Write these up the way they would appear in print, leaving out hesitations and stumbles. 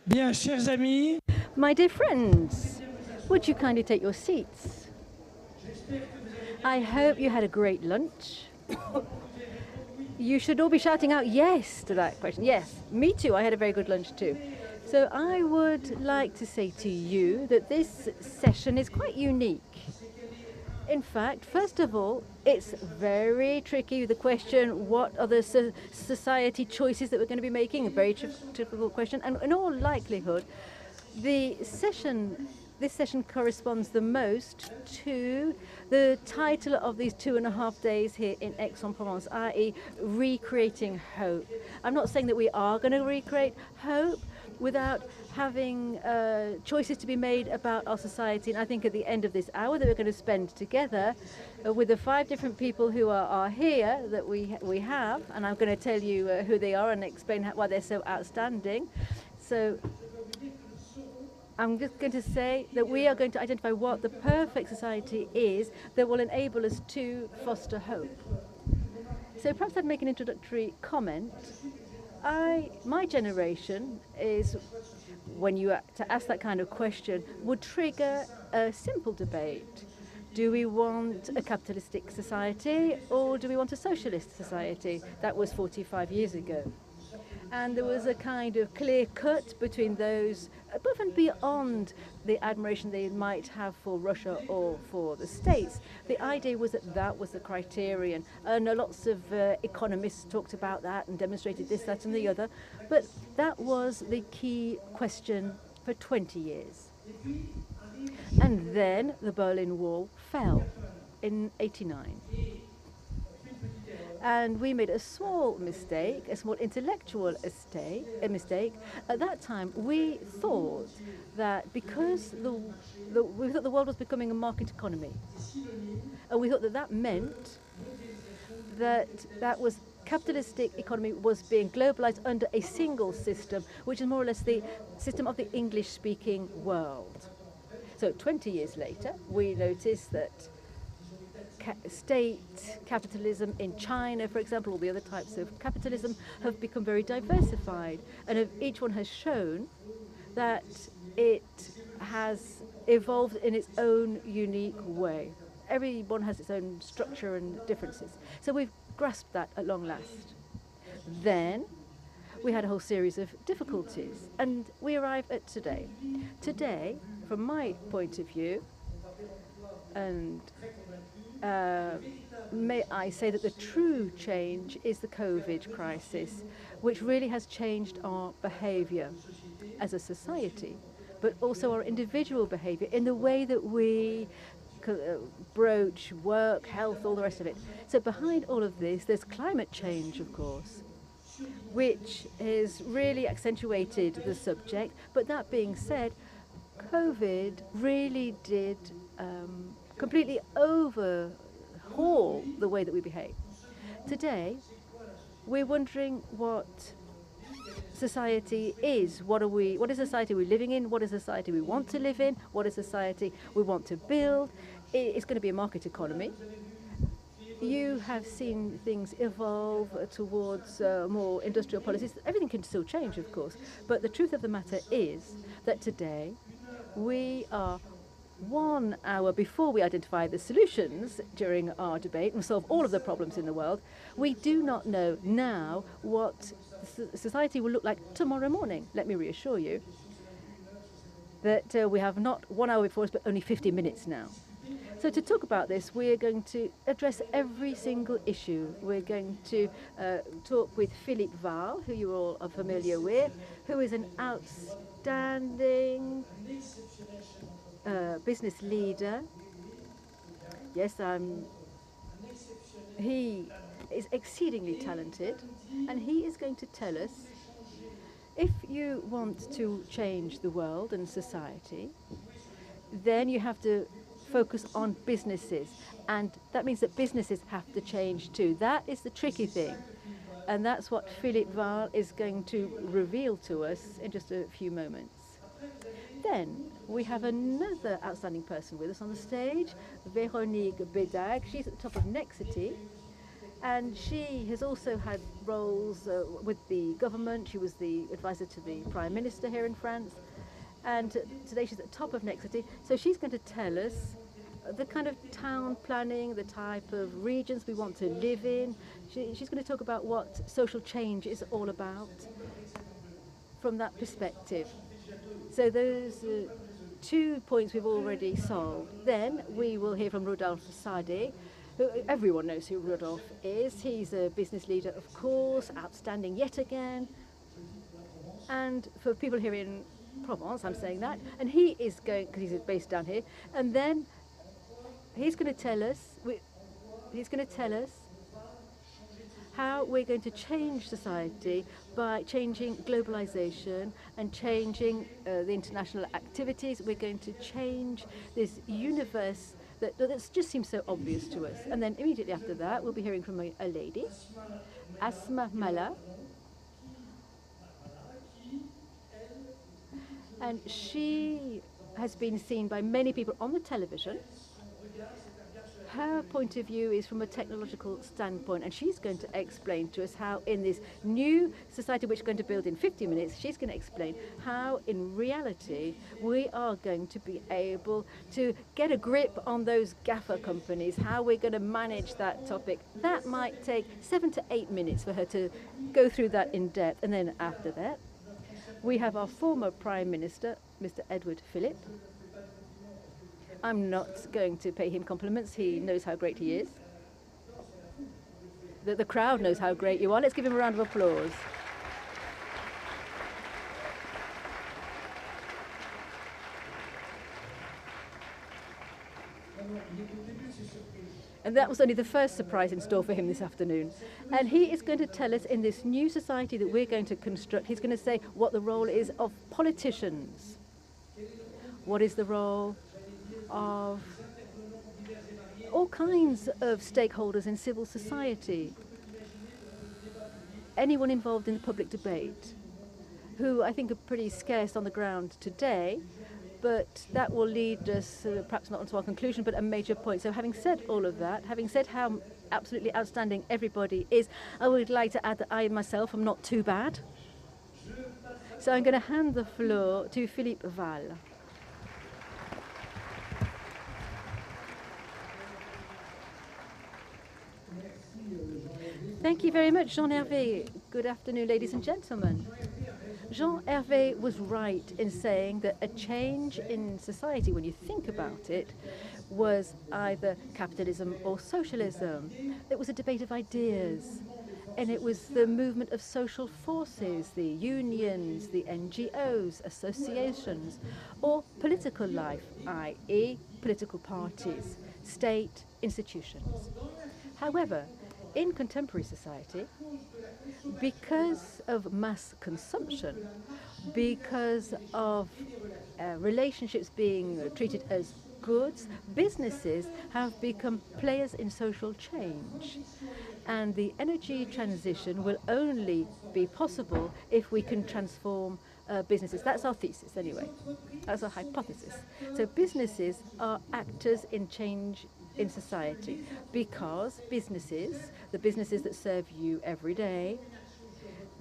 Bien, chers amis. My dear friends, would you kindly take your seats? I hope you had a great lunch. You should all be shouting out yes to that question. Yes, me too, I had a very good lunch too. So I would like to say to you that this session is quite unique. In fact, first of all, it's very tricky, the question, what are the society choices that we're going to be making? A very difficult question. And in all likelihood, this session corresponds the most to the title of these 2.5 days here in Aix-en-Provence, i.e. Recreating Hope. I'm not saying that we are going to recreate hope without having choices to be made about our society. And I think at the end of this hour that we're going to spend together with the 5 different people who are here that we have, and I'm going to tell you who they are and explain why they're so outstanding. So I'm just going to say that we are going to identify what the perfect society is that will enable us to foster hope. So perhaps I'd make an introductory comment. My generation is, when you to ask that kind of question, would trigger a simple debate. Do we want a capitalistic society or do we want a socialist society? That was 45 years ago. And there was a kind of clear cut between those, above and beyond the admiration they might have for Russia or for the States. The idea was that that was the criterion. And lots of economists talked about that and demonstrated this, that, and the other. But that was the key question for 20 years. And then the Berlin Wall fell in '89. And we made a small mistake, a small intellectual mistake. At that time, we thought that because we thought the world was becoming a market economy, and we thought that that meant that was capitalistic economy was being globalized under a single system, which is more or less the system of the English-speaking world. So 20 years later, we noticed that state capitalism in China, for example, all the other types of capitalism have become very diversified, and each one has shown that it has evolved in its own unique way. Everyone has its own structure and differences. So we've grasped that at long last. Then we had a whole series of difficulties, and we arrive at today. Today, from my point of view, and may I say that the true change is the COVID crisis, which really has changed our behavior as a society, but also our individual behavior in the way that we broach work, health, all the rest of it. So behind all of this, there's climate change, of course, which has really accentuated the subject. But that being said, COVID really did completely overhaul the way that we behave. Today, we're wondering what society is. What is society we're living in? What is society we want to live in? What is society we want to build? It's going to be a market economy. You have seen things evolve towards more industrial policies. Everything can still change, of course. But the truth of the matter is that today we are 1 hour before we identify the solutions during our debate and solve all of the problems in the world. We do not know now what society will look like tomorrow morning. Let me reassure you that we have not 1 hour before us, but only 50 minutes now. So to talk about this, we're going to address every single issue. We're going to talk with Philippe Wahl, who you all are familiar with, who is an outstanding business leader. Yes, he is exceedingly talented, and he is going to tell us if you want to change the world and society, then you have to focus on businesses, and that means that businesses have to change too. That is the tricky thing, and that's what Philippe Wahl is going to reveal to us in just a few moments. Then we have another outstanding person with us on the stage, Véronique BÉDAGUE. She's at the top of NEXITY. And she has also had roles with the government. She was the advisor to the Prime Minister here in France. And today she's at the top of NEXITY. So she's going to tell us the kind of town planning, the type of regions we want to live in. She's going to talk about what social change is all about from that perspective. So those 2 points we've already solved. Then we will hear from Rodolphe SAADÉ. Everyone knows who Rodolphe is. He's a business leader, of course, outstanding yet again. And for people here in Provence, I'm saying that. And he is going, because he's based down here, and then he's going to tell us, how we're going to change society by changing globalization and changing the international activities. We're going to change this universe that just seems so obvious to us. And then immediately after that, we'll be hearing from a lady, Asma Mala. And she has been seen by many people on the television. Her point of view is from a technological standpoint, and she's going to explain to us how in this new society which we're going to build in 50 minutes, she's going to explain how in reality we are going to be able to get a grip on those gaffer companies, how we're going to manage that topic. That might take 7 to 8 minutes for her to go through that in depth. And then after that, we have our former Prime Minister, Mr. Edouard PHILIPPE. I'm not going to pay him compliments. He knows how great he is. The crowd knows how great you are. Let's give him a round of applause. And that was only the first surprise in store for him this afternoon. And he is going to tell us in this new society that we're going to construct, he's going to say what the role is of politicians. What is the role of all kinds of stakeholders in civil society, anyone involved in the public debate, who I think are pretty scarce on the ground today, but that will lead us perhaps not onto our conclusion, but a major point. So having said all of that, having said how absolutely outstanding everybody is, I would like to add that I myself am not too bad. So I'm going to hand the floor to Philippe WAHL. Thank you very much, Jean-Hervé. Good afternoon, ladies and gentlemen. Jean-Hervé was right in saying that a change in society, when you think about it, was either capitalism or socialism. It was a debate of ideas, and it was the movement of social forces, the unions, the NGOs, associations, or political life, i.e. political parties, state institutions. However, in contemporary society, because of mass consumption, because of relationships being treated as goods, businesses have become players in social change. And the energy transition will only be possible if we can transform businesses. That's our thesis anyway. That's our hypothesis. So businesses are actors in change in society, because businesses, the businesses that serve you every day,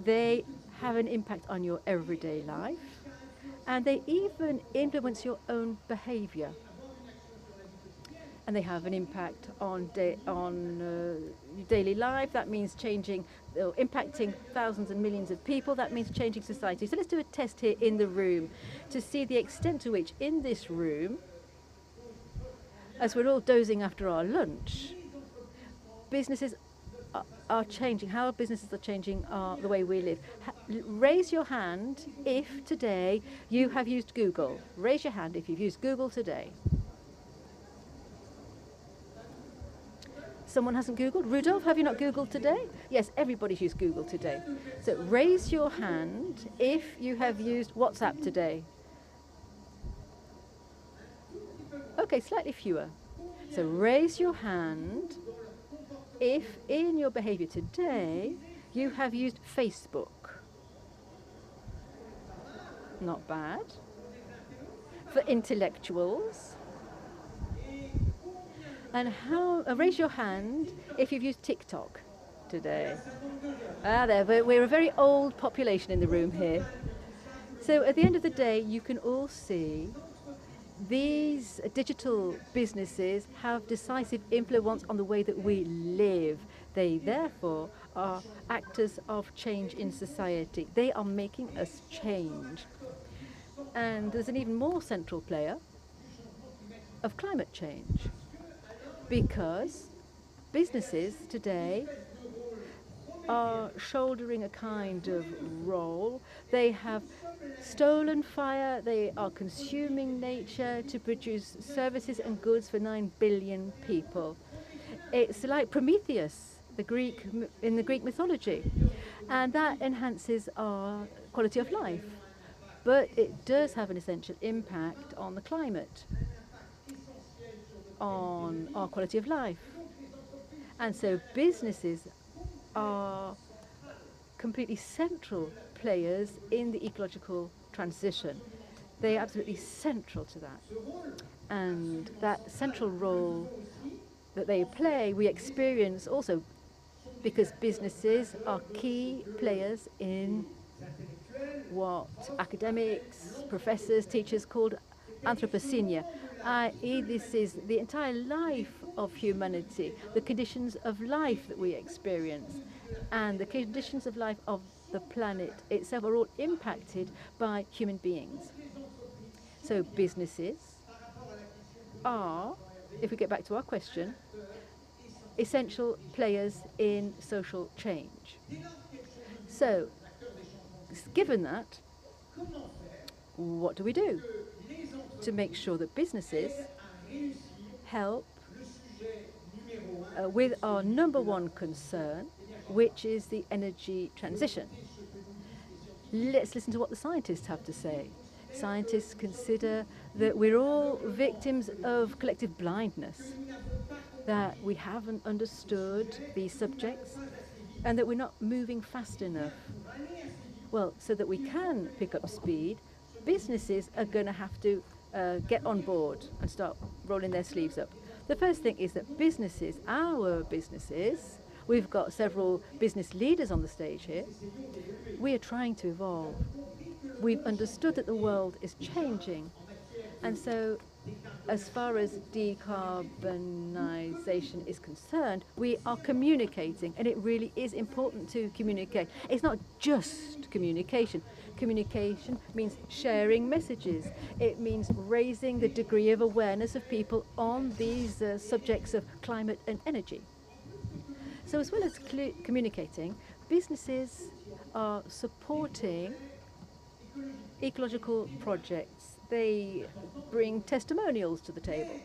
they have an impact on your everyday life, and they even influence your own behavior. And they have an impact on daily life. That means changing, impacting thousands and millions of people. That means changing society. So let's do a test here in the room to see the extent to which in this room, as we're all dozing after our lunch, businesses are changing, how businesses are changing the way we live. Raise your hand if today you have used Google. Raise your hand if you've used Google today. Someone hasn't Googled? Rudolph, have you not Googled today? Yes, everybody's used Google today. So raise your hand if you have used WhatsApp today. Okay, slightly fewer. So raise your hand if in your behavior today you have used Facebook. Not bad. For intellectuals. And how, raise your hand if you've used TikTok. today. We're a very old population in the room here. So at the end of the day, you can all see these digital businesses have decisive influence on the way that we live. They therefore are actors of change in society. They are making us change. And there's an even more central player of climate change, because businesses today are shouldering a kind of role. They have stolen fire, they are consuming nature to produce services and goods for 9 billion people. It's like Prometheus, in the Greek mythology, and that enhances our quality of life. But it does have an essential impact on the climate, on our quality of life. And so businesses are completely central players in the ecological transition. They are absolutely central to that. And that central role that they play, we experience also because businesses are key players in what academics, professors, teachers called anthropocene, i.e. this is the entire life of humanity, the conditions of life that we experience, and the conditions of life of the planet itself are all impacted by human beings. So businesses are, if we get back to our question, essential players in social change. So, given that, what do we do to make sure that businesses help with our number one concern, which is the energy transition? Let's listen to what the scientists have to say. Scientists consider that we're all victims of collective blindness, that we haven't understood these subjects, and that we're not moving fast enough. Well, so that we can pick up speed, businesses are going to have to get on board and start rolling their sleeves up. The first thing is that businesses, our businesses, we've got several business leaders on the stage here, we are trying to evolve. We've understood that the world is changing, and so as far as decarbonisation is concerned, we are communicating, and it really is important to communicate. It's not just communication. Communication means sharing messages. It means raising the degree of awareness of people on these subjects of climate and energy. So as well as communicating, businesses are supporting ecological projects. They bring testimonials to the table.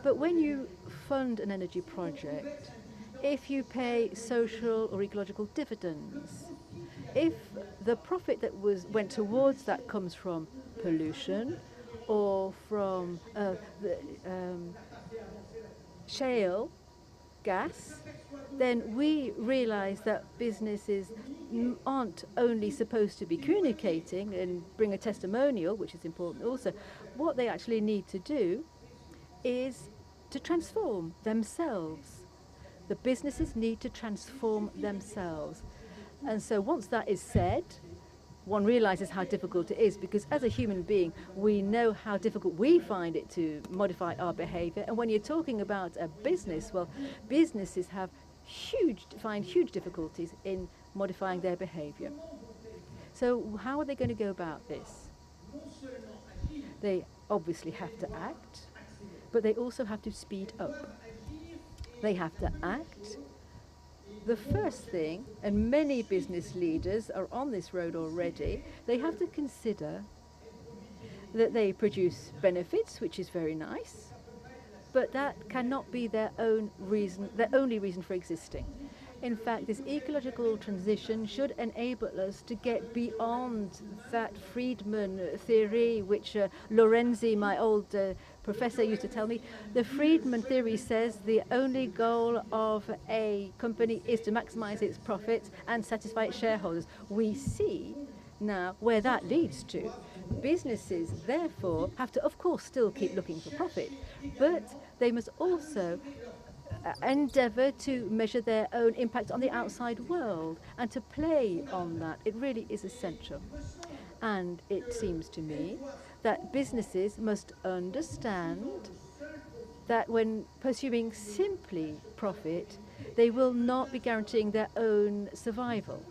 But when you fund an energy project, if you pay social or ecological dividends, if the profit that went towards that comes from pollution or from shale gas, then we realize that businesses aren't only supposed to be communicating and bring a testimonial, which is important also. What they actually need to do is to transform themselves. The businesses need to transform themselves. And so once that is said, one realizes how difficult it is, because as a human being, we know how difficult we find it to modify our behavior. And when you're talking about a business, well, businesses find huge difficulties in modifying their behavior. So how are they going to go about this? They obviously have to act, but they also have to speed up. They have to act. The first thing, and many business leaders are on this road already, they have to consider that they produce benefits, which is very nice, but that cannot be their only reason for existing. In fact, this ecological transition should enable us to get beyond that Friedman theory, which Lorenzi, my old professor, used to tell me. The Friedman theory says the only goal of a company is to maximize its profits and satisfy its shareholders. We see now where that leads to. Businesses, therefore, have to, of course, still keep looking for profit, but they must also endeavour to measure their own impact on the outside world and to play on that. It really is essential. And it seems to me that businesses must understand that when pursuing simply profit, they will not be guaranteeing their own survival.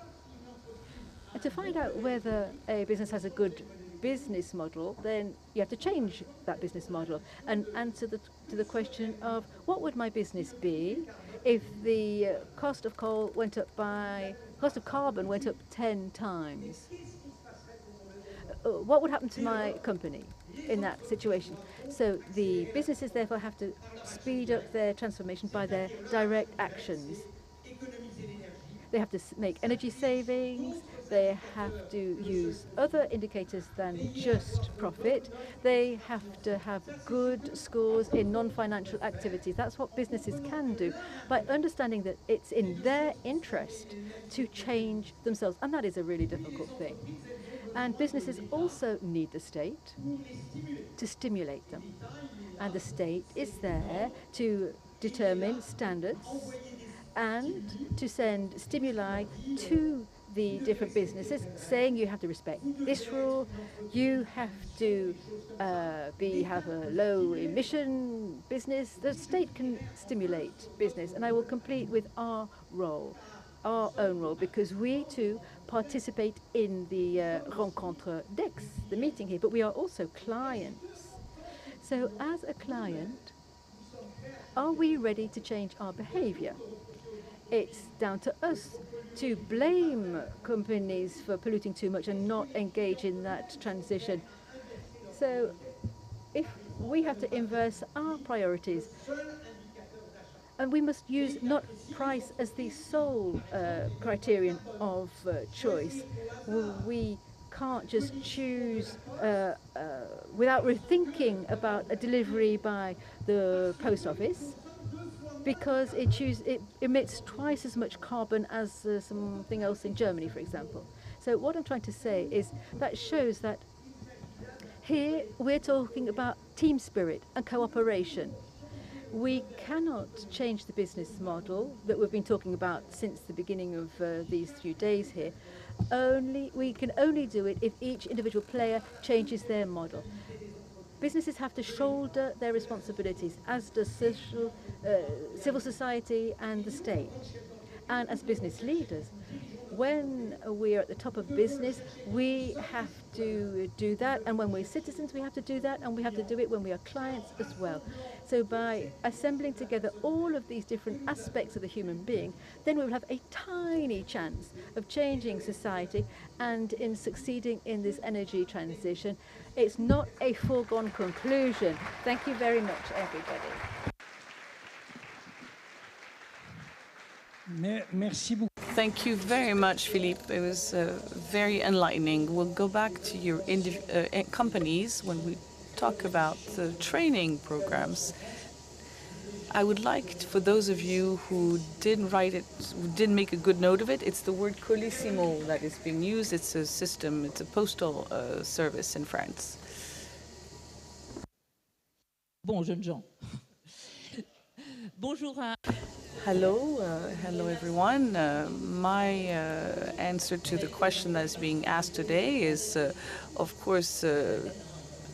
And to find out whether a business has a good business model, then you have to change that business model and answer to the question of what would my business be if the cost of carbon went up 10 times. What would happen to my company in that situation? So the businesses therefore have to speed up their transformation by their direct actions. They have to make energy savings. They have to use other indicators than just profit. They have to have good scores in non-financial activities. That's what businesses can do by understanding that it's in their interest to change themselves. And that is a really difficult thing. And businesses also need the state to stimulate them. And the state is there to determine standards and to send stimuli to the different businesses, saying you have to respect this rule, you have to have a low emission business. The state can stimulate business, and I will complete with our role, our own role, because we too participate in the Rencontres Économiques, the meeting here, but we are also clients. So as a client, are we ready to change our behavior? It's down to us to blame companies for polluting too much and not engage in that transition. So if we have to inverse our priorities, and we must use not price as the sole criterion of choice. We can't just choose without rethinking about a delivery by the post office, because it emits twice as much carbon as something else in Germany, for example. So what I'm trying to say is that shows that here we're talking about team spirit and cooperation. We cannot change the business model that we've been talking about since the beginning of these few days here. We can only do it if each individual player changes their model. Businesses have to shoulder their responsibilities, as does civil society and the state. And as business leaders, when we are at the top of business, we have to do that. And when we're citizens, we have to do that. And we have to do it when we are clients as well. So by assembling together all of these different aspects of the human being, then we will have a tiny chance of changing society and in succeeding in this energy transition. It's not a foregone conclusion. Thank you very much, everybody. Merci beaucoup. Thank you very much, Philippe. It was very enlightening. We'll go back to your companies when we talk about the training programs. I would like, for those of you who didn't write it, who didn't make a good note of it, it's the word colissimo that is being used. It's a system, it's a postal service in France. Bon, jeunes gens. Bonjour à... Hello, hello everyone. My answer to the question that is being asked today is, of course,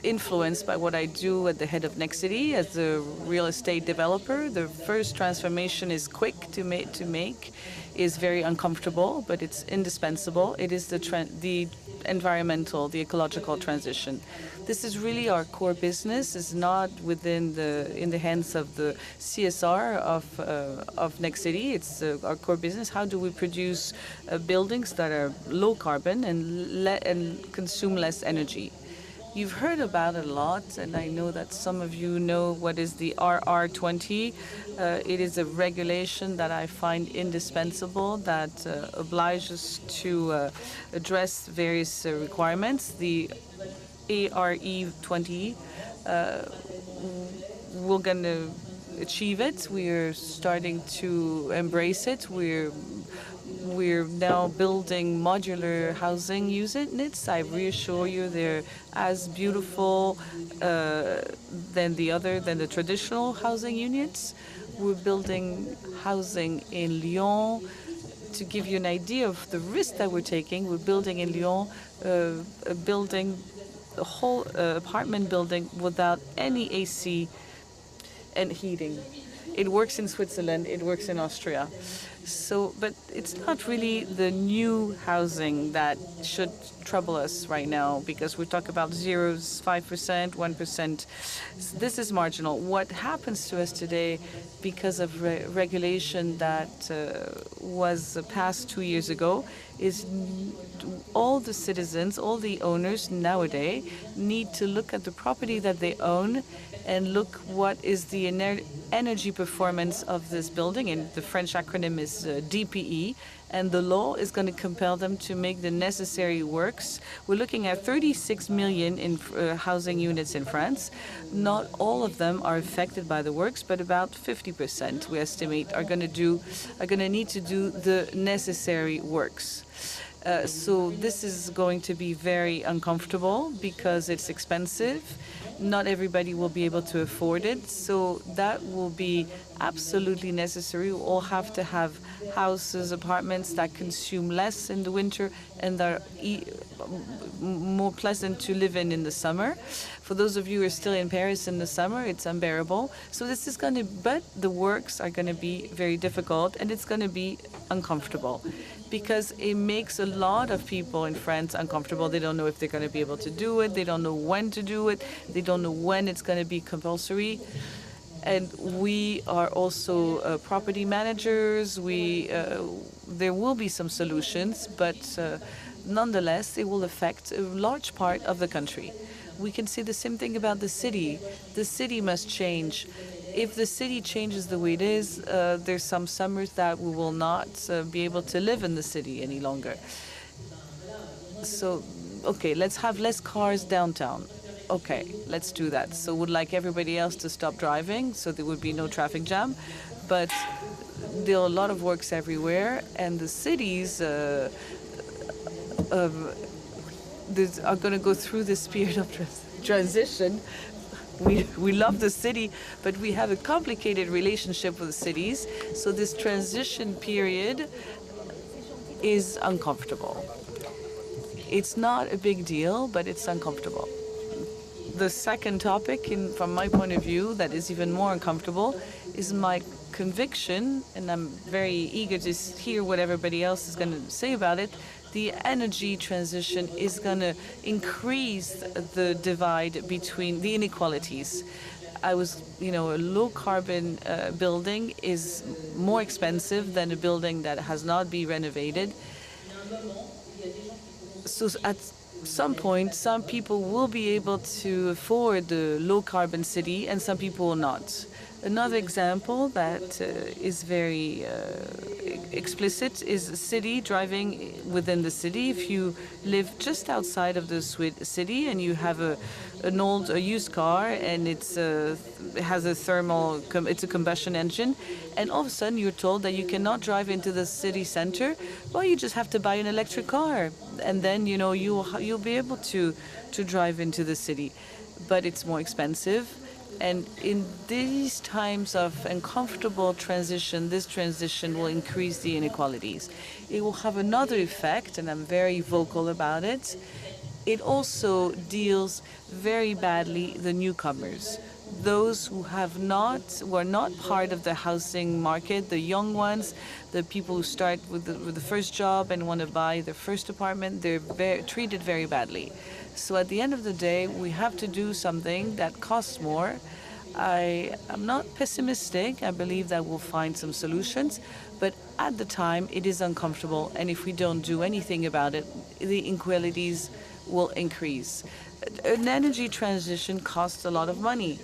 influenced by what I do at the head of NEXITY as a real estate developer. The first transformation is quick to make, is very uncomfortable, but it's indispensable. It is the environmental, the ecological transition. This is really our core business. It's not in the hands of the CSR of NEXITY. It's our core business. How do we produce buildings that are low carbon and consume less energy? You've heard about it a lot, and I know that some of you know what is the RR20. It is a regulation that I find indispensable that obliges to address various requirements. The ARE20, we're going to achieve it. We're starting to embrace it. We're now building modular housing units. I reassure you they're as beautiful than the traditional housing units. We're building housing in Lyon. To give you an idea of the risk that we're taking, we're building in Lyon a whole apartment building without any AC and heating. It works in Switzerland, it works in Austria. So, but it's not really the new housing that should trouble us right now, because we talk about zeros, 5%, 1%. This is marginal. What happens to us today, because of regulation that was passed 2 years ago, is all the citizens, all the owners nowadays need to look at the property that they own and look what is the energy performance of this building, and the French acronym is DPE, and the law is going to compel them to make the necessary works. We're looking at 36 million in housing units in France. Not all of them are affected by the works, but about 50%, we estimate, are going to need to do the necessary works. So this is going to be very uncomfortable because it's expensive. Not everybody will be able to afford it, so that will be absolutely necessary. We'll all have to have houses, apartments that consume less in the winter and that are more pleasant to live in the summer. For those of you who are still in Paris in the summer, it's unbearable. So this is going to, but the works are going to be very difficult, and it's going to be uncomfortable, because it makes a lot of people in France uncomfortable. They don't know if they're going to be able to do it. They don't know when to do it. They don't know when it's going to be compulsory. And we are also property managers. There will be some solutions, but nonetheless, it will affect a large part of the country. We can say the same thing about the city. The city must change. If the city changes the way it is, there's some summers that we will not be able to live in the city any longer. So, okay, let's have less cars downtown. Okay, let's do that. So would like everybody else to stop driving, so there would be no traffic jam. But there are a lot of works everywhere, and the cities are going to go through this period of transition. We love the city, but we have a complicated relationship with the cities. So this transition period is uncomfortable. It's not a big deal, but it's uncomfortable. The second topic, from my point of view, that is even more uncomfortable, is my conviction, and I'm very eager to hear what everybody else is going to say about it. The energy transition is going to increase the divide between the inequalities. A low carbon building is more expensive than a building that has not been renovated. So at some point, some people will be able to afford the low carbon city and some people will not. Another example that is very explicit is a city driving within the city. If you live just outside of the city and you have an old used car and it has it's a combustion engine, and all of a sudden you're told that you cannot drive into the city center, well, you just have to buy an electric car, and then you'll be able to drive into the city, but it's more expensive. And in these times of uncomfortable transition, this transition will increase the inequalities. It will have another effect, and I'm very vocal about it. It also deals very badly the newcomers, those who are not part of the housing market, the young ones, the people who start with the first job and want to buy their first apartment. They're treated very badly. So at the end of the day, we have to do something that costs more. I'm not pessimistic. I believe that we'll find some solutions. But at the time, it is uncomfortable. And if we don't do anything about it, the inequalities will increase. An energy transition costs a lot of money.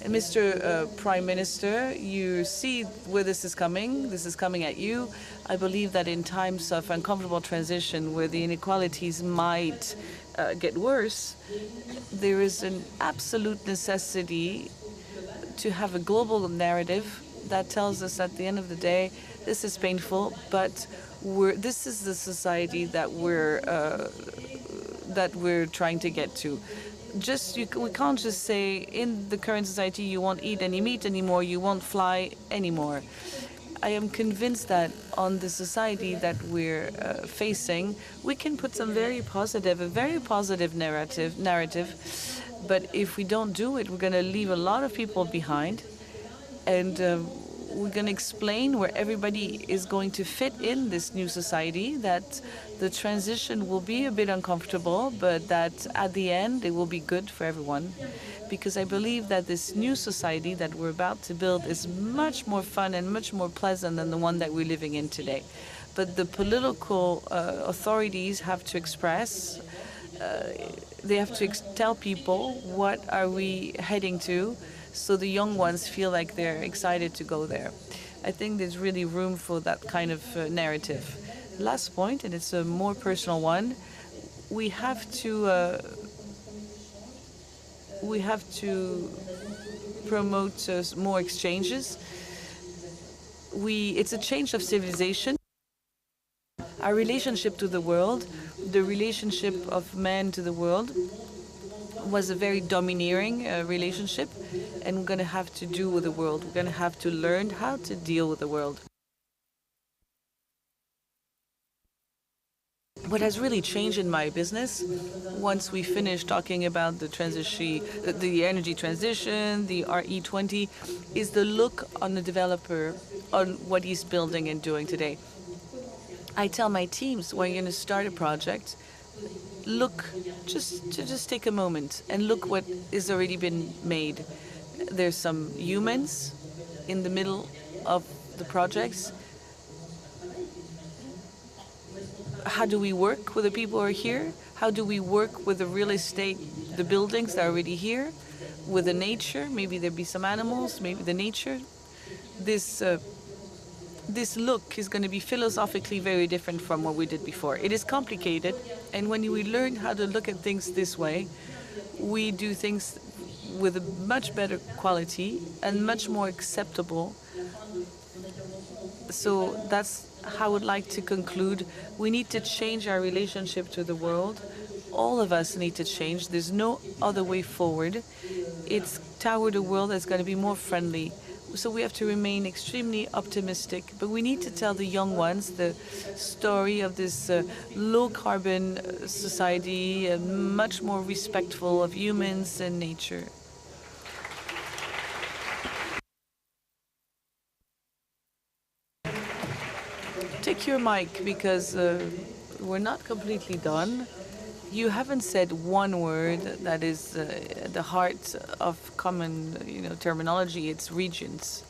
And Mr. Prime Minister, you see where this is coming. This is coming at you. I believe that in times of uncomfortable transition where the inequalities might get worse, there is an absolute necessity to have a global narrative that tells us at the end of the day, this is painful, but this is the society that we're trying to get to. we can't just say in the current society you won't eat any meat anymore, you won't fly anymore. I am convinced that on the society that we're facing, we can put a very positive narrative. But if we don't do it, we're going to leave a lot of people behind, and we're going to explain where everybody is going to fit in this new society, that the transition will be a bit uncomfortable, but that at the end it will be good for everyone. Because I believe that this new society that we're about to build is much more fun and much more pleasant than the one that we're living in today. But the political authorities have to express, they have to tell people what are we heading to, so the young ones feel like they're excited to go there. I think there's really room for that kind of narrative. Last point, and it's a more personal one, we have to promote more exchanges. It's a change of civilization. Our relationship to the world, the relationship of man to the world, was a very domineering relationship, and we're going to have to do with the world. We're going to have to learn how to deal with the world. What has really changed in my business, once we finish talking about the energy transition, the RE20, is the look on the developer, on what he's building and doing today. I tell my teams, when you're going to start a project, look, just take a moment and look what has already been made. There's some humans in the middle of the projects. How do we work with the people who are here? How do we work with the real estate, the buildings that are already here, with the nature? Maybe there'll be some animals, maybe the nature. This look is going to be philosophically very different from what we did before. It is complicated, and when we learn how to look at things this way, we do things with a much better quality and much more acceptable. So that's how I would like to conclude. We need to change our relationship to the world. All of us need to change. There's no other way forward. It's toward a world that's going to be more friendly. So we have to remain extremely optimistic, but we need to tell the young ones the story of this low-carbon society, much more respectful of humans and nature. Take your mic, because we're not completely done. You haven't said one word that is at the heart of common, terminology. It's regions.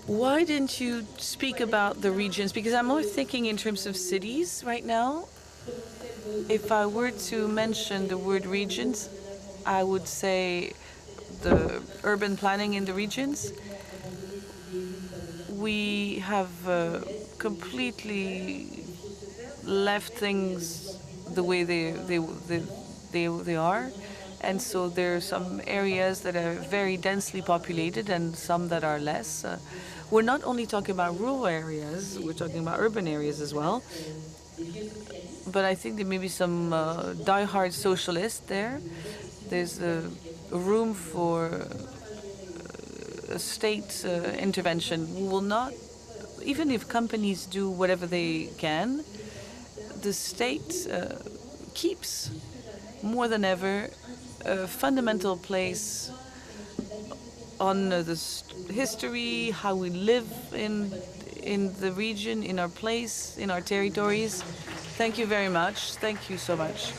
Why didn't you speak about the regions? Because I'm more thinking in terms of cities right now. If I were to mention the word regions, I would say the urban planning in the regions. We have completely left things the way they are, and so there are some areas that are very densely populated and some that are less. We're not only talking about rural areas, we're talking about urban areas as well. But I think there may be some die-hard socialists there. There's room for state intervention. We will not, even if companies do whatever they can, the state keeps more than ever a fundamental place on the history, how we live in the region, in our place, in our territories. Thank you very much. Thank you so much.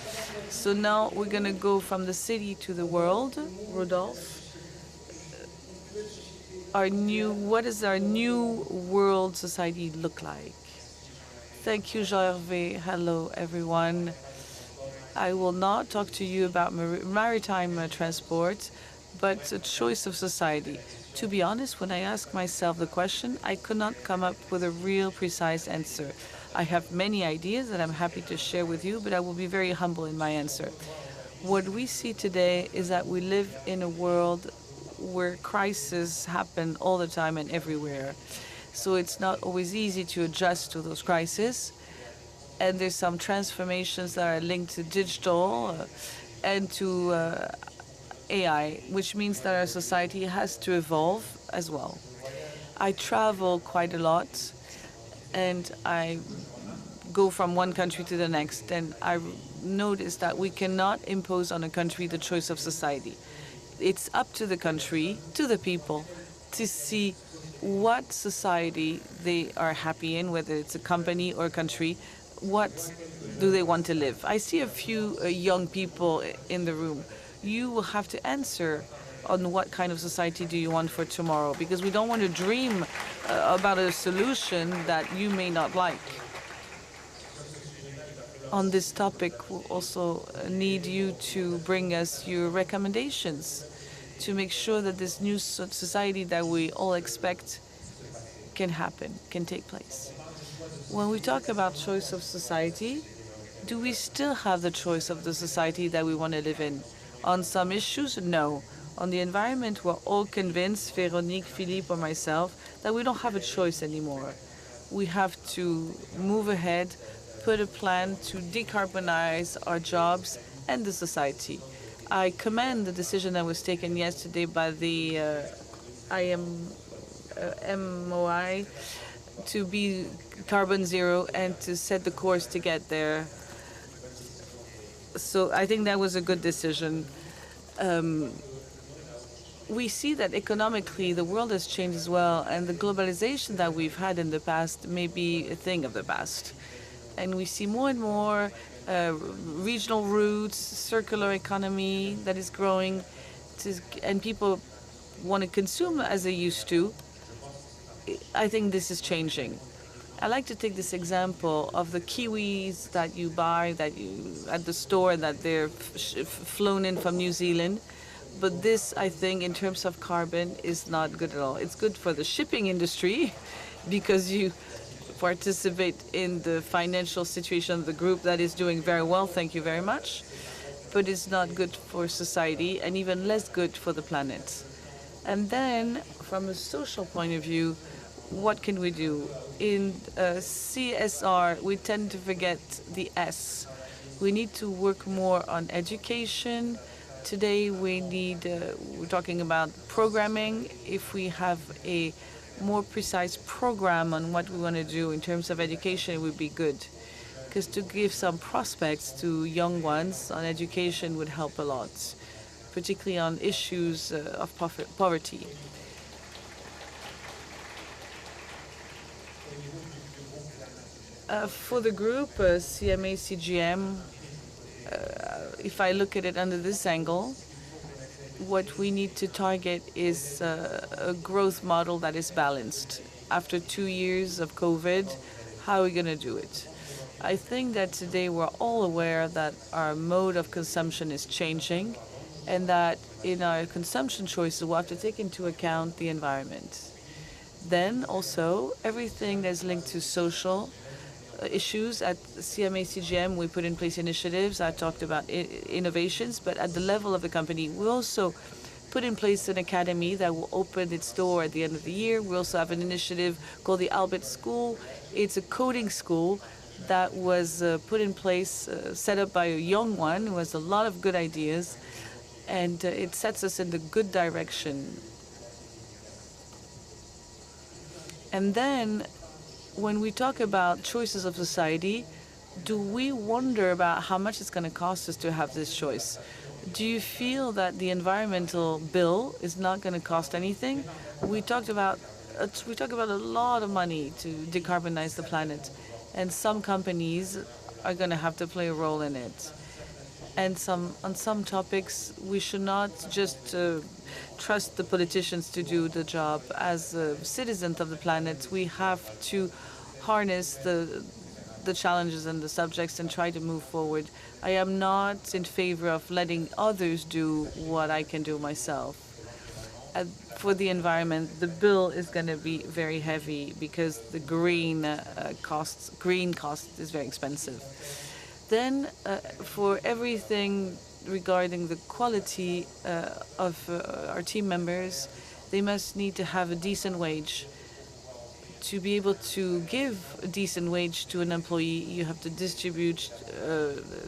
So now we're going to go from the city to the world. Rodolphe, what does our new world society look like? Thank you, Jean-Hervé. Hello, everyone. I will not talk to you about maritime transport, but a choice of society. To be honest, when I ask myself the question, I could not come up with a real precise answer. I have many ideas that I'm happy to share with you, but I will be very humble in my answer. What we see today is that we live in a world where crises happen all the time and everywhere. So it's not always easy to adjust to those crises. And there's some transformations that are linked to digital. and to AI, which means that our society has to evolve as well. I travel quite a lot, and I go from one country to the next, and I notice that we cannot impose on a country the choice of society. It's up to the country, to the people, to see what society they are happy in, whether it's a company or a country, what do they want to live. I see a few young people in the room. You will have to answer on what kind of society do you want for tomorrow, because we don't want to dream about a solution that you may not like. On this topic, we'll also need you to bring us your recommendations to make sure that this new society that we all expect can happen, can take place. When we talk about choice of society, do we still have the choice of the society that we want to live in? On some issues, no. On the environment, we're all convinced, Véronique, Philippe, or myself, that we don't have a choice anymore. We have to move ahead, put a plan to decarbonize our jobs and the society. I commend the decision that was taken yesterday by the MOI to be carbon zero and to set the course to get there. So I think that was a good decision. We see that economically the world has changed as well, and the globalization that we've had in the past may be a thing of the past. And we see more and more regional routes, circular economy that is growing, and people want to consume as they used to. I think this is changing. I like to take this example of the kiwis that you buy at the store, that they're flown in from New Zealand. But this, I think, in terms of carbon, is not good at all. It's good for the shipping industry because you participate in the financial situation of the group that is doing very well, thank you very much. But it's not good for society and even less good for the planet. And then, from a social point of view, what can we do? In CSR, we tend to forget the S. We need to work more on education. Today we need, we're talking about programming. If we have a more precise program on what we want to do in terms of education, it would be good. Because to give some prospects to young ones on education would help a lot, particularly on issues of poverty. For the group, CMA CGM, if I look at it under this angle, what we need to target is a growth model that is balanced. After 2 years of COVID, how are we going to do it? I think that today we're all aware that our mode of consumption is changing, and that in our consumption choices, we'll have to take into account the environment. Then also, everything that's linked to social issues. At CMA CGM, we put in place initiatives. I talked about innovations, but at the level of the company, we also put in place an academy that will open its door at the end of the year. We also have an initiative called the Albert School. It's a coding school that was put in place, set up by a young one who has a lot of good ideas, and it sets us in the good direction. And then, when we talk about choices of society, do we wonder about how much it's going to cost us to have this choice? Do you feel that the environmental bill is not going to cost anything? We talk about a lot of money to decarbonize the planet, and some companies are going to have to play a role in it. And on some topics, we should not just trust the politicians to do the job. As citizens of the planet, we have to harness the challenges and the subjects and try to move forward. I am not in favor of letting others do what I can do myself. For the environment, the bill is going to be very heavy because the green cost is very expensive. Then, for everything regarding the quality of our team members, they must need to have a decent wage to be able to give a decent wage to an employee, you have to distribute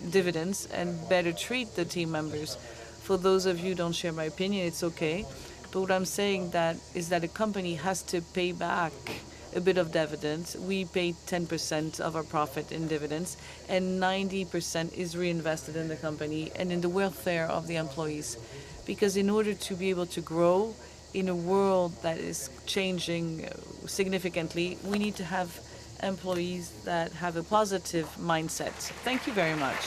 dividends and better treat the team members. For those of you who don't share my opinion, it's okay. But what I'm saying is that a company has to pay back a bit of dividends. We pay 10% of our profit in dividends, and 90% is reinvested in the company and in the welfare of the employees. Because in order to be able to grow in a world that is changing significantly, we need to have employees that have a positive mindset. Thank you very much.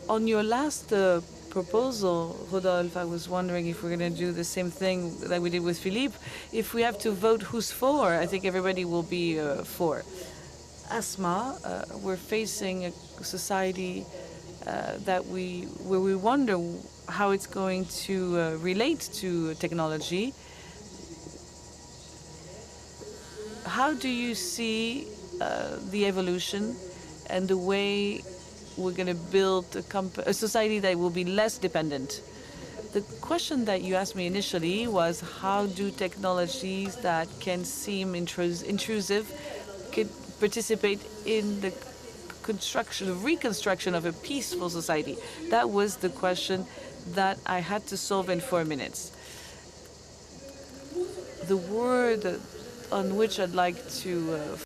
On your last proposal, Rodolphe, I was wondering if we're going to do the same thing that we did with Philippe. If we have to vote who's for, I think everybody will be for. Asma, we're facing a society where we wonder how it's going to relate to technology. How do you see the evolution and the way we're going to build a society that will be less dependent? The question that you asked me initially was, how do technologies that can seem intrusive could participate in the reconstruction of a peaceful society? That was the question that I had to solve in 4 minutes. The word on which I'd like to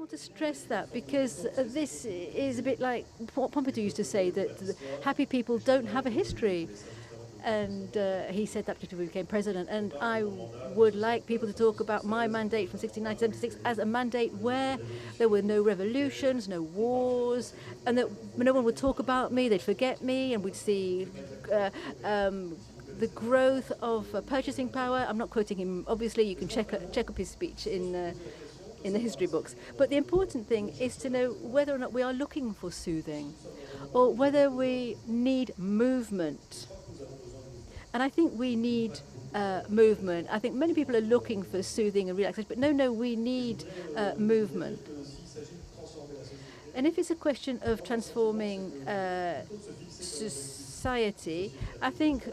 want to stress that because this is a bit like what Pompidou used to say, that happy people don't have a history. And he said that before he became president. And I would like people to talk about my mandate from 1690 to 76 as a mandate where there were no revolutions, no wars, and that no one would talk about me, they'd forget me, and we'd see the growth of purchasing power. I'm not quoting him, obviously, you can check up his speech in the history books. But the important thing is to know whether or not we are looking for soothing or whether we need movement. And I think we need movement. I think many people are looking for soothing and relaxation, but no, we need movement. And if it's a question of transforming society, I think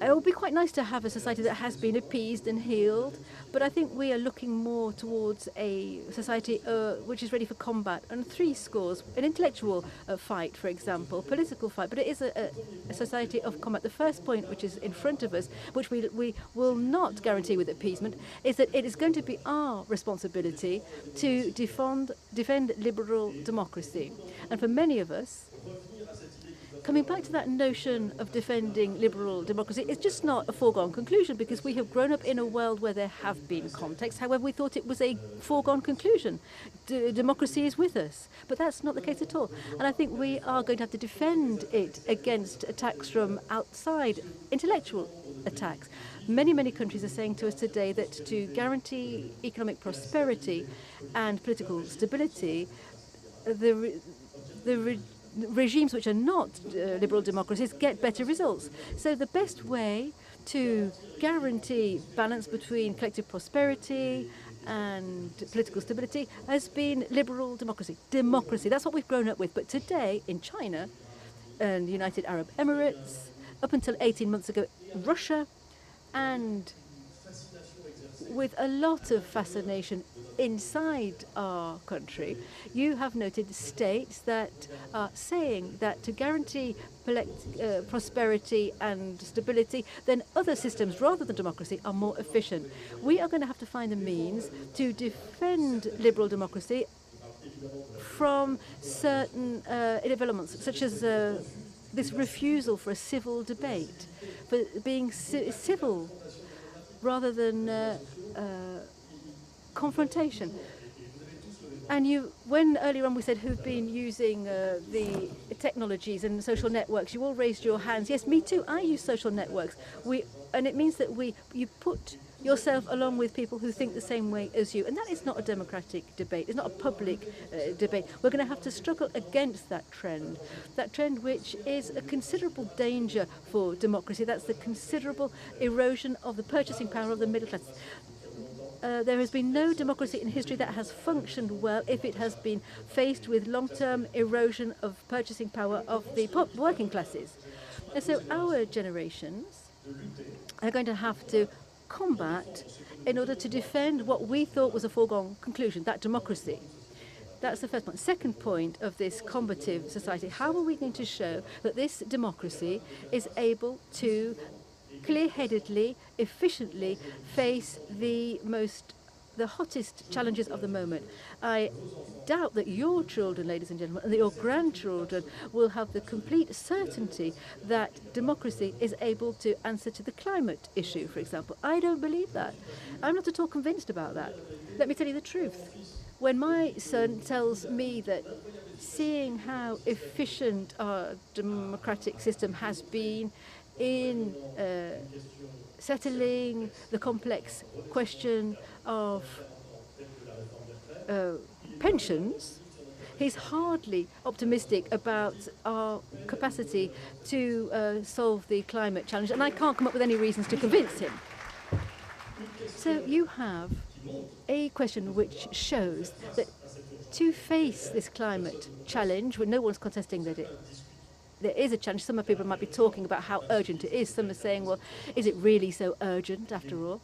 it would be quite nice to have a society that has been appeased and healed, but I think we are looking more towards a society which is ready for combat on 3 scores. An intellectual fight, for example, political fight, but it is a society of combat. The first point, which is in front of us, which we will not guarantee with appeasement, is that it is going to be our responsibility to defend liberal democracy. And for many of us, coming back to that notion of defending liberal democracy, it's just not a foregone conclusion because we have grown up in a world where there have been contexts. However, we thought it was a foregone conclusion. Democracy is with us. But that's not the case at all. And I think we are going to have to defend it against attacks from outside, intellectual attacks. Many countries are saying to us today that to guarantee economic prosperity and political stability, the regimes which are not liberal democracies get better results. So the best way to guarantee balance between collective prosperity and political stability has been liberal democracy. Democracy, that's what we've grown up with. But today in China and the United Arab Emirates, up until 18 months ago, Russia, and with a lot of fascination inside our country, you have noted states that are saying that to guarantee prosperity and stability, then other systems rather than democracy are more efficient. We are going to have to find a means to defend liberal democracy from certain developments, such as this refusal for a civil debate, for being civil rather than confrontation. And when earlier on we said who've been using the technologies and social networks, you all raised your hands. Yes, me too. I use social networks. And it means that you put yourself along with people who think the same way as you. And that is not a democratic debate. It's not a public debate. We're going to have to struggle against that trend which is a considerable danger for democracy. That's the considerable erosion of the purchasing power of the middle class. There has been no democracy in history that has functioned well if it has been faced with long-term erosion of purchasing power of the working classes. And so our generations are going to have to combat in order to defend what we thought was a foregone conclusion, that democracy. That's the first point. Second point of this combative society, how are we going to show that this democracy is able to clear-headedly, efficiently face the hottest challenges of the moment? I doubt that your children, ladies and gentlemen, and that your grandchildren will have the complete certainty that democracy is able to answer to the climate issue, for example. I don't believe that. I'm not at all convinced about that. Let me tell you the truth. When my son tells me that seeing how efficient our democratic system has been in settling the complex question of pensions, he's hardly optimistic about our capacity to solve the climate challenge, and I can't come up with any reasons to convince him. So you have a question which shows that to face this climate challenge, when no one's contesting that there is a challenge. Some people might be talking about how urgent it is. Some are saying, well, is it really so urgent after all?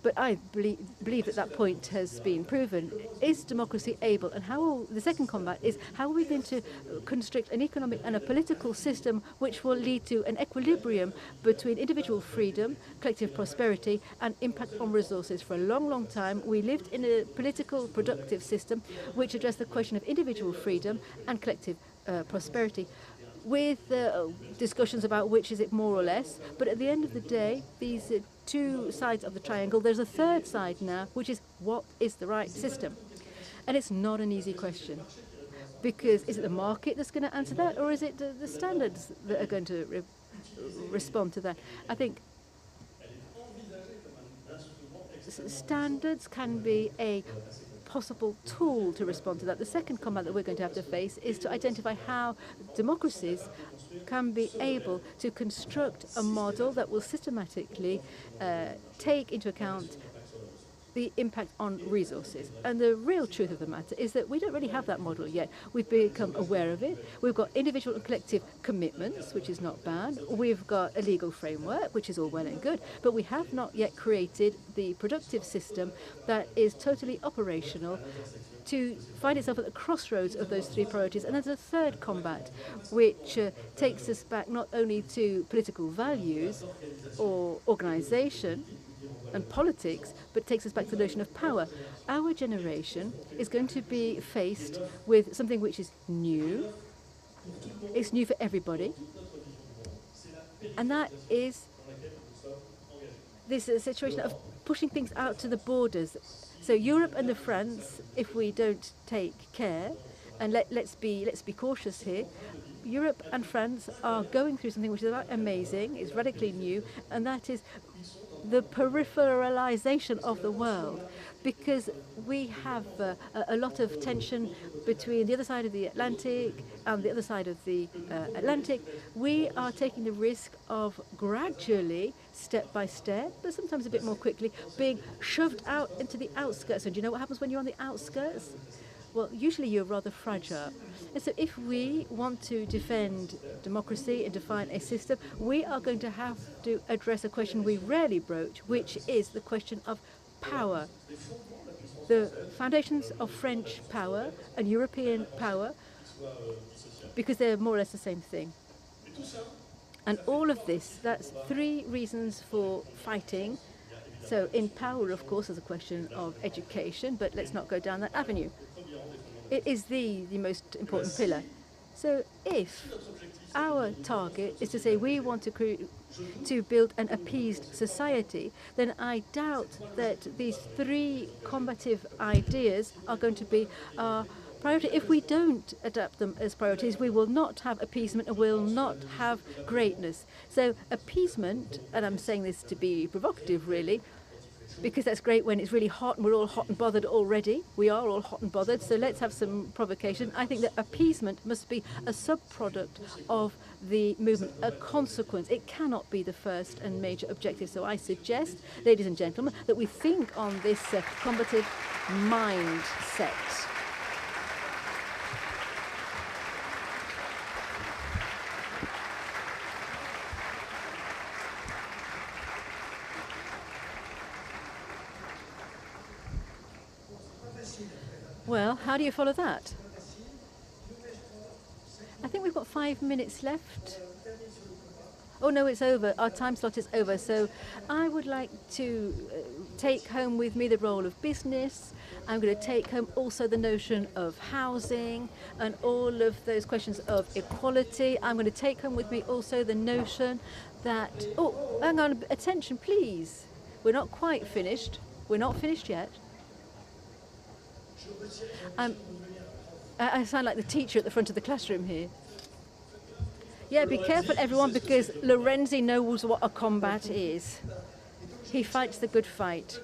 but I believe that that point has been proven. Is democracy able, and the second combat is how are we going to construct an economic and a political system which will lead to an equilibrium between individual freedom, collective prosperity, and impact on resources. For a long, long time, we lived in a political productive system which addressed the question of individual freedom and collective prosperity, with discussions about which is it more or less. But at the end of the day, these two sides of the triangle, there's a third side now, which is what is the right system? And it's not an easy question. Because is it the market that's going to answer that, or is it the standards that are going to respond to that? I think standards can be a possible tool to respond to that. The second combat that we're going to have to face is to identify how democracies can be able to construct a model that will systematically take into account the impact on resources. And the real truth of the matter is that we don't really have that model yet. We've become aware of it. We've got individual and collective commitments, which is not bad. We've got a legal framework, which is all well and good, but we have not yet created the productive system that is totally operational to find itself at the crossroads of those three priorities. And there's a third combat, which takes us back not only to political values or organization and politics, but takes us back to the notion of power. Our generation is going to be faced with something which is new. It's new for everybody. And that is this situation of pushing things out to the borders. So Europe and the France, if we don't take care, and let's be cautious here, Europe and France are going through something which is amazing, it's radically new, and that is the peripheralization of the world, because we have a lot of tension between the other side of the Atlantic and the other side of the Atlantic. We are taking the risk of gradually, step by step, but sometimes a bit more quickly, being shoved out into the outskirts. And do you know what happens when you're on the outskirts? Well, usually you're rather fragile. And so if we want to defend democracy and define a system, we are going to have to address a question we rarely broach, which is the question of power. The foundations of French power and European power, because they're more or less the same thing. And all of this, that's three reasons for fighting. So in power, of course, there's a question of education, but let's not go down that avenue. It is the most important pillar. So if our target is to say we want to build an appeased society, then I doubt that these three combative ideas are going to be our priority. If we don't adapt them as priorities, we will not have appeasement and will not have greatness. So appeasement, and I'm saying this to be provocative really, because that's great when it's really hot and we're all hot and bothered already. We are all hot and bothered, so let's have some provocation. I think that appeasement must be a subproduct of the movement, a consequence. It cannot be the first and major objective. So I suggest, ladies and gentlemen, that we think on this combative mindset. Well, how do you follow that? I think we've got 5 minutes left. Oh no, it's over. Our time slot is over. So I would like to take home with me the role of business. I'm going to take home also the notion of housing and all of those questions of equality. I'm going to take home with me also the notion that, oh, hang on, attention please. We're not quite finished. We're not finished yet. I sound like the teacher at the front of the classroom here. Yeah, be careful everyone, because Lorenzi knows what a combat is. He fights the good fight.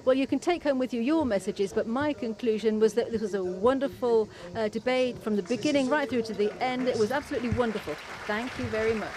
Well, you can take home with you your messages, but my conclusion was that this was a wonderful debate from the beginning right through to the end. It was absolutely wonderful. Thank you very much.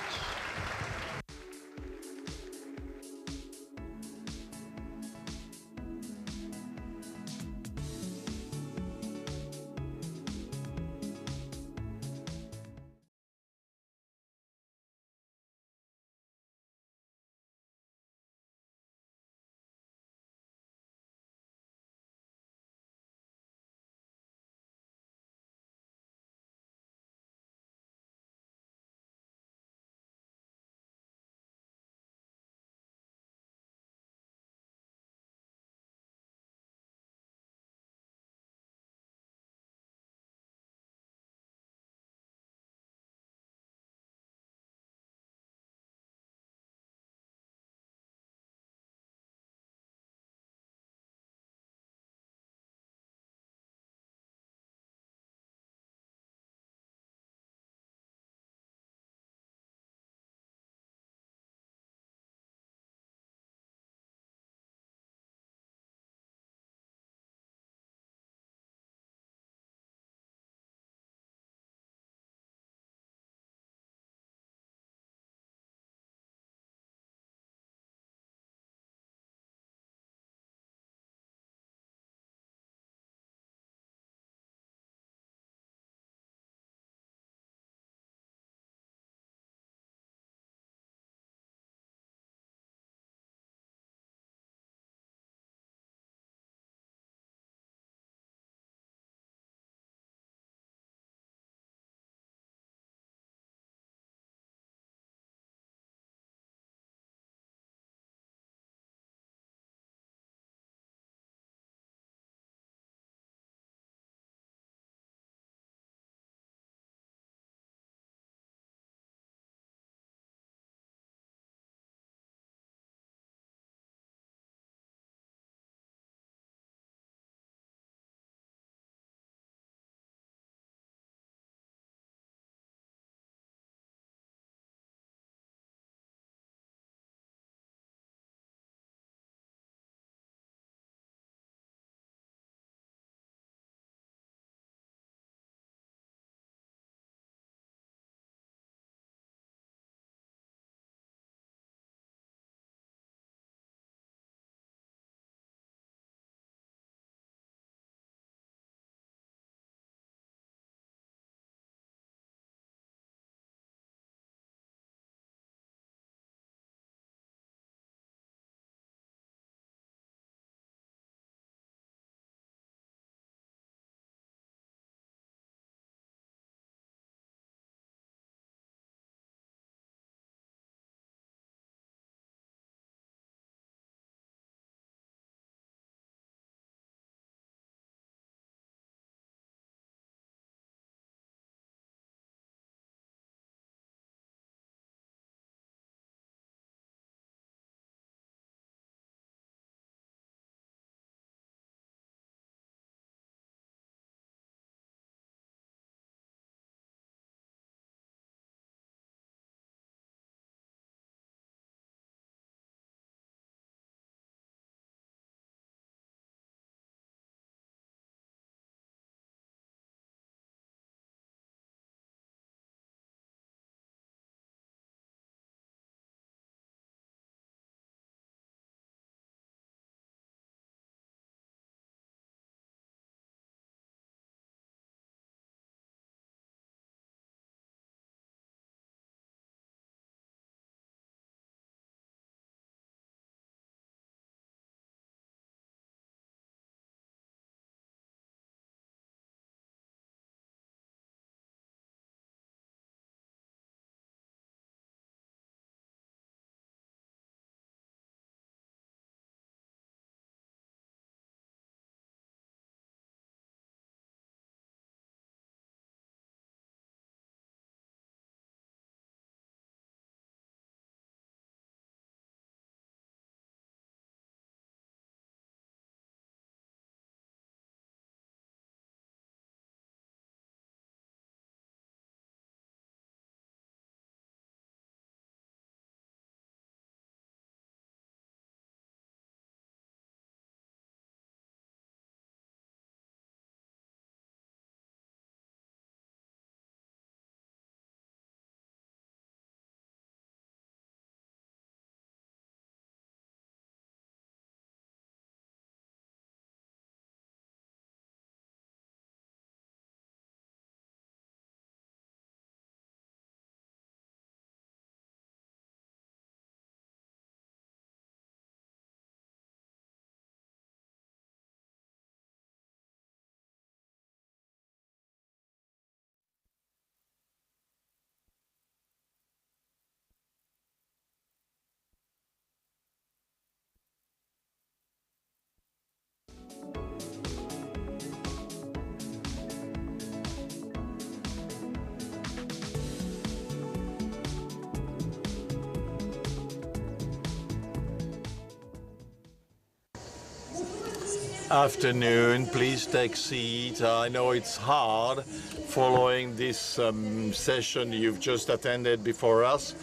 afternoon. Please take seat. I know it's hard following this session you've just attended before us,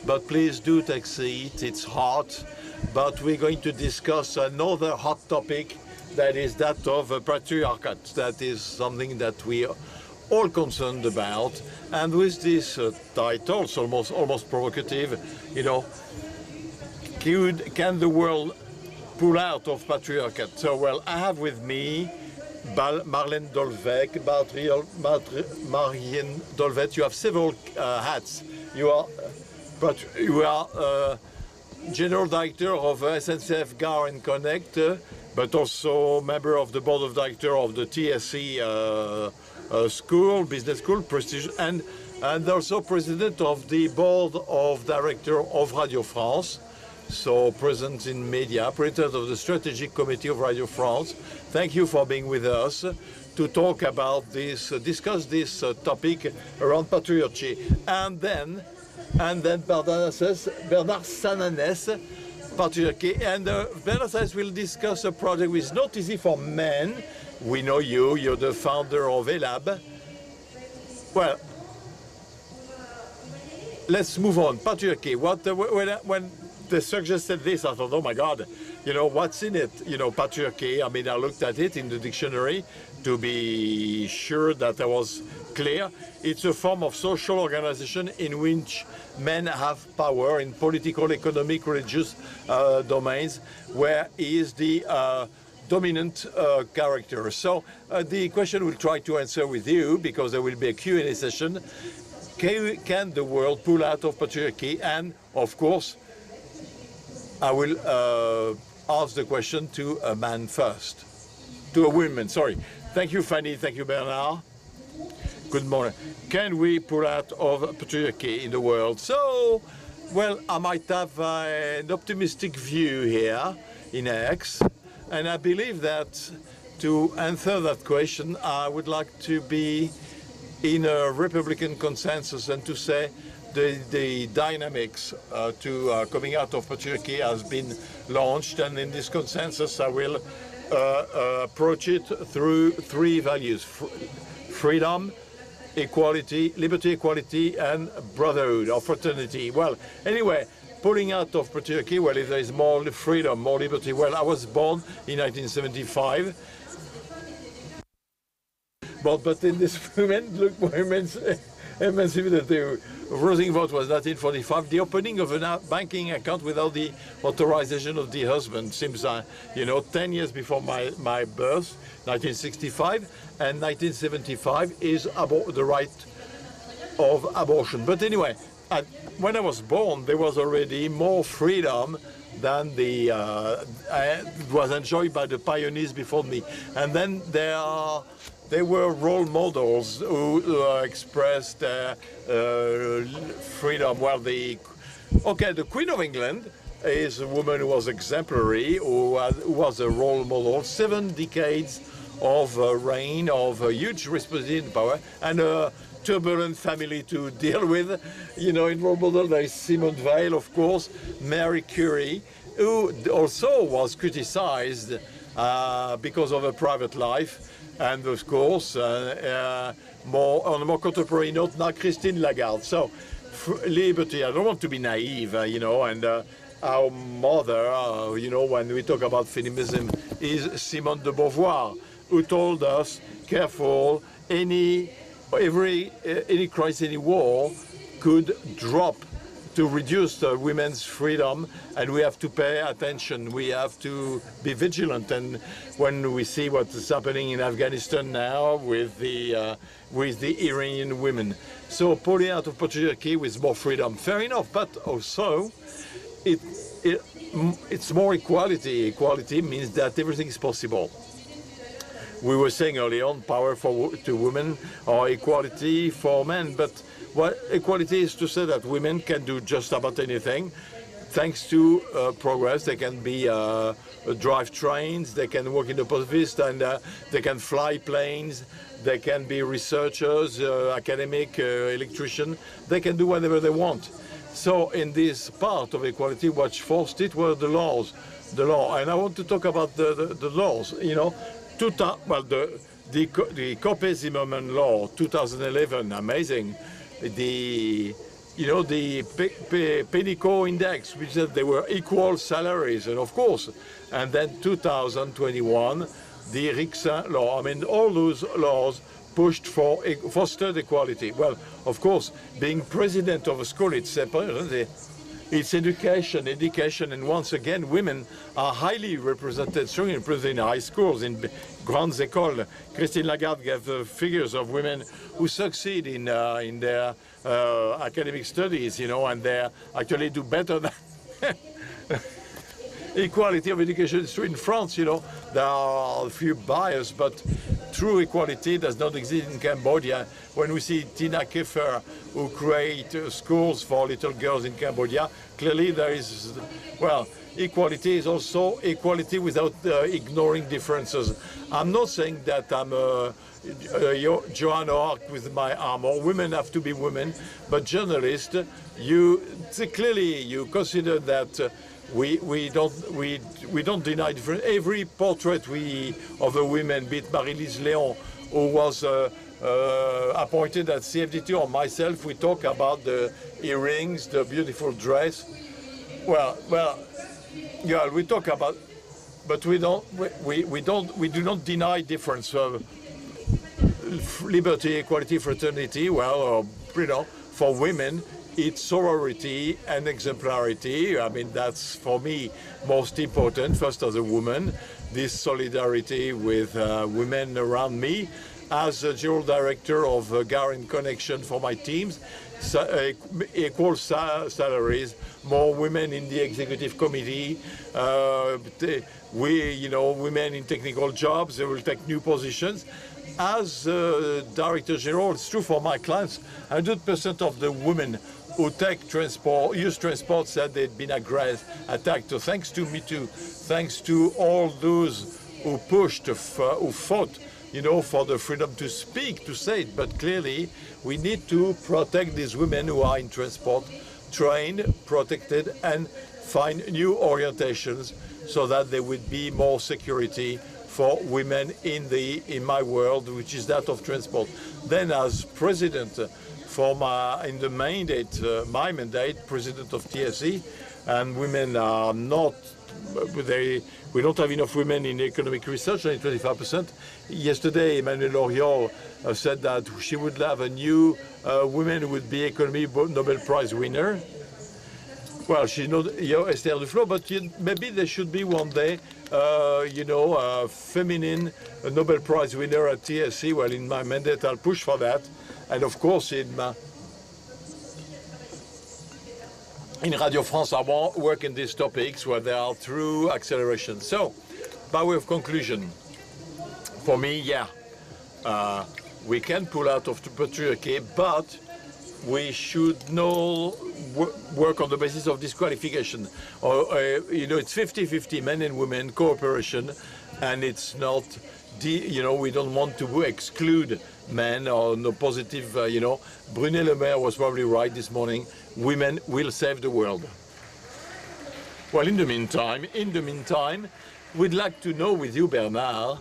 but please do take seat. It's hot, but we're going to discuss another hot topic, that is that of patriarchy. That is something that we are all concerned about. And with this title, it's almost provocative, you know, can the world pull out of patriarchy? So, well, I have with me Marlène DOLVECK. Marlène DOLVECK, you have several hats. You are General Director of SNCF Gares and Connect, but also member of the Board of Directors of the TSE school, business school, prestige, and also President of the Board of Directors of Radio France. So present in media, President of the Strategic Committee of Radio France. Thank you for being with us to talk about this, discuss this topic around patriarchy. And then Bernard SANANÈS, patriarchy. And Bernard SANANès will discuss a project which is not easy for men. We know you're the founder of ELABE. Well, let's move on. Patriarchy. When they suggested this, I thought, oh my God, you know, what's in it? You know, patriarchy. I mean, I looked at it in the dictionary to be sure that I was clear. It's a form of social organization in which men have power in political, economic, religious domains, where he is the dominant character. So the question we'll try to answer with you, because there will be a Q&A session. Can the world pull out of patriarchy? And of course, I will ask the question to a man first, to a woman, sorry. Thank you, Fanny. Thank you, Bernard. Good morning. Can we pull out of patriarchy in the world? So, well, I might have an optimistic view here in X, and I believe that to answer that question, I would like to be in a Republican consensus and to say the dynamics to coming out of patriarchy has been launched, and in this consensus I will approach it through three values: freedom, equality, liberty, equality, and brotherhood or fraternity. Well, anyway, pulling out of patriarchy, well, if there is more freedom, more liberty, well, I was born in 1975. But in this women's emancipation, voting vote was 1945. The opening of a banking account without the authorization of the husband seems, 10 years before my birth, 1965, and 1975 is the right of abortion. But anyway, when I was born, there was already more freedom than was enjoyed by the pioneers before me. And then there were role models who expressed freedom. Well, the Queen of England is a woman who was exemplary, who was a role model. 7 decades of reign, of huge responsibility and power, and a turbulent family to deal with. In role model there is Simone Weil, of course, Marie Curie, who also was criticized because of her private life. And of course, on a more contemporary note, now Christine Lagarde. So, liberty, I don't want to be naive, and our mother, when we talk about feminism, is Simone de Beauvoir, who told us, careful, any crisis, any war could drop to reduce women's freedom, and we have to pay attention. We have to be vigilant. And when we see what is happening in Afghanistan now with the Iranian women, so pulling out of patriarchy with more freedom, fair enough. But also, it's more equality. Equality means that everything is possible. We were saying earlier on, power to women or equality for men, but what equality is to say that women can do just about anything. Thanks to progress, they can drive trains, they can work in the post office, and they can fly planes, they can be researchers, academic, electrician. They can do whatever they want. So in this part of equality, what forced it were the laws, and I want to talk about the laws. You know, the Koppe-Zimmermann law, 2011, amazing. The Pénicaud index, which said they were equal salaries, and of course, and then 2021, the Rixin law. I mean, all those laws pushed for fostered equality. Well, of course, being president of a school, it's separate. It's education, and once again, women are highly represented, strongly represented in high schools, in grandes écoles. Christine Lagarde gave the figures of women who succeed in their academic studies, you know, and they actually do better than equality of education is true in France, you know. There are a few bias, but true equality does not exist in Cambodia. When we see Tina Keffer, who create schools for little girls in Cambodia, clearly there is, well, equality is also equality without ignoring differences. I'm not saying that I'm Joan of Arc with my armor. Women have to be women, but journalists, clearly you consider that we don't deny difference. Every portrait of a woman, be it Marie-Lise Léon, who was appointed at CFDT, or myself, we talk about the earrings, the beautiful dress. Well, yeah, we talk about, but we do not deny difference. Liberty, equality, fraternity. Well, you know, for women, it's sorority and exemplarity. I mean, that's for me most important. First, as a woman, this solidarity with women around me. As a general director of Gares and Connexions for my teams, equal salaries, more women in the executive committee. Women in technical jobs, they will take new positions. As Director General, it's true for my clients, 100% of the women who use transport said they'd been attacked. So thanks to Me Too, thanks to all those who pushed, who fought, you know, for the freedom to speak, to say it. But clearly, we need to protect these women who are in transport, trained, protected, and find new orientations so that there would be more security for women in my world, which is that of transport. Then, as president in the mandate, my mandate, president of TSE, and women are not. We don't have enough women in economic research, only 25%. Yesterday, Emmanuelle Oriol said that she would have a new woman who would be economy Nobel Prize winner. Well, she's not Esther Duflo, but maybe there should be one day, a feminine Nobel Prize winner at TSE. Well, in my mandate, I'll push for that. And of course, in Radio France, I won't work in these topics where there are true acceleration. So, by way of conclusion, for me, yeah, we can pull out of the patriarchy, but we should not work on the basis of disqualification. It's 50-50, men and women, cooperation, and it's not, we don't want to exclude men or no positive, Brunet Le Maire was probably right this morning. Women will save the world. Well, in the meantime, we'd like to know with you, Bernard,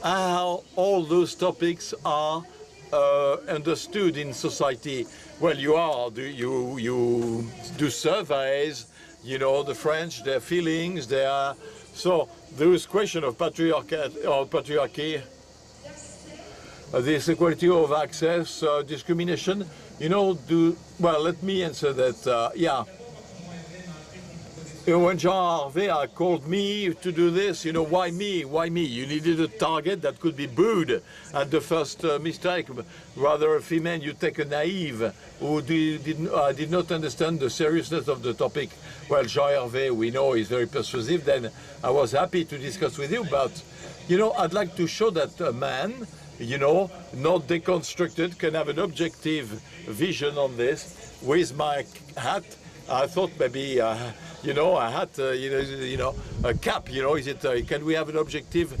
how all those topics are understood in society. Well, you do surveys, the French, their feelings, so there is question of patriarchy, this equality of access, discrimination. Let me answer that. When Jean Harvey called me to do this, why me? Why me? You needed a target that could be booed at the first mistake. Rather, a female, you take a naive who did not understand the seriousness of the topic. Well, Jean Harvey, we know, is very persuasive. Then I was happy to discuss with you. But, I'd like to show that a man, not deconstructed, can have an objective vision on this. With my hat, I thought maybe, a hat, a cap, can we have an objective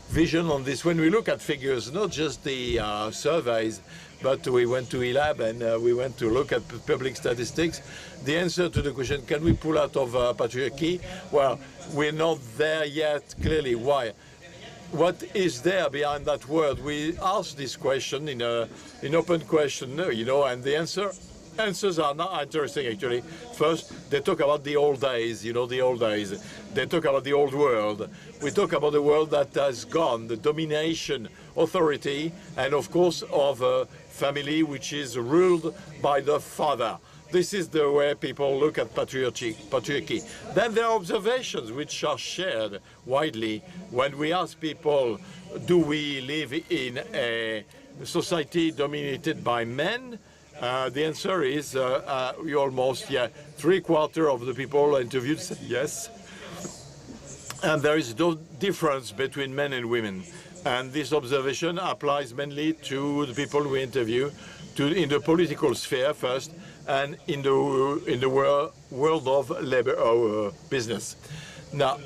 vision on this? When we look at figures, not just the surveys, but we went to ELABE and we went to look at public statistics. The answer to the question, can we pull out of patriarchy? Well, we're not there yet, clearly. Why? What is there behind that word? We asked this question in an open question, you know, and the answers are not interesting, actually. First, they talk about the old days, you know, the old days. They talk about the old world. We talk about the world that has gone, the domination, authority, and of course of a family which is ruled by the father. This is the way people look at patriarchy. Then there are observations which are shared widely. When we ask people, do we live in a society dominated by men? The answer is almost, yeah, 3/4 of the people interviewed said yes. And there is no difference between men and women. And this observation applies mainly to the people we interview, in the political sphere first, and in the world of labor or business. Now,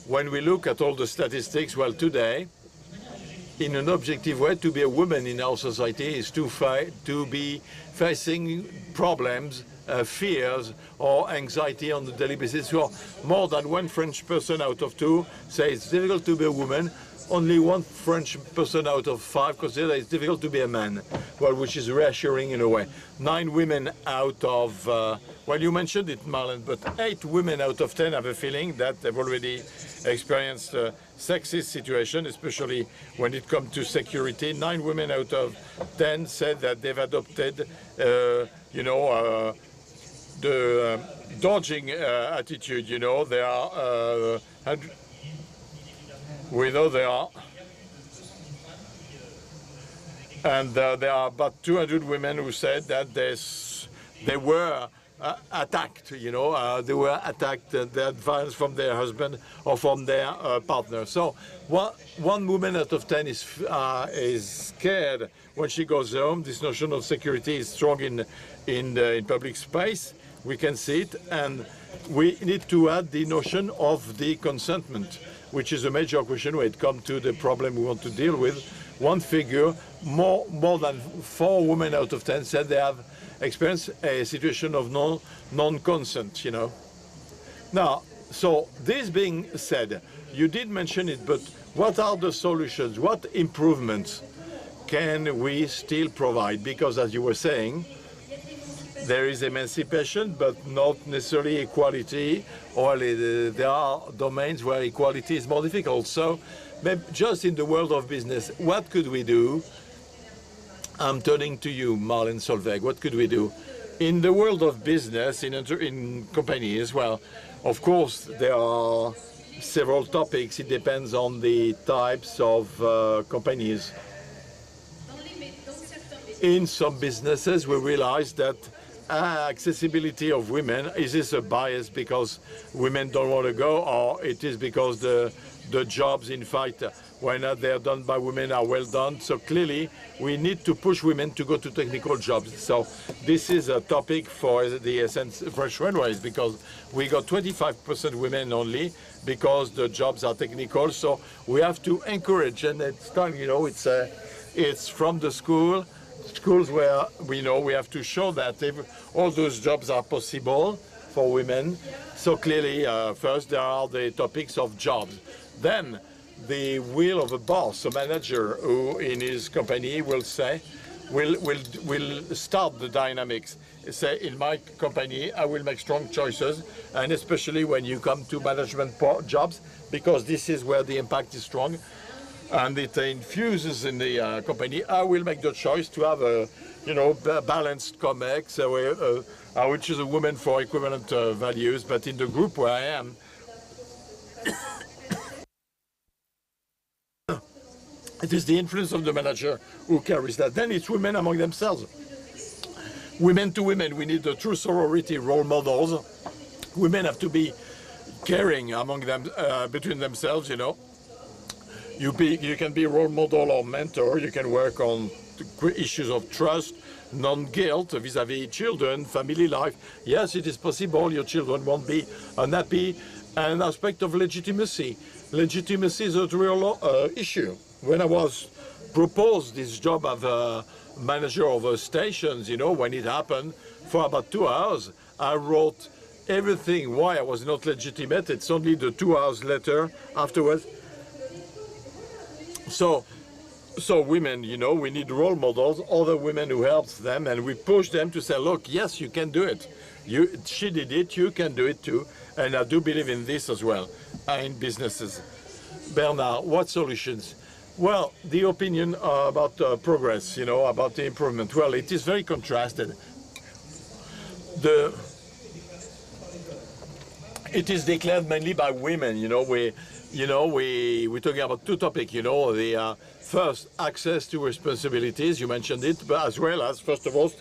when we look at all the statistics, well, today, in an objective way, to be a woman in our society is to be facing problems, fears or anxiety on a daily basis. So more than one French person out of 2 say it's difficult to be a woman. Only 1 French person out of 5 consider it's difficult to be a man, well, which is reassuring in a way. 9 women out of, well, you mentioned it, Marlène, but 8 women out of 10 have a feeling that they've already experienced a sexist situation, especially when it comes to security. 9 women out of 10 said that they've adopted, you know, the dodging attitude, you know. They are, we know they are, and there are about 200 women who said that they were attacked, you know, they were attacked, they had violence from their husband or from their partner. So one woman out of 10 is scared when she goes home. This notion of security is strong in public space. We can see it, and we need to add the notion of the consentment, which is a major question when it comes to the problem we want to deal with. One figure, more than 4 women out of 10 said they have experienced a situation of non-consent, you know. Now, so this being said, you did mention it, but what are the solutions? What improvements can we still provide? Because as you were saying, there is emancipation, but not necessarily equality, or there are domains where equality is more difficult. So just in the world of business, what could we do? I'm turning to you, Marlène Solveig. What could we do? In the world of business, in companies, well, of course, there are several topics. It depends on the types of companies. In some businesses, we realize that accessibility of women, is this a bias because women don't want to go, or it is because the jobs, in fact, when they're done by women are well done? So clearly, we need to push women to go to technical jobs. So this is a topic for the French Railways, because we got 25% women only because the jobs are technical. So we have to encourage, and it's time, you know, it's from the schools where we know we have to show that all those jobs are possible for women. So clearly, first there are the topics of jobs. Then the will of a boss, a manager who in his company will say, will start the dynamics. Say, in my company, I will make strong choices, and especially when you come to management jobs, because this is where the impact is strong. And it infuses in the company. I will make the choice to have a, you know, balanced COMEX, I will choose a woman for equivalent values. But in the group where I am, it is the influence of the manager who carries that. Then it's women among themselves. Women to women, we need a true sorority role models. Women have to be caring among them, between themselves, you know. You can be a role model or mentor. You can work on issues of trust, non-guilt vis-à-vis children, family life. Yes, it is possible your children won't be unhappy. An aspect of legitimacy. Legitimacy is a real issue. When I was proposed this job of manager of stations, you know, when it happened, for about 2 hours, I wrote everything why I was not legitimate. It's only the 2 hours later afterwards. So women, you know, we need role models, other women who helps them, and we push them to say, look, yes, you can do it. She did it, you can do it too. And I do believe in this as well, in businesses. Bernard, what solutions? Well, the opinion about progress, you know, about the improvement. Well, it is very contrasted. It is declared mainly by women, you know. We're talking about two topics, you know. The first, access to responsibilities, you mentioned it, but as well as, first of all,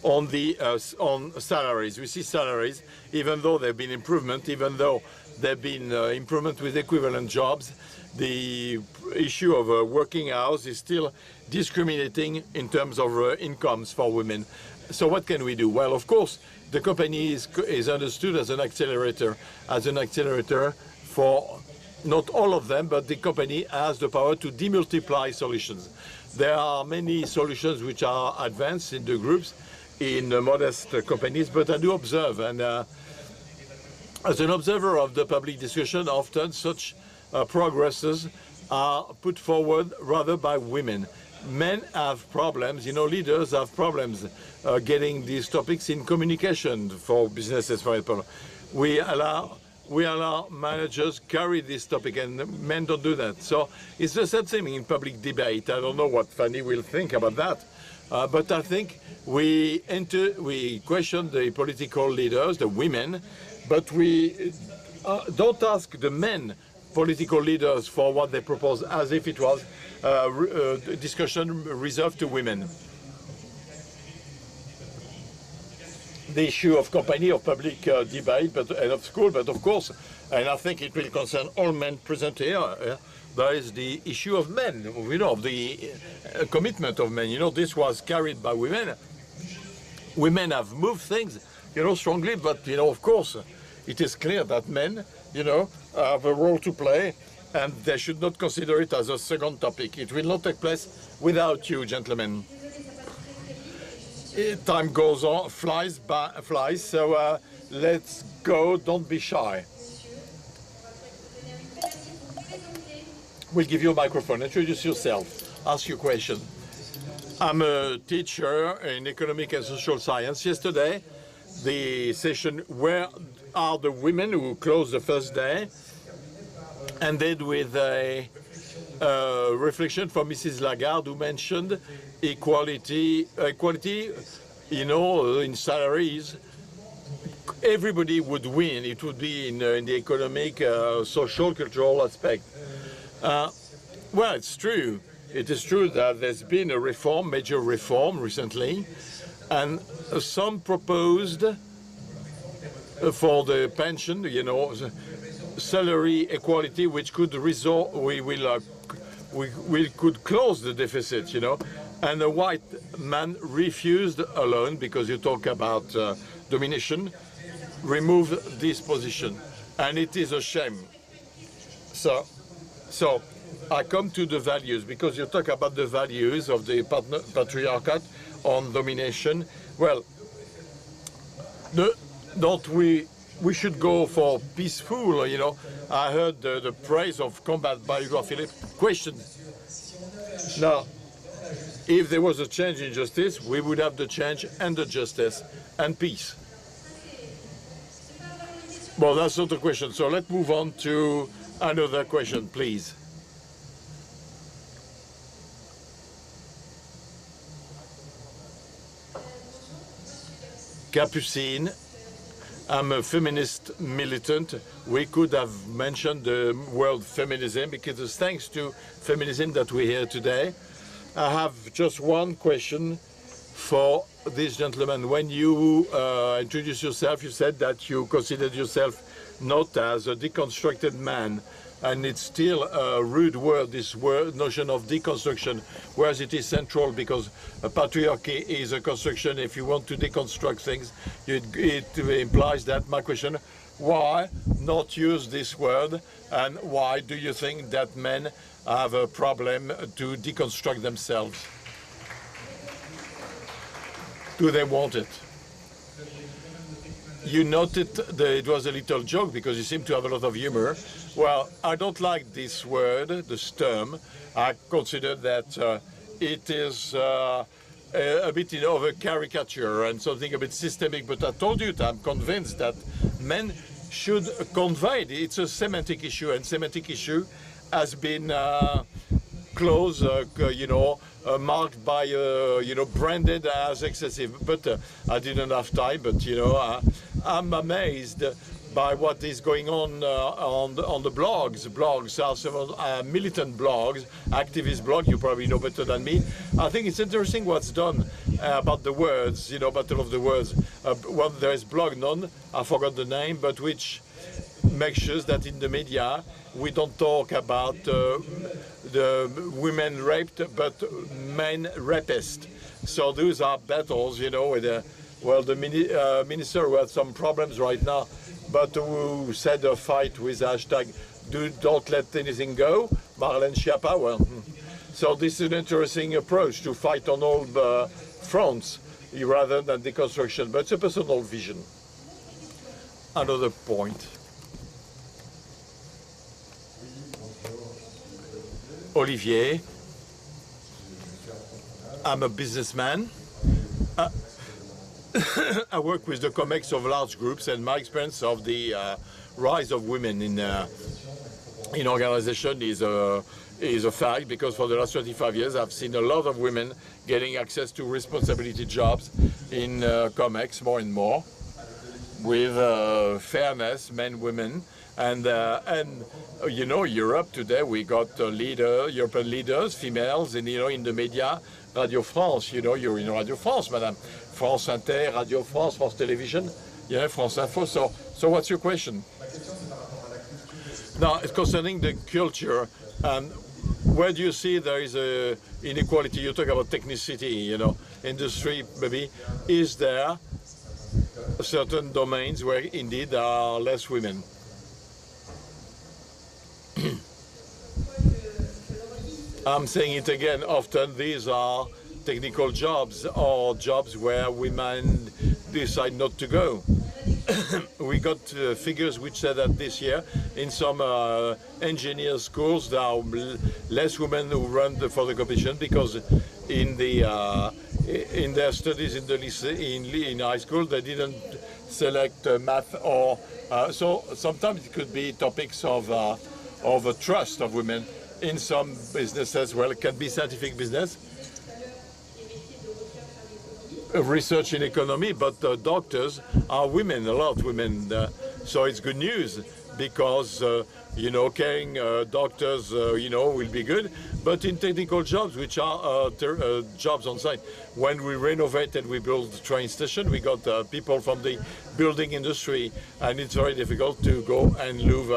on salaries. We see salaries, even though there have been improvement, even though there have been improvement with equivalent jobs, the issue of working hours is still discriminating in terms of incomes for women. So what can we do? Well, of course, the company is understood as an accelerator for not all of them, but the company has the power to demultiply solutions. There are many solutions which are advanced in the groups, in modest companies, but I do observe, and as an observer of the public discussion, often such progresses are put forward rather by women. Men have problems, you know, leaders have problems getting these topics in communication for businesses, for example. We allow managers carry this topic, and men don't do that. So it's the same thing in public debate. I don't know what Fanny will think about that. But I think we question the political leaders, the women, but we don't ask the men political leaders for what they propose as if it was a discussion reserved to women. The issue of company, of public debate, and of school, but of course, and I think it will concern all men present here, there is the issue of men, you know, of the commitment of men. You know, this was carried by women. Women have moved things, you know, strongly, but, you know, of course, it is clear that men, you know, have a role to play, and they should not consider it as a second topic. It will not take place without you, gentlemen. Time goes on, flies, so let's go, don't be shy. We'll give you a microphone. Introduce yourself. Ask your question. I'm a teacher in economic and social science. Yesterday, the session, where are the women, who closed the first day, ended with a reflection from Mrs. Lagarde, who mentioned equality, you know, in salaries. Everybody would win. It would be in the economic, social, cultural aspect. Well, it's true. It is true that there's been a reform, major reform recently, and some proposed for the pension, you know, salary equality, which could result, we could close the deficit, you know, and a white man refused alone, because you talk about domination, remove this position, and it is a shame. So I come to the values, because you talk about the values of the patriarchate on domination. Well, we should go for peaceful, you know. I heard the praise of combat by Edouard PHILIPPE. Question. Now, if there was a change in justice, we would have the change and the justice and peace. Well, that's not the question. So let's move on to another question, please. Capucine. I'm a feminist militant. We could have mentioned the word feminism, because it's thanks to feminism that we're here today. I have just one question for this gentleman. When you introduced yourself, you said that you considered yourself not as a deconstructed man. And it's still a rude word, this word, notion of deconstruction, whereas it is central, because a patriarchy is a construction. If you want to deconstruct things, it implies that. My question, why not use this word, and why do you think that men have a problem to deconstruct themselves? Do they want it? You noted that it was a little joke because you seem to have a lot of humor. Well, I don't like this word, this term. I consider that it is a bit of a caricature and something a bit systemic, but I told you that I'm convinced that men should convey it. It's a semantic issue, and semantic issue has been close, marked by, branded as excessive. But I didn't have time. But I'm amazed by what is going on the blogs. Blogs are several militant blogs, activist blogs. You probably know better than me. I think it's interesting what's done about the words. Battle of the words. Well, there is blog none. I forgot the name, but which makes sure that in the media we don't talk about the women raped, but men rapists. So those are battles, with the minister who had some problems right now, but who said a fight with hashtag don't let anything go, Marlène Schiappa. Well, so this is an interesting approach to fight on all fronts rather than deconstruction, but it's a personal vision. Another point. Olivier, I'm a businessman. I work with the COMEX of large groups, and my experience of the rise of women in organization is a fact, because for the last 25 years I've seen a lot of women getting access to responsibility jobs in COMEX more and more, with fairness, men, women. And Europe today, we got European leaders, females, and in the media, Radio France. You're in Radio France, Madame. France Inter, Radio France, France Television, France Info. So what's your question? Now, it's concerning the culture. Where do you see there is a inequality? You talk about technicity, industry, maybe. Is there certain domains where indeed there are less women? I'm saying it again, often these are technical jobs or jobs where women decide not to go. We got figures which said that this year in some engineer schools there are less women who run for the competition, because in their studies in high school they didn't select math or so sometimes it could be topics of a trust of women in some businesses. Well, it can be scientific business, research in economy, but doctors are women, a lot of women. So it's good news, because caring doctors, will be good. But in technical jobs, which are jobs on site, when we renovate and we build the train station, we got people from the building industry, and it's very difficult to go and move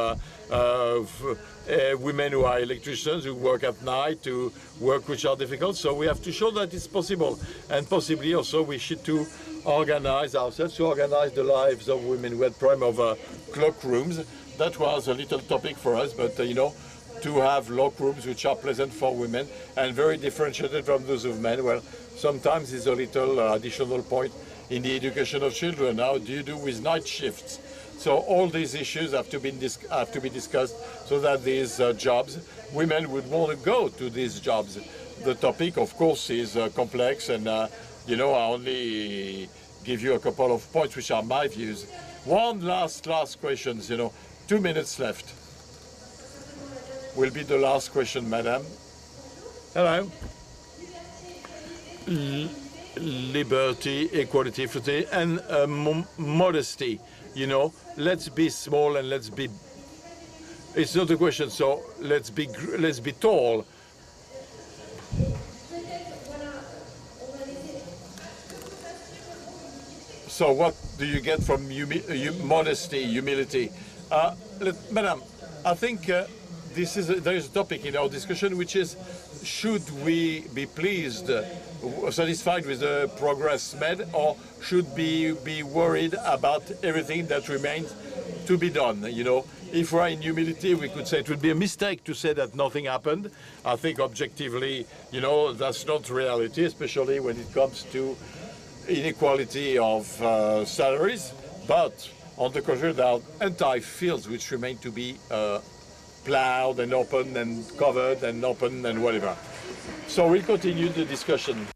women who are electricians, who work at night, to work which are difficult. So we have to show that it's possible, and possibly also we should to organize ourselves, to organize the lives of women. We had problem of cloak rooms. That was a little topic for us, but to have lock rooms which are pleasant for women and very differentiated from those of men. Well, sometimes it's a little additional point in the education of children. How do you do with night shifts? So all these issues have to be discussed, so that these jobs, women would want to go to these jobs. The topic, of course, is complex, and I only give you a couple of points which are my views. One last question, 2 minutes left. Will be the last question, madam. Hello. Liberty, equality, fraternity, and modesty. Let's be small and let's be. It's not a question. So let's be tall. So what do you get from modesty, humility? Madam, I think there is a topic in our discussion, which is, should we be pleased, satisfied with the progress made, or should we be worried about everything that remains to be done? If we're in humility, we could say it would be a mistake to say that nothing happened. I think objectively, that's not reality, especially when it comes to inequality of salaries, but on the contrary, there are entire fields which remain to be plowed and open and covered and open and whatever. So we'll continue the discussion.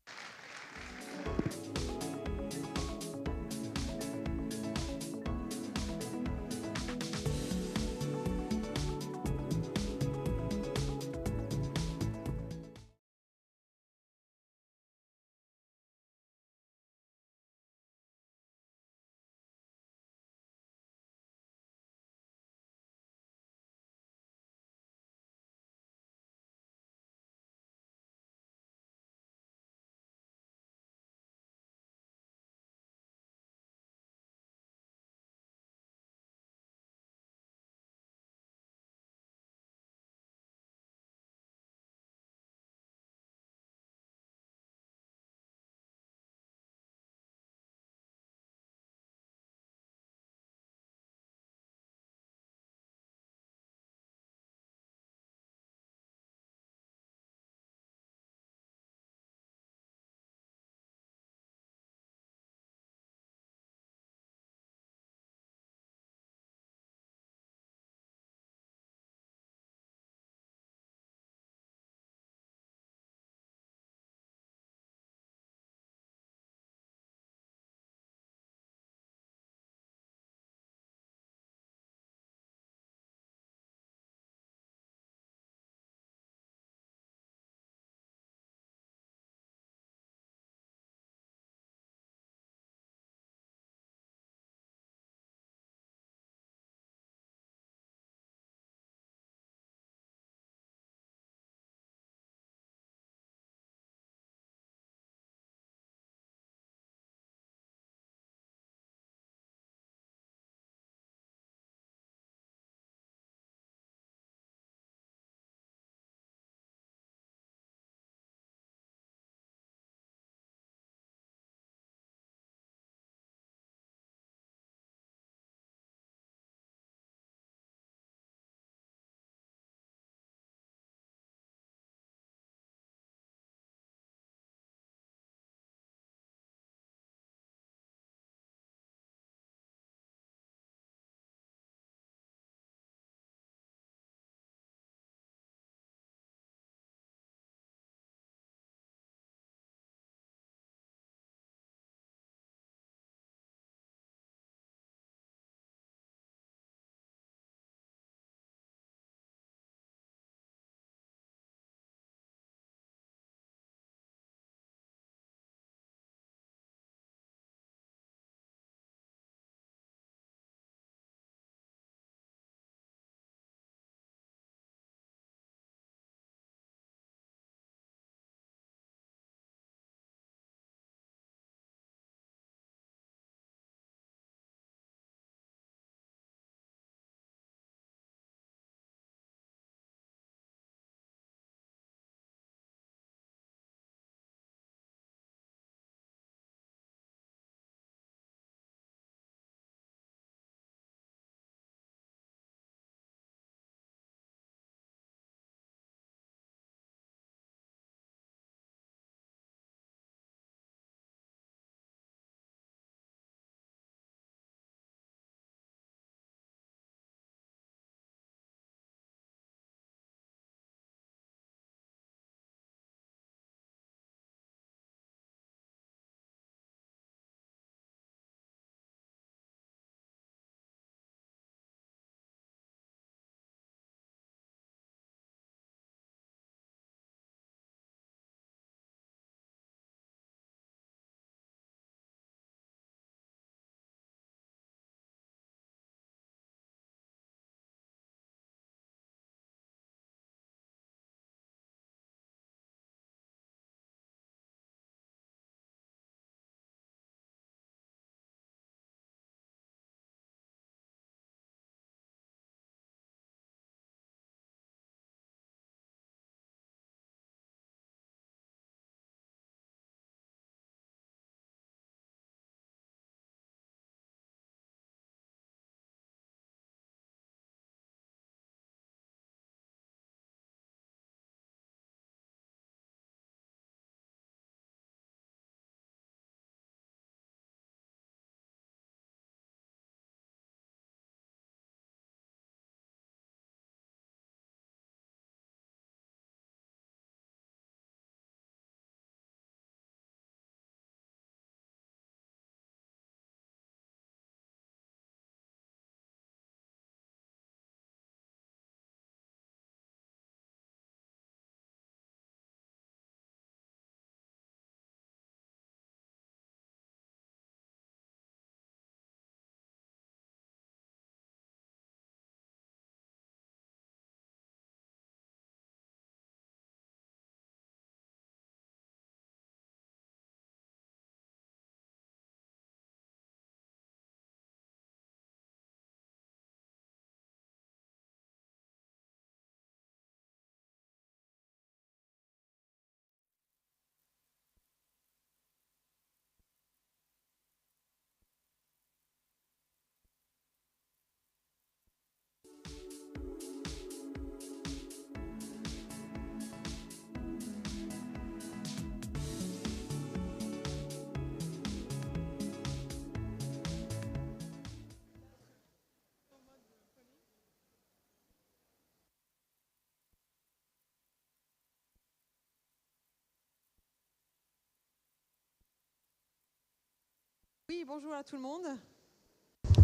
Oui, bonjour à tout le monde.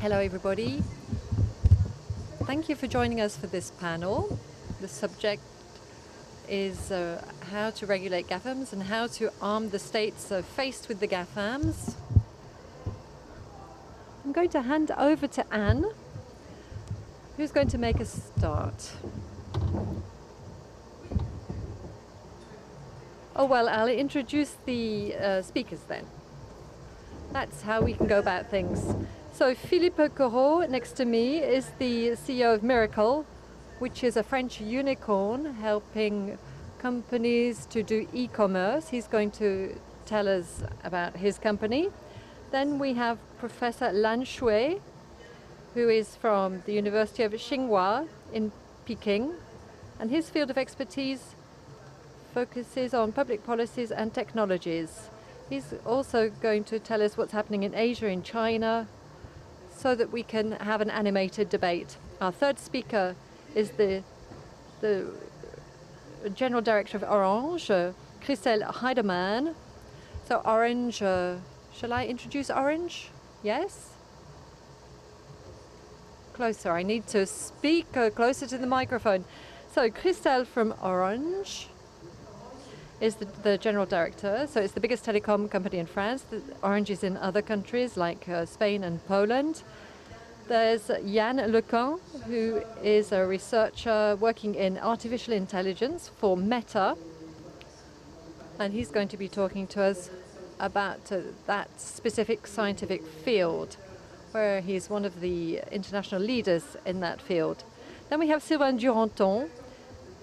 Hello, everybody. Thank you for joining us for this panel. The subject is how to regulate GAFAMs and how to arm the states faced with the GAFAMs. I'm going to hand over to Anne, who's going to make a start. Oh, well, I'll introduce the speakers then. That's how we can go about things. So Philippe CORROT, next to me, is the CEO of Mirakl, which is a French unicorn helping companies to do e-commerce. He's going to tell us about his company. Then we have Professor Lan Shui, who is from the University of Tsinghua in Peking, and his field of expertise focuses on public policies and technologies. He's also going to tell us what's happening in Asia, in China, so that we can have an animated debate. Our third speaker is the General Director of Orange, Christel HEYDEMANN. So Orange, shall I introduce Orange? Yes? Closer, I need to speak closer to the microphone. So Christel from Orange is the General Director. So it's the biggest telecom company in France. Orange is in other countries like Spain and Poland. There's Yann, LECUN, who is a researcher working in artificial intelligence for Meta. And he's going to be talking to us about that specific scientific field, where he's one of the international leaders in that field. Then we have Sylvain DURANTON,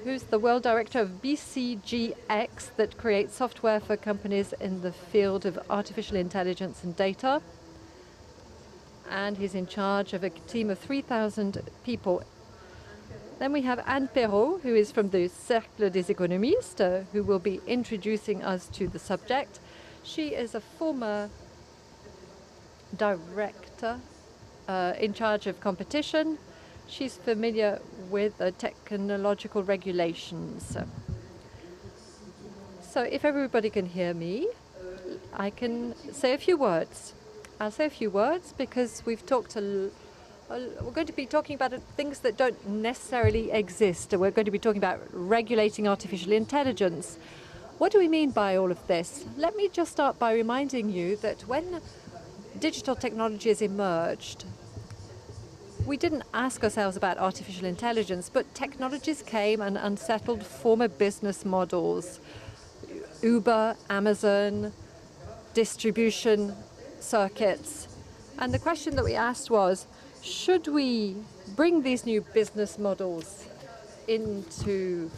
who's the World Director of BCG X, that creates software for companies in the field of artificial intelligence and data. And he's in charge of a team of 3,000 people. Then we have Anne Perrault, who is from the Cercle des Économistes, who will be introducing us to the subject. She is a former director in charge of competition. She's familiar with technological regulations. So if everybody can hear me, I can say a few words. I'll say a few words because we've talked we're going to be talking about things that don't necessarily exist. We're going to be talking about regulating artificial intelligence. What do we mean by all of this? Let me just start by reminding you that when digital technologies emerged, we didn't ask ourselves about artificial intelligence, but technologies came and unsettled former business models. Uber, Amazon, distribution circuits. And the question that we asked was, should we bring these new business models into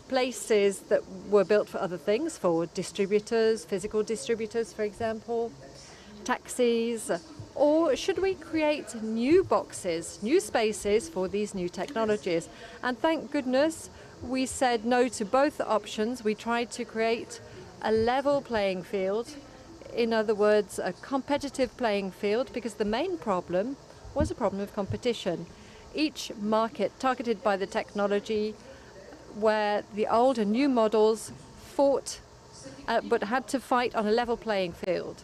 places that were built for other things, for distributors, physical distributors, for example, taxis, or should we create new boxes, new spaces for these new technologies? And thank goodness we said no to both options. We tried to create a level playing field, in other words, a competitive playing field, because the main problem was a problem of competition. Each market targeted by the technology, where the old and new models fought, but had to fight on a level playing field.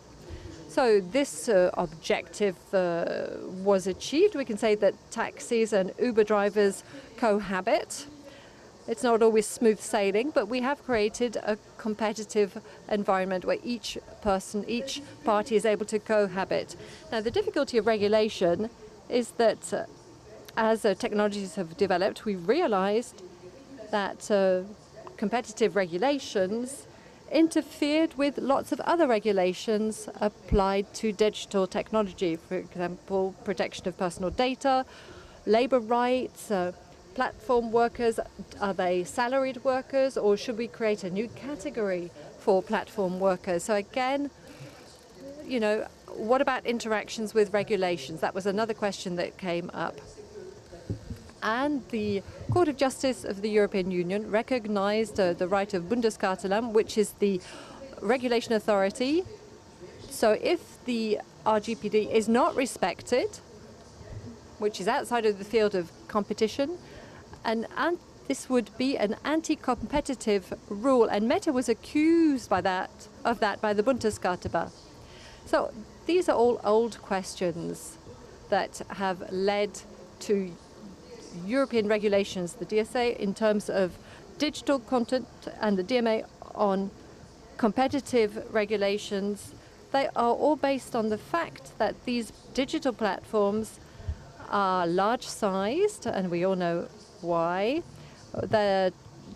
So this objective was achieved. We can say that taxis and Uber drivers cohabit. It's not always smooth sailing, but we have created a competitive environment where each person, each party is able to cohabit. Now, the difficulty of regulation is that as technologies have developed, we've realized that competitive regulations interfered with lots of other regulations applied to digital technology. For example, protection of personal data, labor rights, platform workers. Are they salaried workers, or should we create a new category for platform workers? So again, you know, what about interactions with regulations? That was another question that came up. And the Court of Justice of the European Union recognized the right of Bundeskartellamt, which is the regulation authority. So if the RGPD is not respected, which is outside of the field of competition, and this would be an anti-competitive rule. And Meta was accused of that by the Bundeskartellamt. So these are all old questions that have led to European regulations, the DSA in terms of digital content and the DMA on competitive regulations. They are all based on the fact that these digital platforms are large-sized, and we all know why.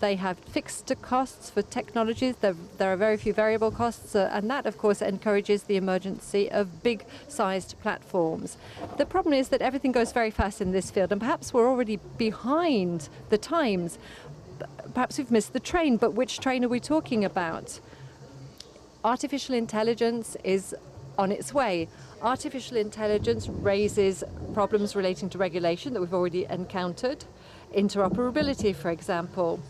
They have fixed costs for technologies. There are very few variable costs, and that, of course, encourages the emergence of big-sized platforms. The problem is that everything goes very fast in this field, and perhaps we're already behind the times. Perhaps we've missed the train, but which train are we talking about? Artificial intelligence is on its way. Artificial intelligence raises problems relating to regulation that we've already encountered. Interoperability, for example.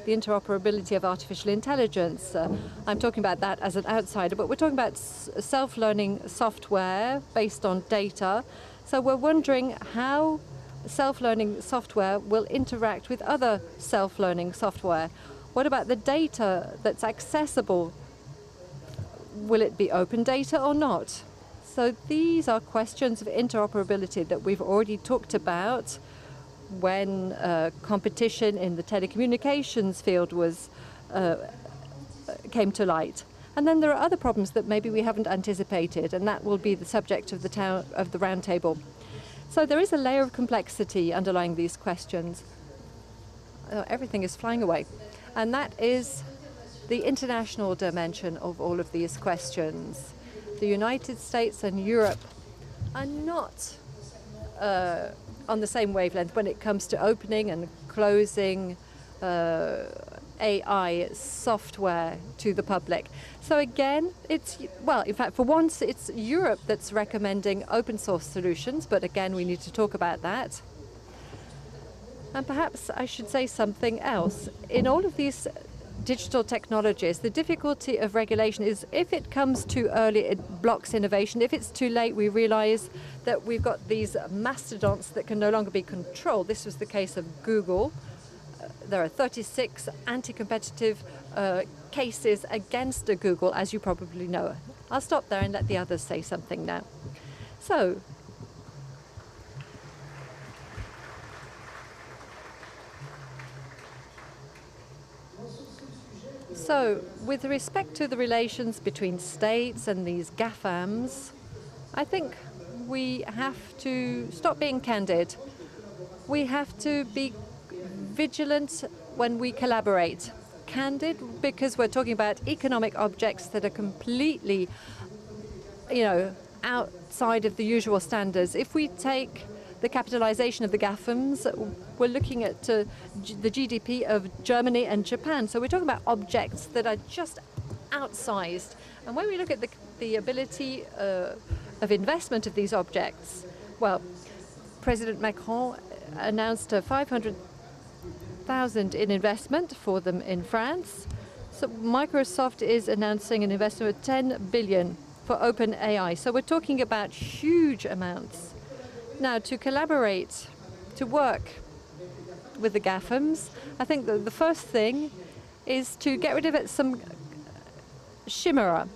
The interoperability of artificial intelligence. I'm talking about that as an outsider, but we're talking about self-learning software based on data. So we're wondering how self-learning software will interact with other self-learning software. What about the data that's accessible? Will it be open data or not? So these are questions of interoperability that we've already talked about when competition in the telecommunications field came to light. And then there are other problems that maybe we haven't anticipated, and that will be the subject of the roundtable. So there is a layer of complexity underlying these questions. Everything is flying away. And that is the international dimension of all of these questions. The United States and Europe are not on the same wavelength when it comes to opening and closing AI software to the public. So again, in fact, for once, it's Europe that's recommending open source solutions, but again, we need to talk about that. And perhaps I should say something else. In all of these digital technologies, the difficulty of regulation is if it comes too early, it blocks innovation. If it's too late, we realize that we've got these mastodonts that can no longer be controlled. This was the case of Google. There are 36 anti-competitive cases against Google, as you probably know. I'll stop there and let the others say something now. So, with respect to the relations between states and these GAFAMs, I think we have to stop being candid. We have to be vigilant when we collaborate. Candid because we're talking about economic objects that are completely, outside of the usual standards. If we take the capitalization of the GAFAMs, we're looking at the GDP of Germany and Japan. So we're talking about objects that are just outsized. And when we look at the ability of investment of these objects, well, President Macron announced 500,000 in investment for them in France. So Microsoft is announcing an investment of 10 billion for OpenAI. So we're talking about huge amounts. Now, to collaborate, to work with the GAFAMs, I think the first thing is to get rid of some chimera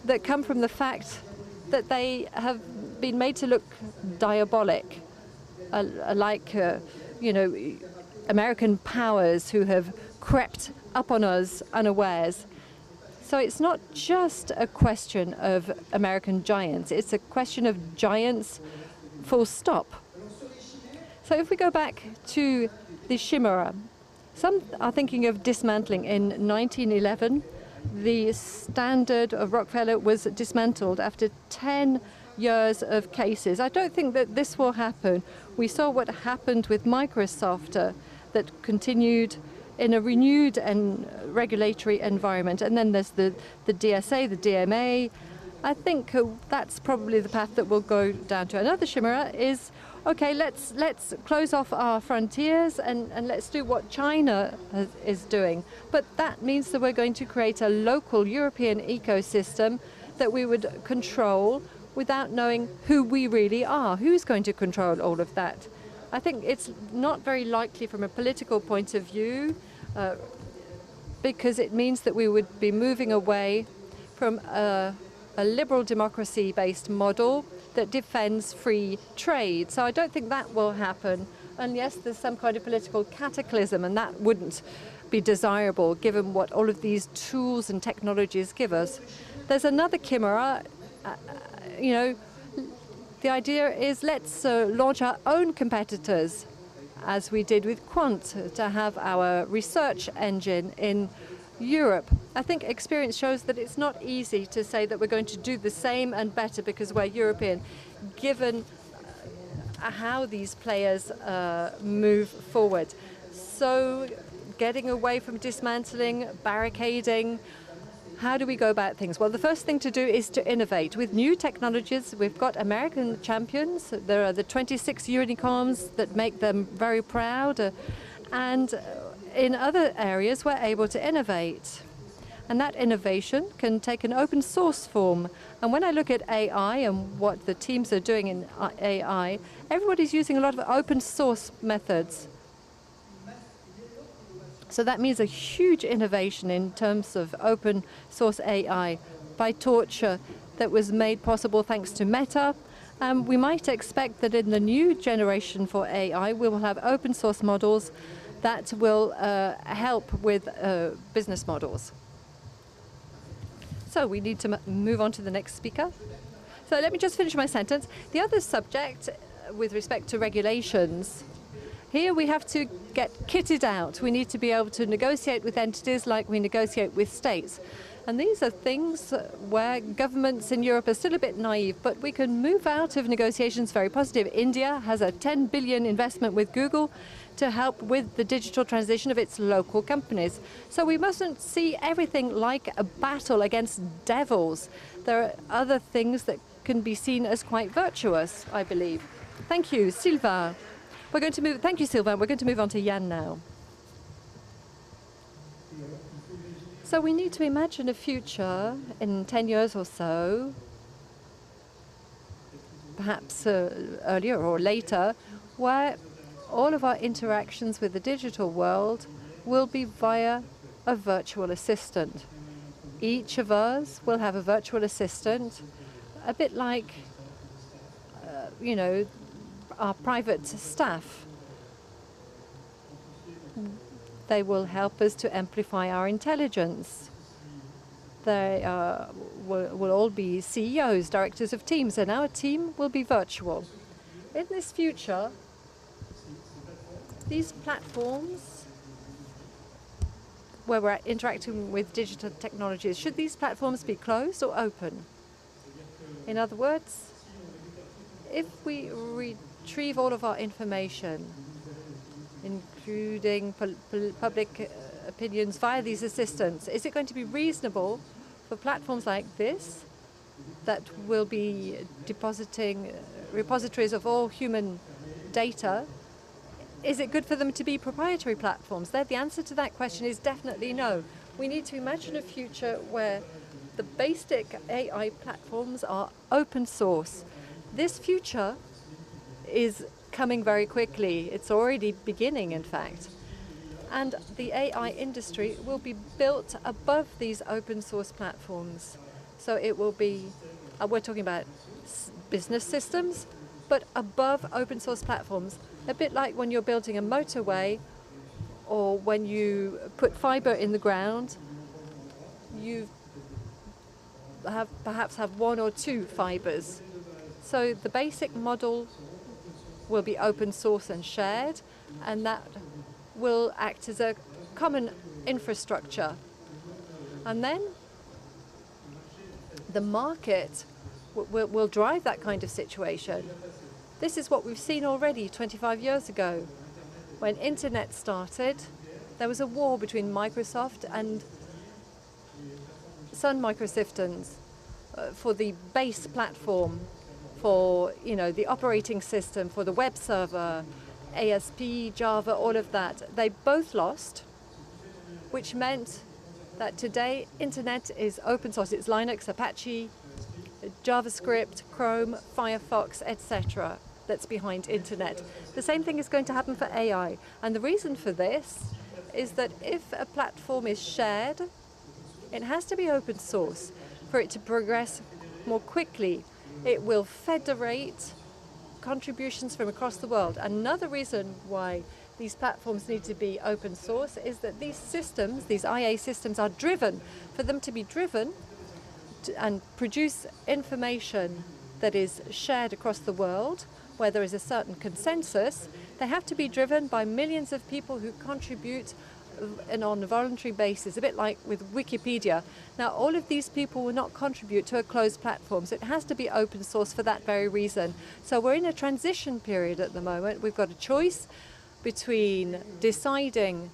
that come from the fact that they have been made to look diabolic, like, American powers who have crept up on us unawares. So it's not just a question of American giants, it's a question of giants full stop. So if we go back to the chimera, some are thinking of dismantling. In 1911, the Standard of Rockefeller was dismantled after 10 years of cases. I don't think that this will happen. We saw what happened with Microsoft that continued in a renewed and regulatory environment. And then there's the DSA, the DMA. I think that's probably the path that we'll go down to. Another chimera is, okay, let's close off our frontiers and let's do what China is doing. But that means that we're going to create a local European ecosystem that we would control without knowing who we really are. Who's going to control all of that? I think it's not very likely from a political point of view because it means that we would be moving away from a liberal democracy-based model that defends free trade. So I don't think that will happen unless there's some kind of political cataclysm, and that wouldn't be desirable given what all of these tools and technologies give us. There's another chimera, you know, the idea is let's launch our own competitors, as we did with Quant, to have our research engine in Europe. I think experience shows that it's not easy to say that we're going to do the same and better because we're European, given how these players move forward. So getting away from dismantling, barricading, how do we go about things? Well, the first thing to do is to innovate. With new technologies, we've got American champions. There are the 26 unicorns that make them very proud. And in other areas, we're able to innovate. And that innovation can take an open source form. And when I look at AI and what the teams are doing in AI, everybody's using a lot of open source methods. So that means a huge innovation in terms of open source AI. PyTorch that was made possible thanks to Meta. We might expect that in the new generation for AI, we will have open source models that will help with business models. So we need to move on to the next speaker. So let me just finish my sentence. The other subject with respect to regulations, here we have to get kitted out. We need to be able to negotiate with entities like we negotiate with states. And these are things where governments in Europe are still a bit naive, but we can move out of negotiations very positive. India has a 10 billion investment with Google to help with the digital transition of its local companies. So we mustn't see everything like a battle against devils. There are other things that can be seen as quite virtuous, I believe. Thank you, Sylvain. We're going to move. Thank you, Sylvain. We're going to move on to Yann now. So we need to imagine a future in 10 years or so, perhaps earlier or later, where all of our interactions with the digital world will be via a virtual assistant. Each of us will have a virtual assistant, a bit like, you know, our private staff. They will help us to amplify our intelligence. They will all be CEOs, directors of teams, and our team will be virtual. In this future, these platforms where we're interacting with digital technologies, should these platforms be closed or open? In other words, if we retrieve all of our information, including public opinions via these assistants, is it going to be reasonable for platforms like this that will be depositing repositories of all human data? Is it good for them to be proprietary platforms? The answer to that question is definitely no. We need to imagine a future where the basic AI platforms are open source. This future is coming very quickly. It's already beginning, in fact. And the AI industry will be built above these open source platforms. So it will be, we're talking about business systems, but above open source platforms, a bit like when you're building a motorway or when you put fiber in the ground, you perhaps have one or two fibers. So the basic model will be open source and shared, and that will act as a common infrastructure. And then the market will drive that kind of situation. This is what we've seen already 25 years ago. When internet started, there was a war between Microsoft and Sun Microsystems for the base platform, for the operating system, for the web server, ASP, Java, all of that. They both lost, which meant that today internet is open source. It's Linux, Apache, JavaScript, Chrome, Firefox, etc. that's behind internet. The same thing is going to happen for AI. And the reason for this is that if a platform is shared, it has to be open source for it to progress more quickly. It will federate contributions from across the world. Another reason why these platforms need to be open source is that these systems, these IA systems, are driven. For them to be driven and produce information that is shared across the world, where there is a certain consensus, they have to be driven by millions of people who contribute on a voluntary basis, a bit like with Wikipedia. Now, all of these people will not contribute to a closed platform, so it has to be open source for that very reason. So we're in a transition period at the moment. We've got a choice between deciding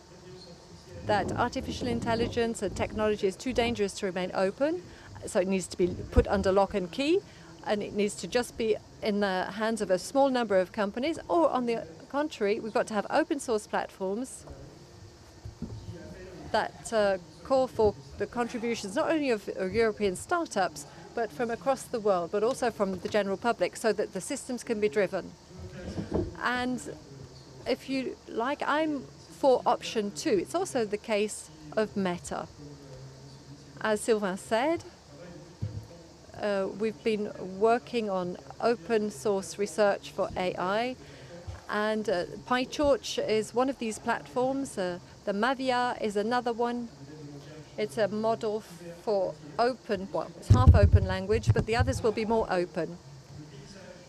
that artificial intelligence and technology is too dangerous to remain open, so it needs to be put under lock and key, and it needs to just be in the hands of a small number of companies, or on the contrary, we've got to have open source platforms that call for the contributions not only of European startups, but from across the world, but also from the general public, so that the systems can be driven. And if you like, I'm for option 2. It's also the case of Meta. As Sylvain said, we've been working on open source research for AI, and PyTorch is one of these platforms. The Mavia is another one. It's a model for open, well, it's half open language, but the others will be more open.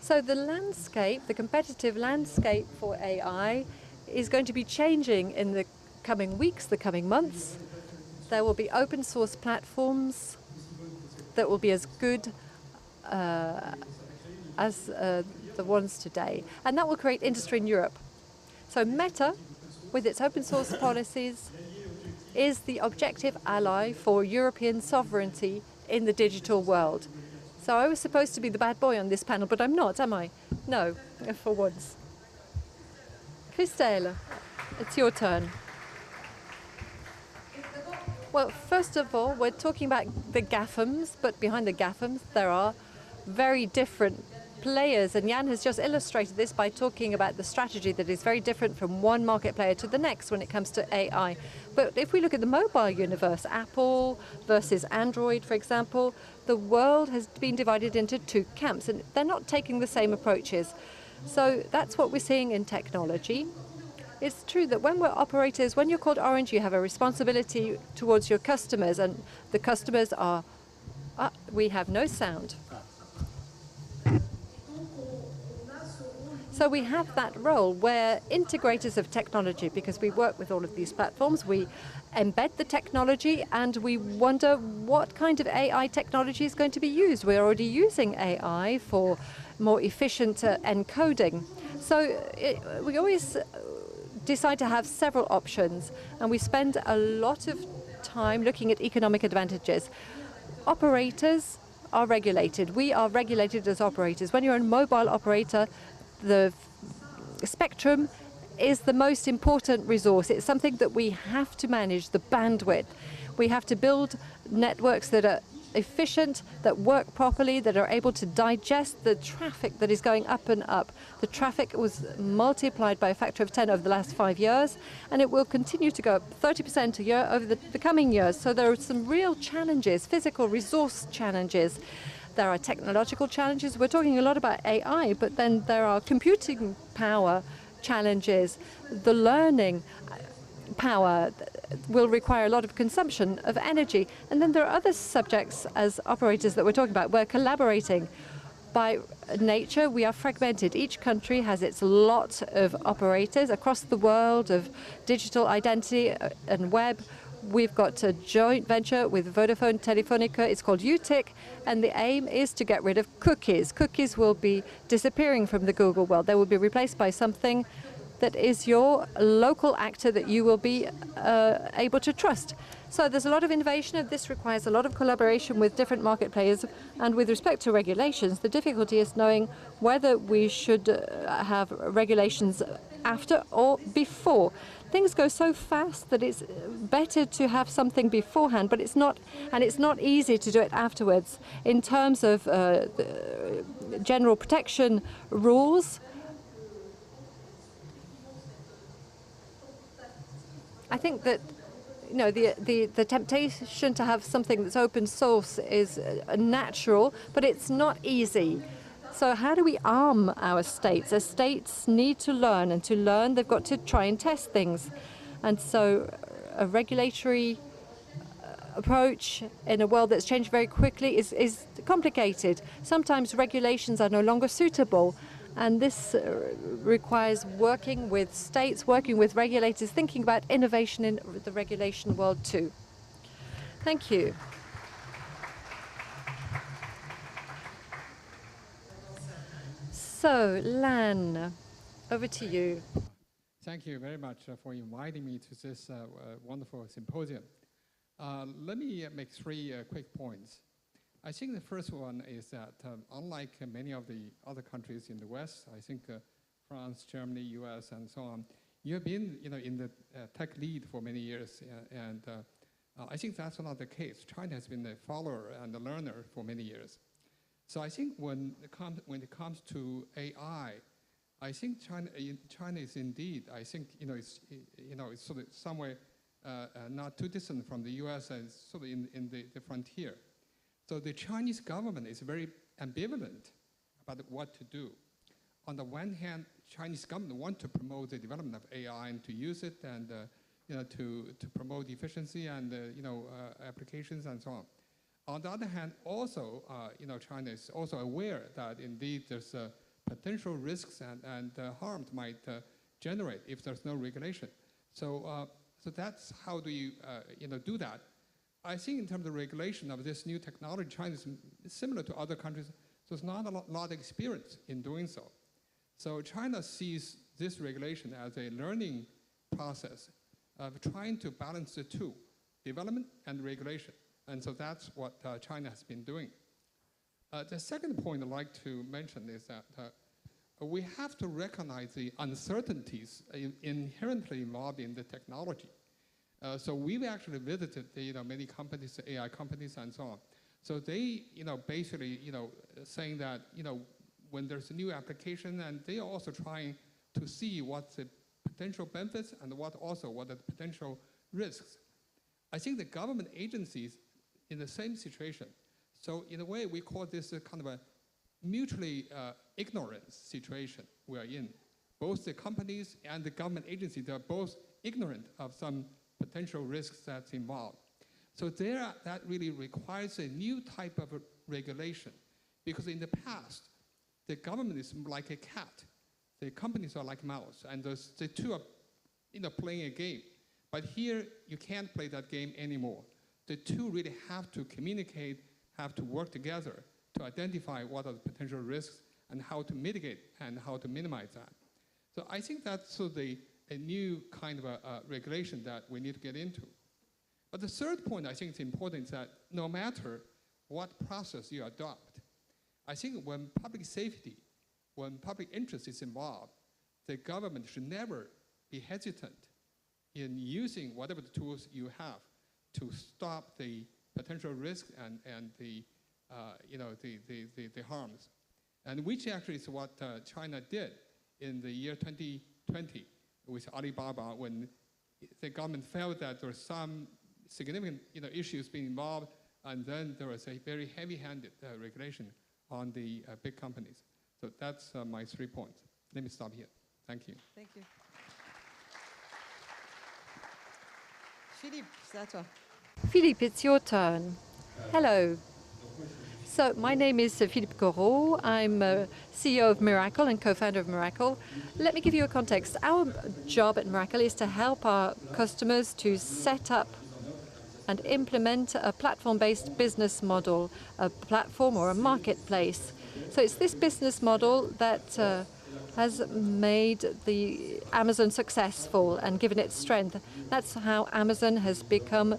So the landscape, the competitive landscape for AI is going to be changing in the coming weeks, the coming months. There will be open source platforms that will be as good as the ones today. And that will create industry in Europe. So Meta, with its open source policies, is the objective ally for European sovereignty in the digital world. So I was supposed to be the bad boy on this panel, but I'm not, am I? No, for once. Christel, it's your turn. Well, first of all, we're talking about the GAFAMs, but behind the GAFAMs there are very different players, and Yann has just illustrated this by talking about the strategy that is very different from one market player to the next when it comes to AI. But if we look at the mobile universe, Apple versus Android, for example, the world has been divided into two camps, and they're not taking the same approaches. So that's what we're seeing in technology. It's true that when we're operators, when you're called Orange, you have a responsibility towards your customers, and the customers are, we have no sound. So we have that role. We're integrators of technology because we work with all of these platforms. We embed the technology and we wonder what kind of AI technology is going to be used. We're already using AI for more efficient encoding. So we always decide to have several options, and we spend a lot of time looking at economic advantages. Operators are regulated. We are regulated as operators. When you're a mobile operator, the spectrum is the most important resource. It's something that we have to manage, the bandwidth. We have to build networks that are efficient, that work properly, that are able to digest the traffic that is going up and up. The traffic was multiplied by a factor of 10 over the last 5 years, and it will continue to go up 30% a year over the coming years. So there are some real challenges, physical resource challenges. There are technological challenges. We're talking a lot about AI, but then there are computing power challenges. The learning power will require a lot of consumption of energy. And then there are other subjects as operators that we're talking about. We're collaborating. By nature, we are fragmented. Each country has its lot of operators across the world of digital identity and web. We've got a joint venture with Vodafone, Telefonica. It's called UTIC, and the aim is to get rid of cookies. Cookies will be disappearing from the Google world. They will be replaced by something that is your local actor that you will be able to trust. So there's a lot of innovation, and this requires a lot of collaboration with different market players. And with respect to regulations, the difficulty is knowing whether we should have regulations after or before. Things go so fast that it's better to have something beforehand, but it's not, and it's not easy to do it afterwards. In terms of general protection rules, I think that you know, the temptation to have something that's open source is natural, but it's not easy. So how do we arm our states? As states need to learn, and to learn, they've got to try and test things. And so a regulatory approach in a world that's changed very quickly is complicated. Sometimes regulations are no longer suitable, and this requires working with states, working with regulators, thinking about innovation in the regulation world too. Thank you. So, Lan, over to you. Thank you very much for inviting me to this wonderful symposium. Let me make three quick points. I think the first one is that unlike many of the other countries in the West, I think France, Germany, US, and so on, you have been in the tech lead for many years, and I think that's not the case. China has been a follower and a learner for many years. So I think when it comes to AI, I think China is indeed, I think, it's sort of somewhere not too distant from the US and sort of in the frontier. So the Chinese government is very ambivalent about what to do. On the one hand, Chinese government want to promote the development of AI and to use it and to promote efficiency and applications and so on. On the other hand, also China is also aware that indeed there's potential risks and harm might generate if there's no regulation. So that's how do you do that. I think in terms of regulation of this new technology, China is similar to other countries, so there's not a lot of experience in doing so. So China sees this regulation as a learning process of trying to balance the two, development and regulation. And so that's what China has been doing. The second point I'd like to mention is that we have to recognize the uncertainties inherently involved in the technology. So we've actually visited many companies, AI companies and so on. So they basically saying that when there's a new application, and they are also trying to see what's the potential benefits and what are the potential risks. I think the government agencies in the same situation. So in a way, we call this a kind of a mutually ignorance situation we are in. Both the companies and the government agencies, they're both ignorant of some potential risks that's involved. So that really requires a new type of regulation, because in the past, the government is like a cat, the companies are like mouse, and the two are playing a game. But here, you can't play that game anymore. The two really have to communicate, have to work together to identify what are the potential risks and how to mitigate and how to minimize that. So I think that's sort of a new kind of a regulation that we need to get into. But the third point I think is important is that no matter what process you adopt, I think when public safety, when public interest is involved, the government should never be hesitant in using whatever the tools you have to stop the potential risks and the harms, and which actually is what China did in the year 2020 with Alibaba, when the government felt that there were some significant issues being involved, and then there was a very heavy-handed regulation on the big companies. So that's my 3 points. Let me stop here. Thank you. Thank you. Philippe, c'est à toi. Philippe, it's your turn. Hello. So my name is Philippe CORROT. I'm CEO of Mirakl and co-founder of Mirakl. Let me give you a context. Our job at Mirakl is to help our customers to set up and implement a platform-based business model, a platform or a marketplace. So it's this business model that has made the Amazon successful and given it strength. That's how Amazon has become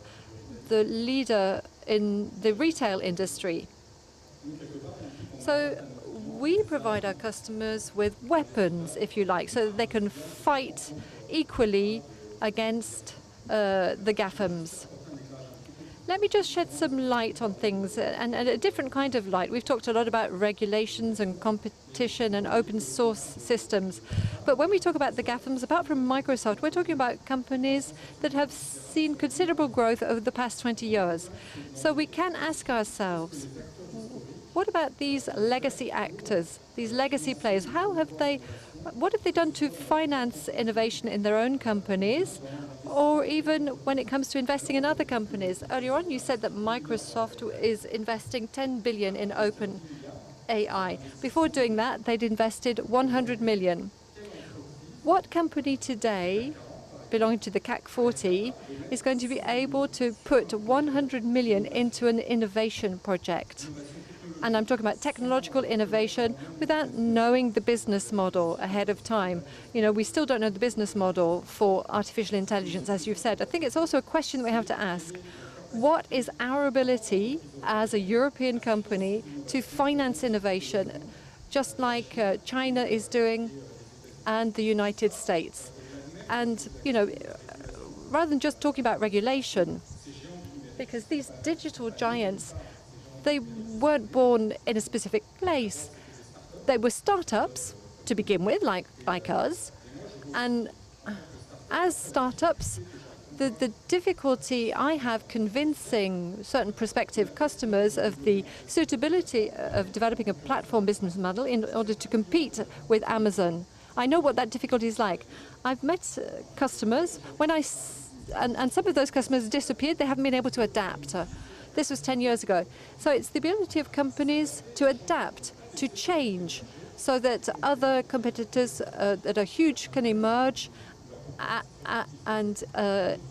the leader in the retail industry. So we provide our customers with weapons, if you like, so that they can fight equally against the GAFAMs. Let me just shed some light on things, and a different kind of light. We've talked a lot about regulations and competition and open source systems. But when we talk about the GAFAMs, apart from Microsoft, we're talking about companies that have seen considerable growth over the past 20 years. So we can ask ourselves, what about these legacy actors, these legacy players? What have they done to finance innovation in their own companies, or even when it comes to investing in other companies? Earlier on, you said that Microsoft is investing 10 billion in open AI. Before doing that, they'd invested 100 million. What company today, belonging to the CAC 40, is going to be able to put 100 million into an innovation project? And I'm talking about technological innovation without knowing the business model ahead of time. You know, we still don't know the business model for artificial intelligence, as you've said. I think it's also a question that we have to ask. What is our ability as a European company to finance innovation, just like China is doing and the United States? And, you know, rather than just talking about regulation, because these digital giants, they weren't born in a specific place. They were startups to begin with, like us. And as startups, the difficulty I have convincing certain prospective customers of the suitability of developing a platform business model in order to compete with Amazon. I know what that difficulty is like. I've met customers and some of those customers disappeared. They haven't been able to adapt. This was 10 years ago. So it's the ability of companies to adapt, to change, so that other competitors that are huge can emerge and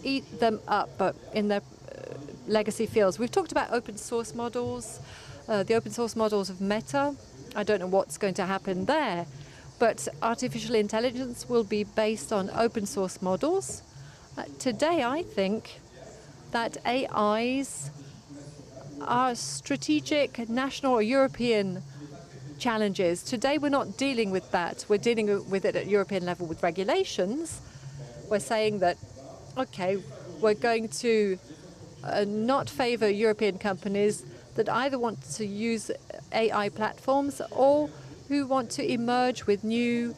eat them up in their legacy fields. We've talked about open source models, the open source models of Meta. I don't know what's going to happen there, but artificial intelligence will be based on open source models. Today, I think that AIs are strategic national or European challenges. Today, we're not dealing with that. We're dealing with it at European level with regulations. We're saying that, okay, we're going to not favor European companies that either want to use AI platforms or who want to emerge with new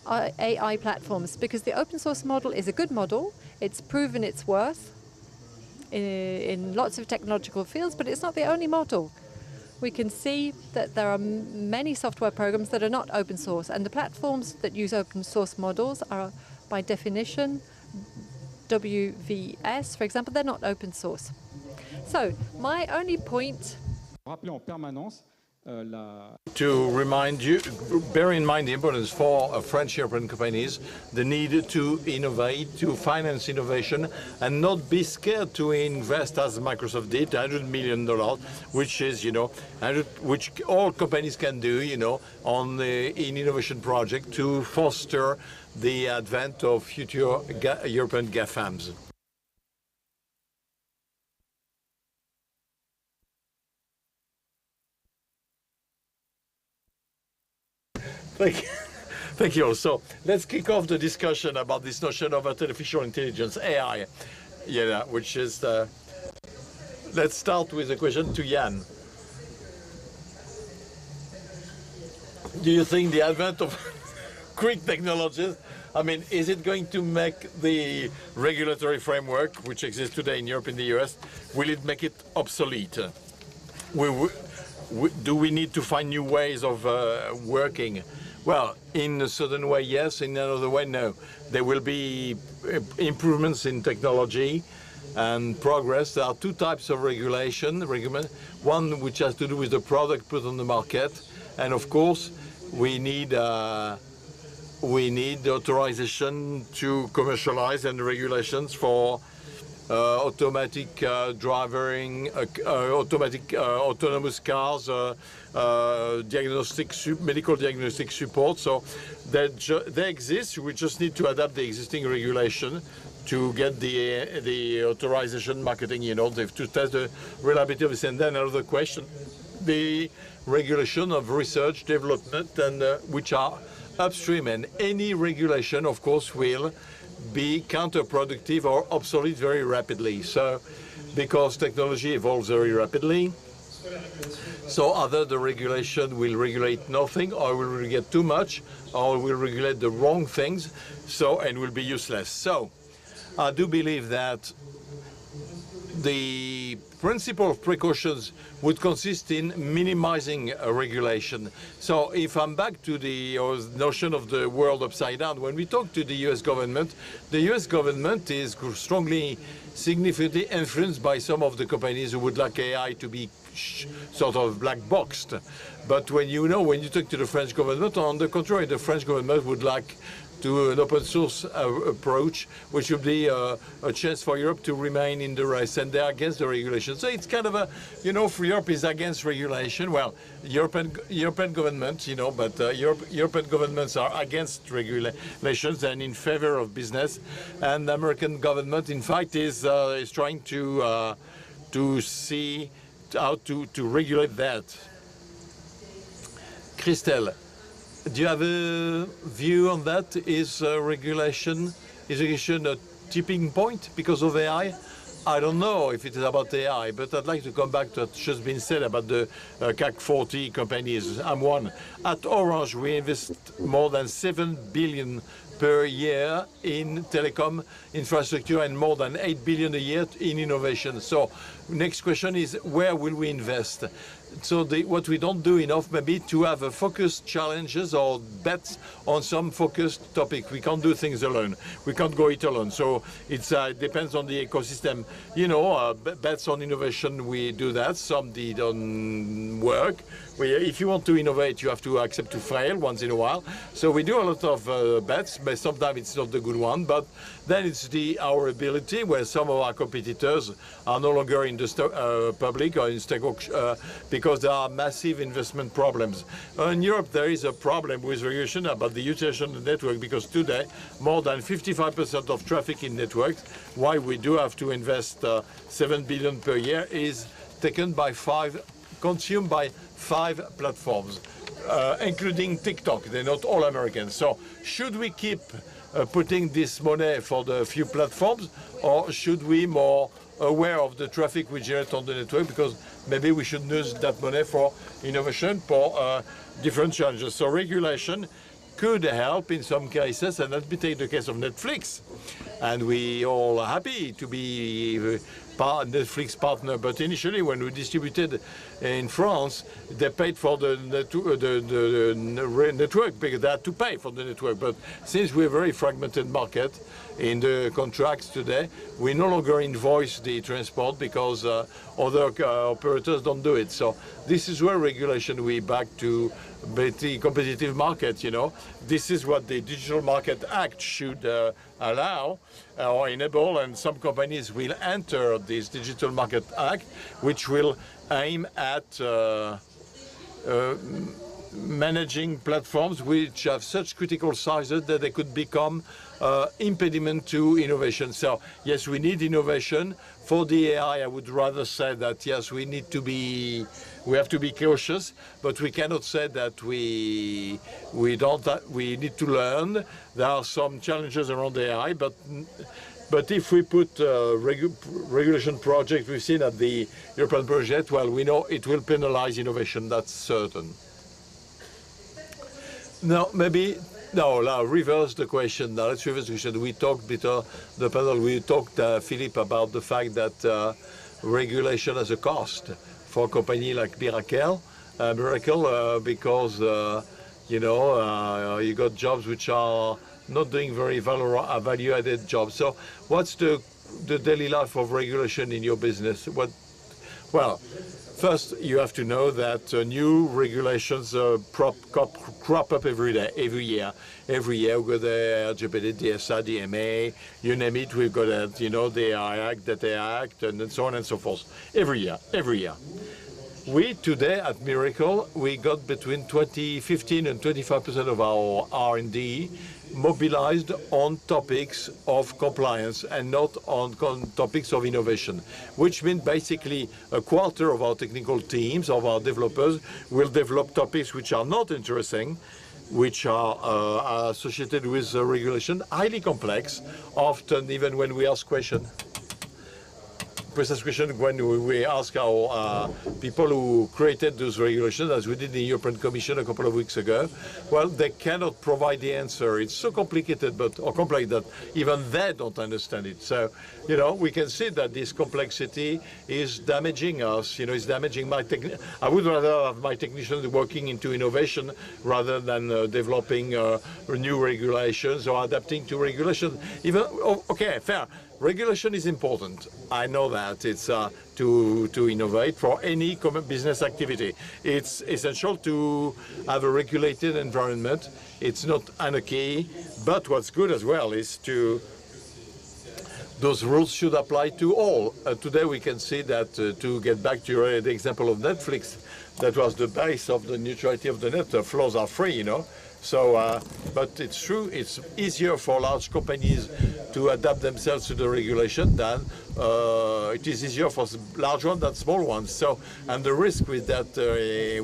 AI platforms, because the open source model is a good model. It's proven its worth in lots of technological fields, but it's not the only model. We can see that there are many software programs that are not open source, and the platforms that use open source models are, by definition, WVS, for example, they're not open source. So, my only point... To remind you, bear in mind the importance for French European companies, the need to innovate, to finance innovation, and not be scared to invest as Microsoft did, $100 million, which is, you know, which all companies can do, you know, on in innovation project to foster the advent of future European GAFAMs. Thank you. So let's kick off the discussion about this notion of artificial intelligence, AI, which is, let's start with a question to Yann. Do you think the advent of quick technologies, I mean, is it going to make the regulatory framework, which exists today in Europe and the US, will it make it obsolete? Do we need to find new ways of working? Well, in a certain way, yes. In another way, no. There will be improvements in technology and progress. There are two types of regulation. One which has to do with the product put on the market, and of course, we need authorization to commercialize and regulations for automatic driving, autonomous cars, medical diagnostic support. So they exist. We just need to adapt the existing regulation to get the authorization, marketing, you know, to test the reliability of this. And then another question, the regulation of research, development, and which are upstream. And any regulation, of course, will be counterproductive or obsolete very rapidly. So because technology evolves very rapidly. So either the regulation will regulate nothing, or will regulate too much, or will regulate the wrong things, and will be useless. So I do believe that the principle of precautions would consist in minimizing regulation. So if I'm back to the notion of the world upside down, when we talk to the US government is strongly, significantly influenced by some of the companies who would like AI to be sort of black boxed. But when you talk to the French government, on the contrary, the French government would like to an open source approach, which would be a chance for Europe to remain in the race, and they're against the regulation. So it's kind of a, Europe is against regulation. Well, European government, but European governments are against regulations and in favor of business, and the American government, in fact, is trying to see how to regulate that. Christel, do you have a view on that? Is regulation a tipping point because of AI? I don't know if it is about AI, but I'd like to come back to what's just been said about the CAC 40 companies. I'm one. At Orange, we invest more than 7 billion per year in telecom infrastructure and more than 8 billion a year in innovation. So next question is, where will we invest? So what we don't do enough maybe to have a focused challenges or bets on some focused topic. We can't do things alone. We can't go it alone. So it depends on the ecosystem. Bets on innovation, we do that. Some don't work. If you want to innovate, you have to accept to fail once in a while. So we do a lot of bets, but sometimes it's not the good one. But then it's our ability, where some of our competitors are no longer in the public or in stock because there are massive investment problems. In Europe, there is a problem with regulation about the utilization of the network, because today, more than 55% of traffic in networks, why we do have to invest 7 billion per year, is consumed by 5 platforms, including TikTok. They're not all Americans. So should we keep putting this money for the few platforms, or should we more aware of the traffic we generate on the network, because maybe we should use that money for innovation, for different challenges. So regulation could help in some cases, and let me take the case of Netflix. And we all are happy to be Netflix partner, but initially when we distributed in France, they paid for the network because they had to pay for the network. But since we're a very fragmented market in the contracts today, we no longer invoice the transport because other operators don't do it. So this is where regulation, we back to the competitive market. This is what the Digital Market Act should allow or enable, and some companies will enter this Digital Market Act, which will aim at managing platforms which have such critical sizes that they could become impediment to innovation. So yes, we need innovation. For the AI, I would rather say that yes, we have to be cautious, but we cannot say that we need to learn. There are some challenges around the AI, but if we put regulation project we've seen at the European project, well, we know it will penalize innovation. That's certain. No, reverse the question. Now, let's reverse the question. We talked, the panel, Philippe, about the fact that regulation has a cost for a company like Mirakl. Because, you got jobs which are not doing very value-added jobs. So what's the daily life of regulation in your business? Well, first, you have to know that new regulations crop up every year. Every year, we've got the LGBT, DSA, DMA, you name it, we've got the AI Act, the AI Act, and so on and so forth. Every year. We, today, at Mirakl, we got between 15 and 25% of our R&D mobilized on topics of compliance and not on topics of innovation, which means basically a quarter of our technical teams, of our developers, will develop topics which are not interesting, which are associated with regulation, highly complex, often even when we ask questions, precise question when we ask our people who created those regulations, as we did in the European Commission a couple of weeks ago. Well, they cannot provide the answer. It's so complicated, or complex, that even they don't understand it. So, you know, we can see that this complexity is damaging us. You know, it's damaging my I would rather have my technicians working into innovation rather than developing new regulations or adapting to regulations. Even okay, fair. Regulation is important. I know that. It's to innovate for any common business activity. It's essential to have a regulated environment. It's not anarchy, but what's good as well is those rules should apply to all. Today we can see that, to get back to the example of Netflix, that was the base of the neutrality of the net. The flaws are free, you know. So, but it's true, it's easier for large companies to adapt themselves to the regulation than it is easier for large ones than small ones. So, and the risk with that,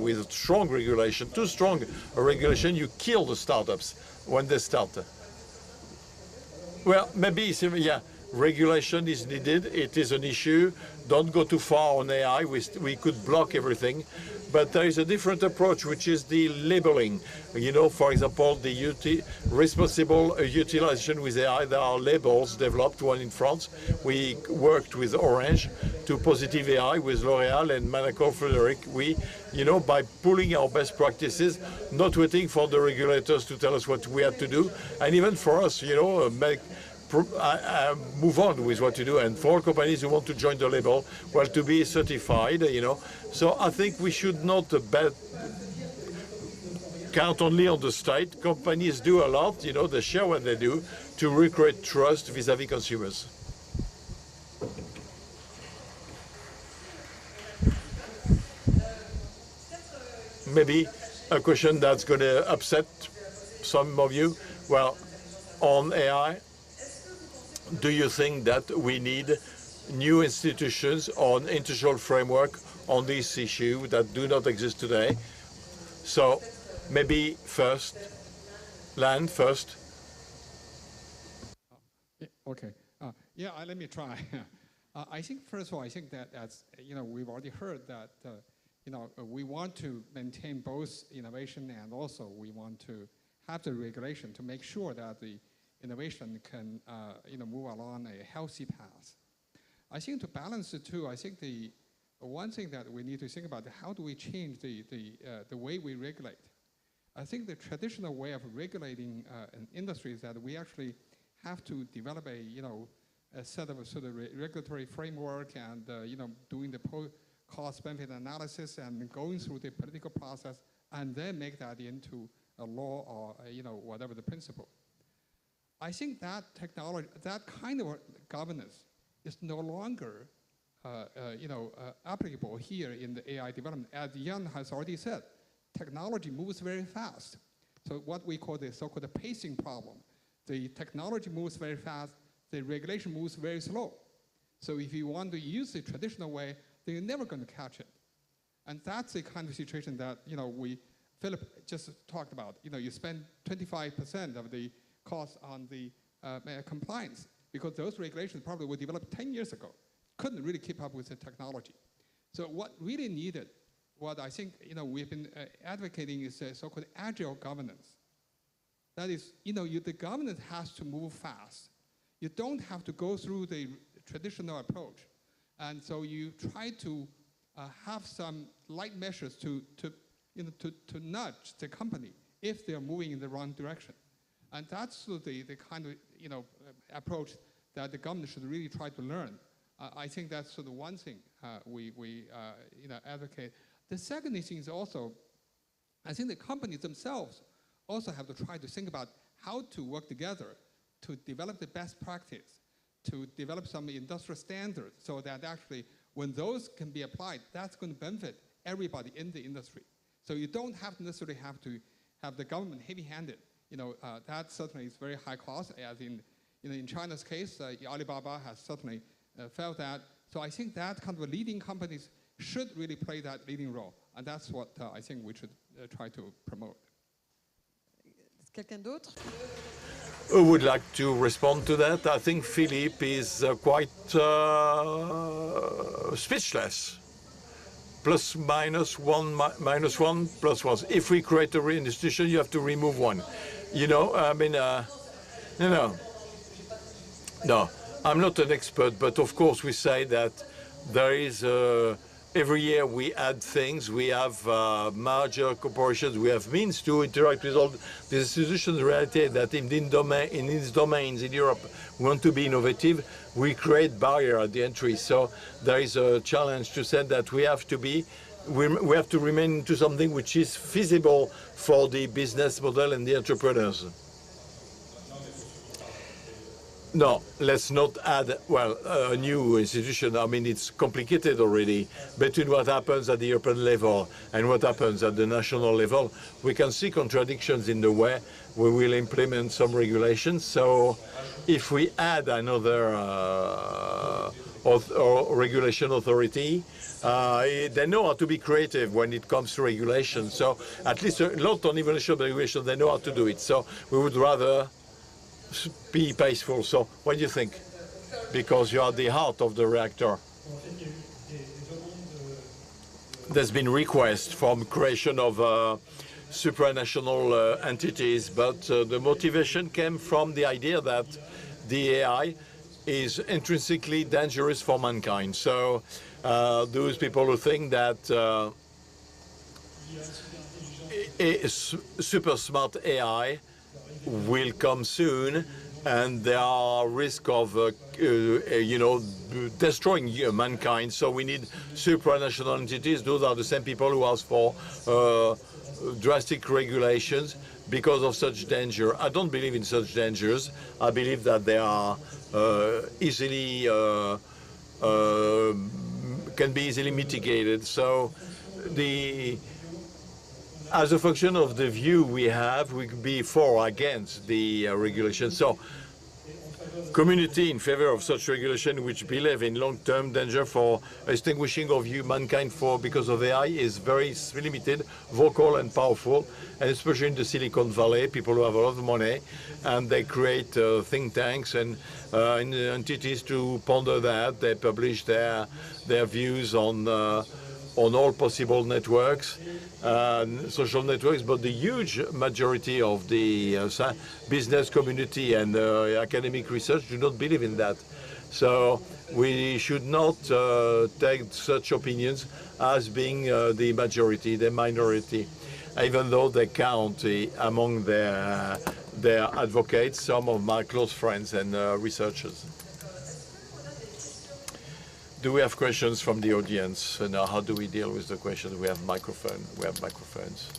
with strong regulation, too strong a regulation, you kill the startups when they start. Well, maybe, yeah, regulation is needed. It is an issue. Don't go too far on AI. We could block everything. But there is a different approach, which is the labeling. You know, for example, the responsible utilization with AI. There are labels developed, one in France. We worked with Orange to positive AI with L'Oréal and Mirakl. We, you know, by pulling our best practices, not waiting for the regulators to tell us what we have to do, and even for us, you know, move on with what to do. And for companies who want to join the label, well, to be certified, you know. So I think we should not count only on the state. Companies do a lot, you know, they share what they do to recreate trust vis-à-vis consumers. Maybe a question that's going to upset some of you. Well, on AI, do you think that we need new institutions on international framework on this issue that do not exist today? So maybe first, Lan first. Okay. Yeah, let me try. I think, first of all, I think that, as you know, we've already heard that, you know, we want to maintain both innovation and also we want to have the regulation to make sure that the innovation can, you know, move along a healthy path. I think to balance the two, I think the one thing that we need to think about, how do we change the way we regulate? I think the traditional way of regulating an industry is that we actually have to develop a, you know, a set of sort of regulatory framework and, you know, doing the cost-benefit analysis and going through the political process and then make that into a law or, you know, whatever the principle. I think that technology, that kind of governance is no longer, you know, applicable here in the AI development. As Yann has already said, technology moves very fast. So what we call the so-called pacing problem. The technology moves very fast, the regulation moves very slow. So if you want to use the traditional way, then you're never going to catch it. And that's the kind of situation that, you know, Philip just talked about. You know, you spend 25% of the cost on the compliance because those regulations probably were developed 10 years ago. Couldn't really keep up with the technology. So what really needed, what I think, you know, we've been advocating is a so-called agile governance. That is, you know, the governance has to move fast. You don't have to go through the traditional approach. And so you try to have some light measures to nudge the company if they're moving in the wrong direction. And that's the kind of, you know, approach that the government should really try to learn. I think that's sort of one thing we you know, advocate. The second thing is also, I think the companies themselves also have to try to think about how to work together to develop the best practice, to develop some industrial standards so that actually when those can be applied, that's going to benefit everybody in the industry. So you don't have to necessarily have to have the government heavy-handed. You know, that certainly is very high cost, as in, you know, in China's case, Alibaba has certainly felt that. So I think that kind of leading companies should really play that leading role. And that's what I think we should try to promote. Quelqu'un d'autre? Who would like to respond to that? I think Philippe is quite speechless. Plus minus one, minus one, plus one. If we create a institution, you have to remove one. You know, I mean, no, I'm not an expert, but of course we say that there is every year we add things. We have merger corporations. We have means to interact with all the institutions. The reality is that in these domains in Europe, we want to be innovative. We create barrier at the entry. So there is a challenge to say that we have to be. We have to remain into something which is feasible for the business model and the entrepreneurs. No, let's not add, well, a new institution. I mean, it's complicated already between what happens at the European level and what happens at the national level. We can see contradictions in the way we will implement some regulations. So if we add another regulation authority, they know how to be creative when it comes to regulation. So at least not on evolution of regulation, they know how to do it. So we would rather be peaceful. So what do you think? Because you are the heart of the reactor. There's been requests from creation of supranational entities, but the motivation came from the idea that the AI is intrinsically dangerous for mankind. So those people who think that a super smart AI will come soon, and there are risk of, you know, destroying mankind. So we need supranational entities. Those are the same people who ask for drastic regulations because of such danger. I don't believe in such dangers. I believe that they are easily can be easily mitigated. So as a function of the view we have, we could be for or against the regulation. So community in favor of such regulation, which believe in long-term danger for extinguishing of humankind because of AI, is very limited, vocal and powerful, and especially in the Silicon Valley, people who have a lot of money, and they create think tanks and entities to ponder that. They publish their views on all possible networks, social networks, but the huge majority of the business community and academic research do not believe in that. So we should not take such opinions as being the majority, the minority, even though they count among their advocates, some of my close friends and researchers. Do we have questions from the audience? And how do we deal with the questions? We have microphones.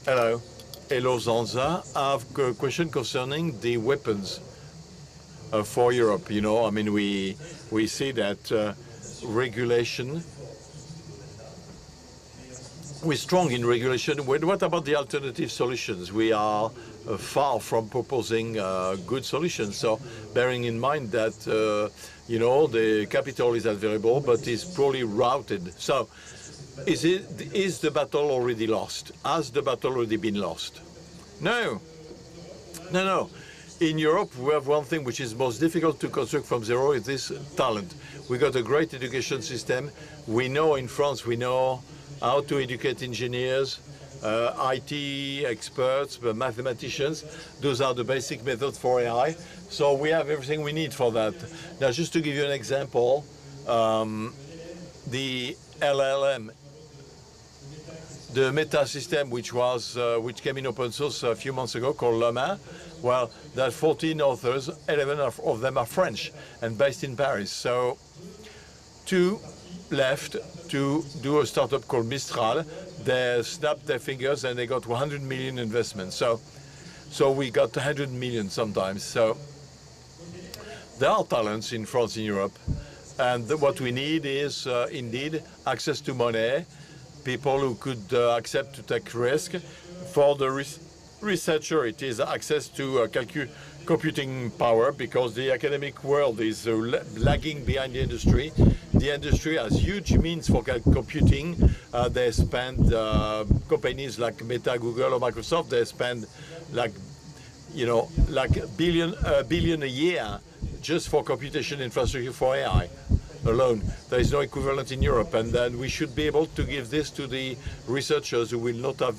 Hello. Hello, Zanza. I have a question concerning the weapons for Europe. You know, I mean, we see that regulation. We're strong in regulation. What about the alternative solutions? We are far from proposing good solutions. So bearing in mind that you know, the capital is available, but is poorly routed. So is the battle already lost? Has the battle already been lost? No. No, no. In Europe, we have one thing which is most difficult to construct from zero, is this talent. We got a great education system. We know in France, we know how to educate engineers, IT experts, mathematicians. Those are the basic methods for AI. So we have everything we need for that. Now, just to give you an example, the LLM, the meta system, which came in open source a few months ago, called LECUN, well, there are 14 authors, 11 of them are French and based in Paris. So 2 left to do a startup called Mistral. They snapped their fingers and they got 100 million investment. So we got 100 million sometimes. So there are talents in France and Europe. And what we need is indeed access to money, people who could accept to take risk. For the researcher, it is access to computing power, because the academic world is lagging behind the industry. The industry has huge means for computing. They spend, companies like Meta, Google, or Microsoft, they spend like you know, like a billion a year just for computation infrastructure for AI alone. There is no equivalent in Europe, and then we should be able to give this to the researchers who will not have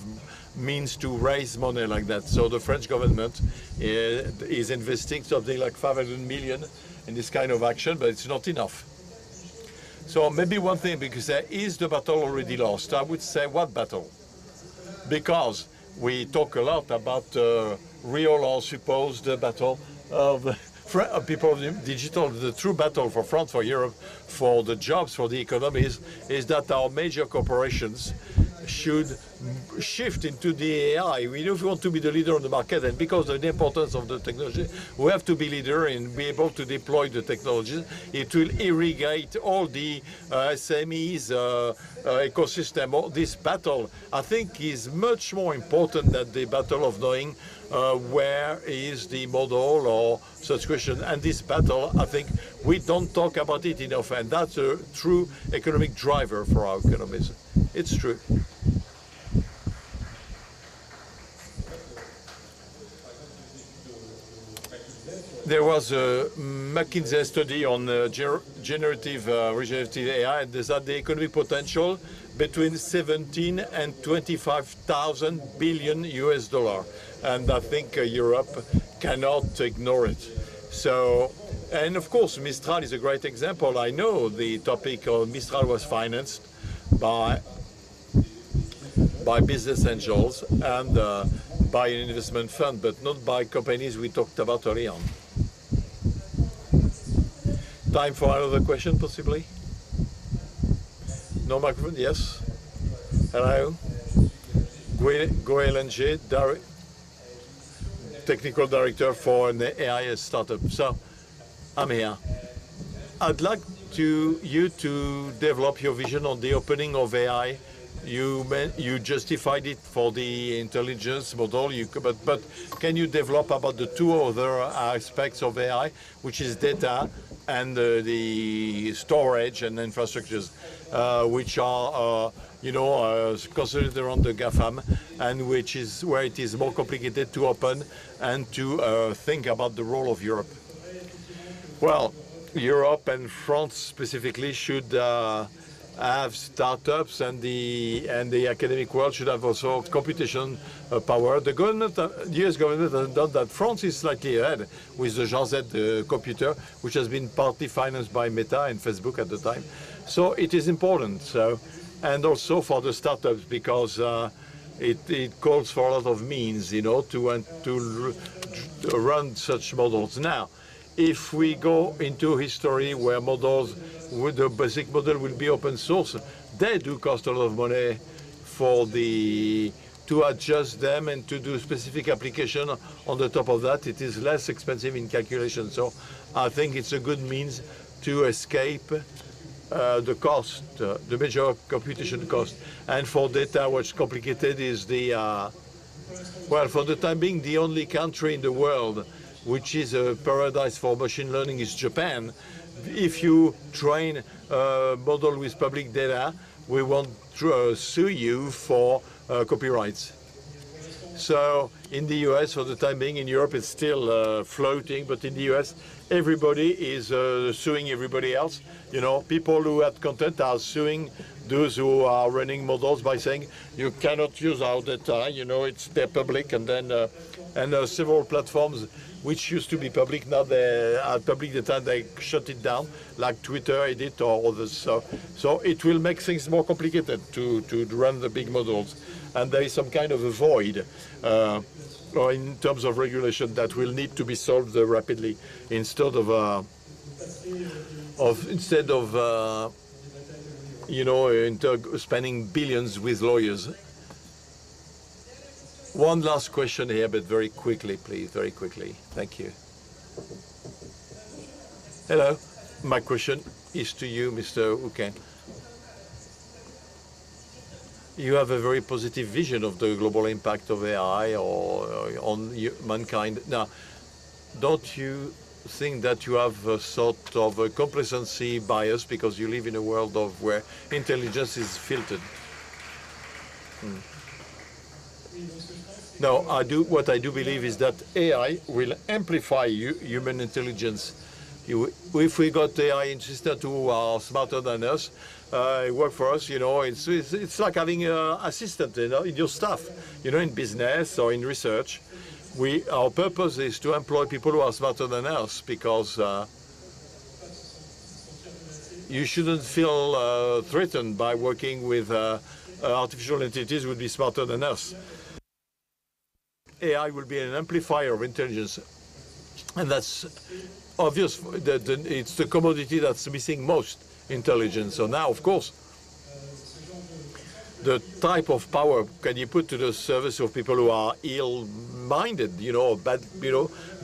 means to raise money like that. So the French government is investing something like 500 million in this kind of action, but it's not enough. So maybe one thing, because there is the battle already lost. I would say, what battle? Because we talk a lot about real or supposed battle of people of the digital. The true battle for France, for Europe, for the jobs, for the economies, is that our major corporations should shift into the AI. We know if we want to be the leader on the market, and because of the importance of the technology, we have to be leader and be able to deploy the technology. It will irrigate all the SMEs ecosystem. All this battle, I think, is much more important than the battle of knowing where is the model or such question. And this battle, I think, we don't talk about it enough, and that's a true economic driver for our economies. It's true. There was a McKinsey study on generative AI, and that the economic potential between 17 and 25,000 billion US dollar. And I think Europe cannot ignore it. So, and of course, Mistral is a great example. I know the topic of Mistral was financed by business angels and by an investment fund, but not by companies we talked about earlier on. Time for another question, possibly? No microphone? Yes. Hello. Goélanger, technical director for an AI startup. So, I'm here. I'd like you to develop your vision on the opening of AI. You justified it for the intelligence model, but can you develop about the two other aspects of AI, which is data and the storage and infrastructures, which are concentrated around the GAFAM, and which is where it is more complicated to open and to think about the role of Europe. Well, Europe and France specifically should have startups, and the academic world should have also computation power. The government, the US government has done that. France is slightly ahead with the Jean Z computer, which has been partly financed by Meta and Facebook at the time. So it is important. So, and also for the startups, because it calls for a lot of means, to run such models. Now, if we go into history where models, the basic model will be open source, they do cost a lot of money to adjust them and to do specific application on the top of that. It is less expensive in calculation. So I think it's a good means to escape the cost, the major computation cost. And for data, what's complicated is for the time being, the only country in the world which is a paradise for machine learning is Japan. If you train a model with public data, we won't sue you for copyrights. So in the US, for the time being, in Europe, it's still floating, but in the US, everybody is suing everybody else. People who add content are suing those who are running models by saying, you cannot use our data, they're public, and then several platforms which used to be public, now they are public data, they shut it down, like Twitter, Edit, or others. So it will make things more complicated to run the big models. And there is some kind of a void in terms of regulation that will need to be solved rapidly instead of spending billions with lawyers. One last question here, but very quickly, please, very quickly. Thank you. Hello. My question is to you, Mr. Houquin. You have a very positive vision of the global impact of AI on mankind. Now, don't you think that you have a sort of a complacency bias because you live in a world where intelligence is filtered? No, what I do believe is that AI will amplify human intelligence. If we got AI assistant who are smarter than us, work for us, it's like having an assistant, in your staff, in business or in research. Our purpose is to employ people who are smarter than us, because you shouldn't feel threatened by working with artificial entities who would be smarter than us. AI will be an amplifier of intelligence, and that's obvious. It's the commodity that's missing most, intelligence. So now, of course, the type of power can you put to the service of people who are ill-minded, bad,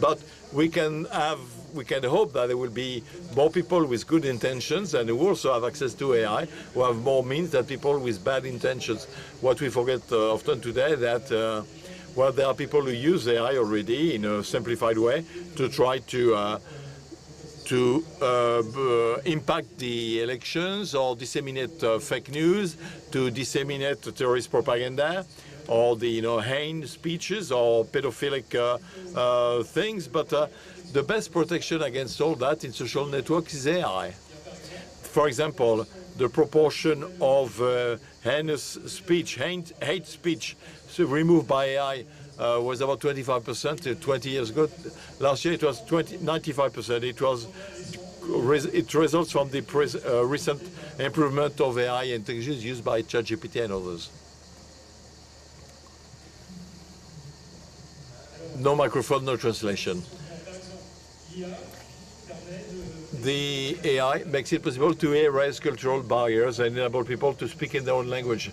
but we can hope that there will be more people with good intentions and who also have access to AI, who have more means than people with bad intentions. What we forget often today, that there are people who use AI already in a simplified way to try to impact the elections, or disseminate fake news, to disseminate terrorist propaganda, or the hate speeches or pedophilic things. But the best protection against all that in social networks is AI. For example, the proportion of heinous speech, hate speech, removed by AI was about 25% 20 years ago. Last year it was 95%. It results from the recent improvement of AI and technologies used by ChatGPT and others. No microphone, no translation. The AI makes it possible to erase cultural barriers and enable people to speak in their own language.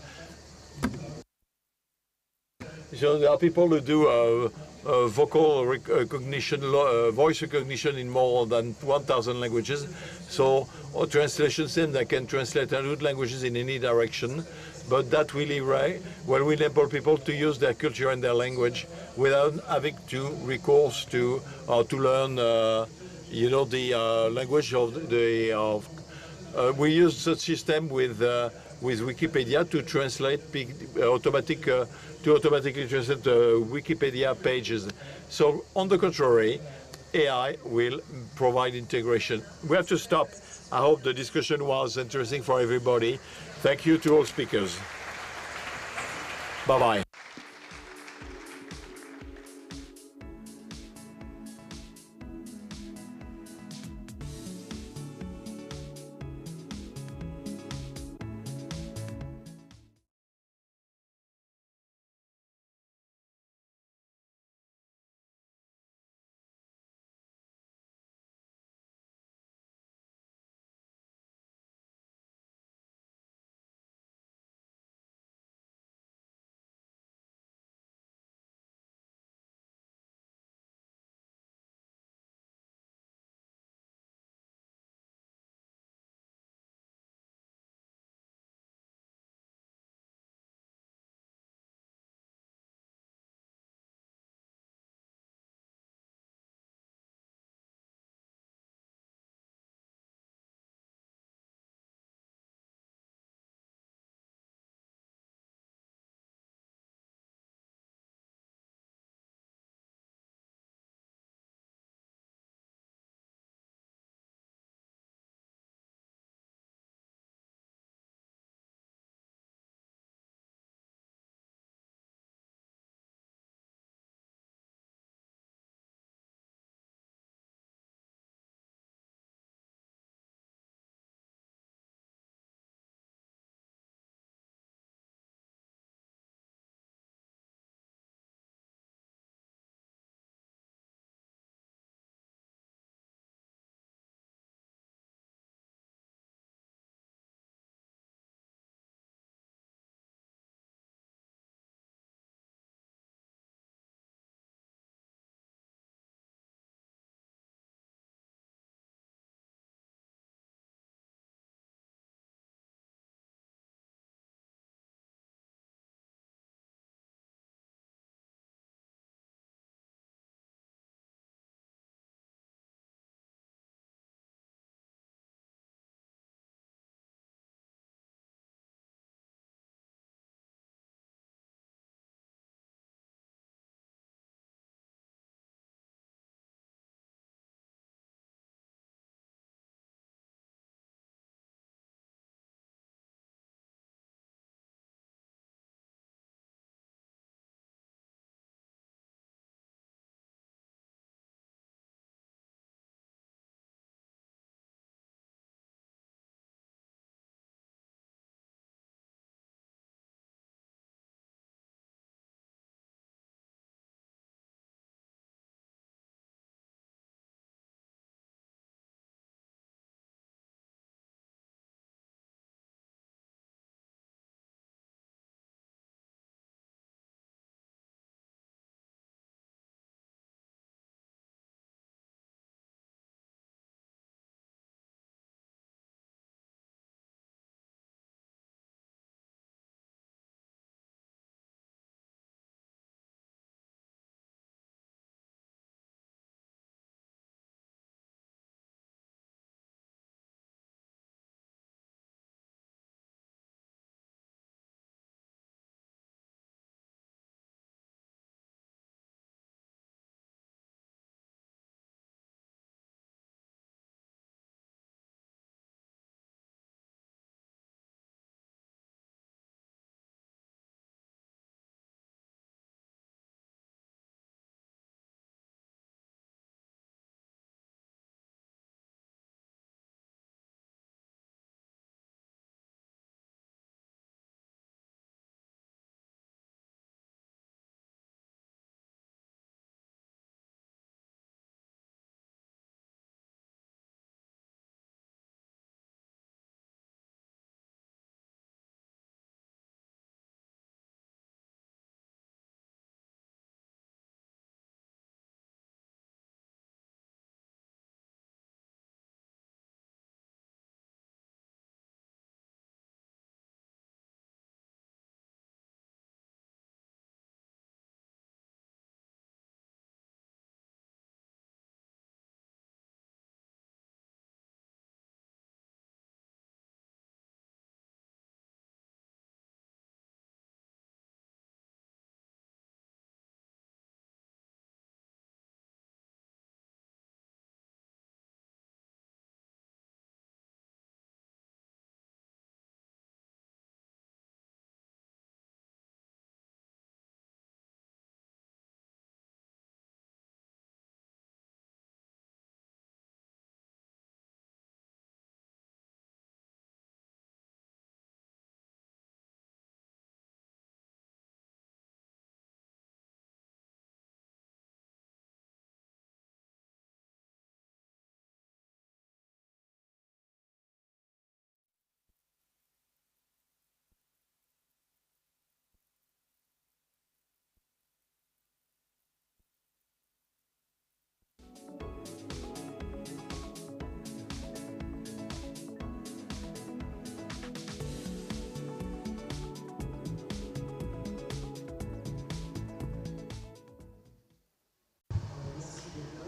So there are people who do vocal recognition, voice recognition in more than 1,000 languages. So translation system that can translate 100 languages in any direction. But that will enable people to use their culture and their language without having to recourse to or to learn, the language of we use such system with Wikipedia to translate to automatically translate Wikipedia pages. So on the contrary, AI will provide integration. We have to stop. I hope the discussion was interesting for everybody. Thank you to all speakers. Bye-bye.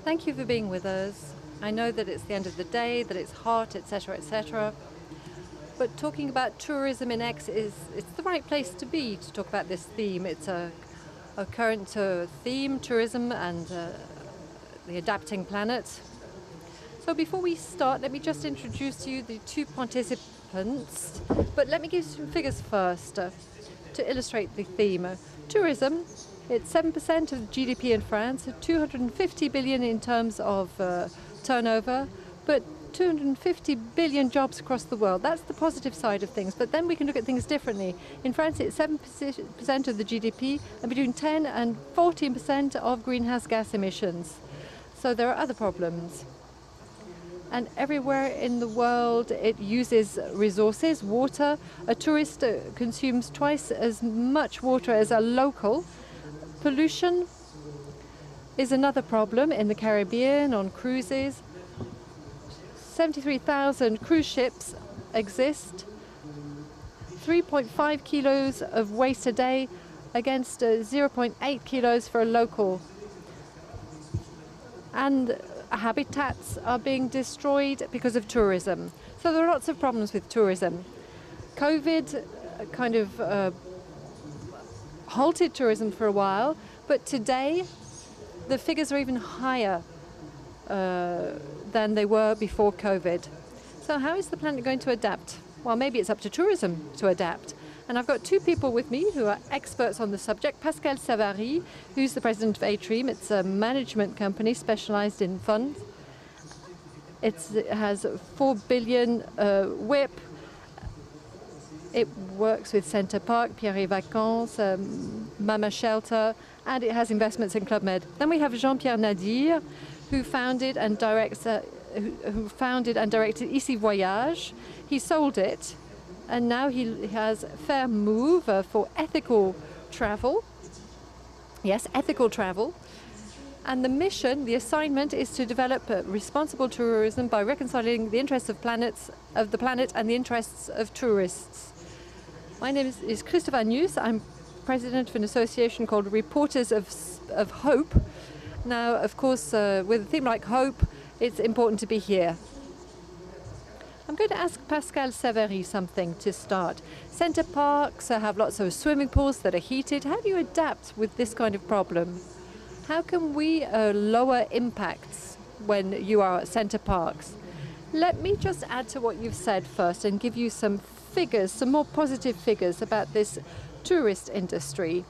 Thank you for being with us. I know that it's the end of the day, that it's hot, etc., etc. But talking about tourism in X it's the right place to be to talk about this theme. It's a current theme, tourism and the adapting planet. So before we start, let me just introduce to you the two participants. But let me give some figures first to illustrate the theme. Tourism, it's 7% of GDP in France, 250 billion in terms of turnover, but 250 billion jobs across the world. That's the positive side of things. But then we can look at things differently. In France, it's 7% of the GDP and between 10 and 14% of greenhouse gas emissions. So there are other problems. And everywhere in the world, it uses resources, water. A tourist consumes twice as much water as a local. Pollution is another problem in the Caribbean, on cruises. 73,000 cruise ships exist. 3.5 kilos of waste a day against 0.8 kilos for a local. And habitats are being destroyed because of tourism. So there are lots of problems with tourism. COVID kind of halted tourism for a while, but today the figures are even higher than they were before COVID. So how is the planet going to adapt? Well, maybe it's up to tourism to adapt. And I've got two people with me who are experts on the subject. Pascal Savary, who's the president of Atrium. It's a management company specialized in funds. It has 4 billion WIP. It works with Center Parc, Pierre et Vacances, Mama Shelter, and it has investments in Club Med. Then we have Jean-Pierre Nadir, who founded and directed Ici Voyage. He sold it, and now he has Fair Move for ethical travel. Yes, ethical travel. And the mission, the assignment, is to develop responsible tourism by reconciling the interests of the planet and the interests of tourists. My name is Christel. I'm president of an association called Reporters of Hope. Now, of course, with a theme like hope, it's important to be here. I'm going to ask Pascal Savary something to start. Center parks have lots of swimming pools that are heated. How do you adapt with this kind of problem? How can we lower impacts when you are at center parks? Let me just add to what you've said first and give you some figures, some more positive figures about this tourist industry.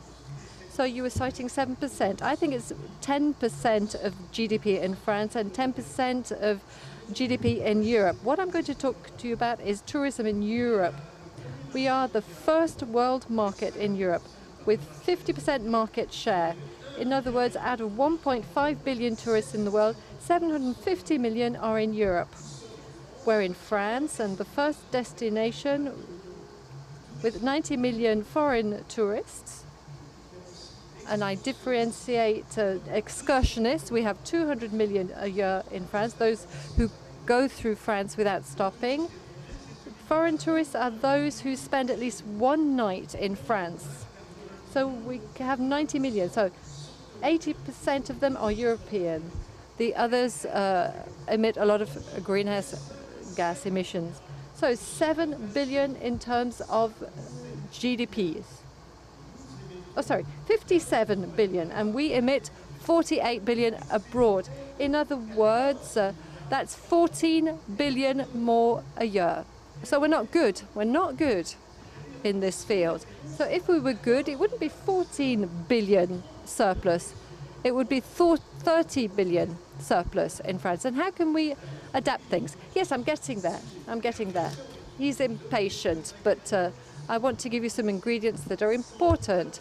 So you were citing 7%. I think it's 10% of GDP in France and 10% of GDP in Europe. What I'm going to talk to you about is tourism in Europe. We are the first world market in Europe with 50% market share. In other words, out of 1.5 billion tourists in the world, 750 million are in Europe. We're in France, and the first destination with 90 million foreign tourists. And I differentiate excursionists. We have 200 million a year in France, those who go through France without stopping. Foreign tourists are those who spend at least one night in France. So we have 90 million. So 80% of them are European. The others emit a lot of greenhouse gas emissions. So 7 billion in terms of GDPs. Oh, sorry, 57 billion, and we emit 48 billion abroad. In other words, that's 14 billion more a year. So we're not good. We're not good in this field. So if we were good, it wouldn't be 14 billion surplus. It would be 30 billion surplus in France. And how can we adapt things? Yes, I'm getting there. I'm getting there. He's impatient, but I want to give you some ingredients that are important.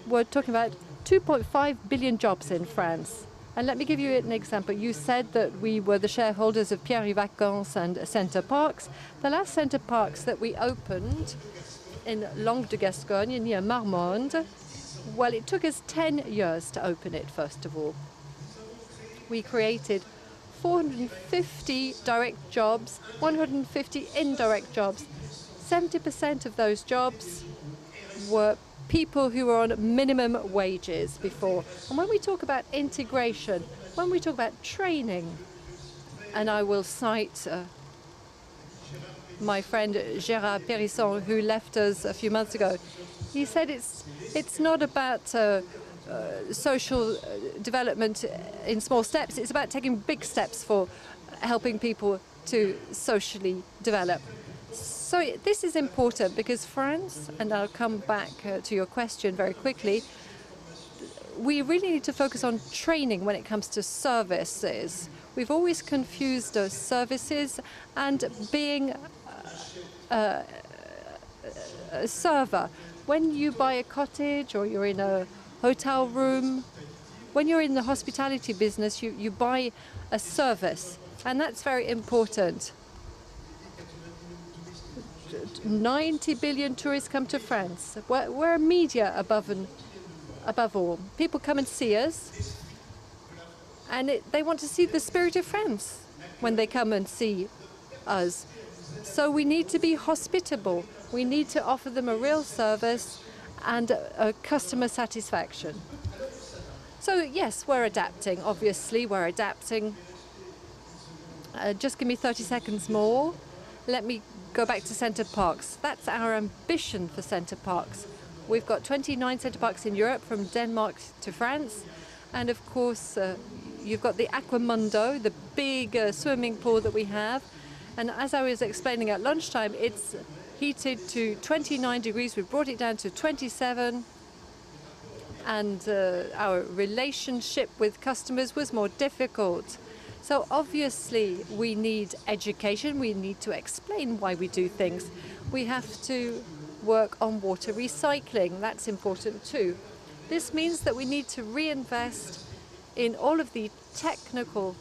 We're talking about 2.5 billion jobs in France. And let me give you an example. You said that we were the shareholders of Pierre et Vacances and Center Parcs. The last Center Parcs that we opened in Langue de Gascogne, near Marmande, well, it took us 10 years to open it, first of all. we created 450 direct jobs, 150 indirect jobs. 70% of those jobs were people who were on minimum wages before. And when we talk about integration, when we talk about training, and I will cite my friend Gérard Périsson, who left us a few months ago, he said it's not about social development in small steps, it's about taking big steps for helping people to socially develop. So this is important because France, and I'll come back to your question very quickly, we really need to focus on training when it comes to services. We've always confused services and being a server. When you buy a cottage or you're in a hotel room, when you're in the hospitality business, you buy a service, and that's very important. 90 billion tourists come to France. We're media above all. People come and see us, and they want to see the spirit of France when they come and see us. So we need to be hospitable. We need to offer them a real service and a customer satisfaction. So yes, we're adapting. Obviously, we're adapting. Just give me 30 seconds more. Let me go back to Center Parcs. That's our ambition for Center Parcs. We've got 29 Center Parcs in Europe, from Denmark to France. And of course, you've got the Aquamundo, the big swimming pool that we have. And as I was explaining at lunchtime, it's heated to 29 degrees. We've brought it down to 27. And our relationship with customers was more difficult. So obviously we need education, we need to explain why we do things. We have to work on water recycling, that's important too. This means that we need to reinvest in all of the technical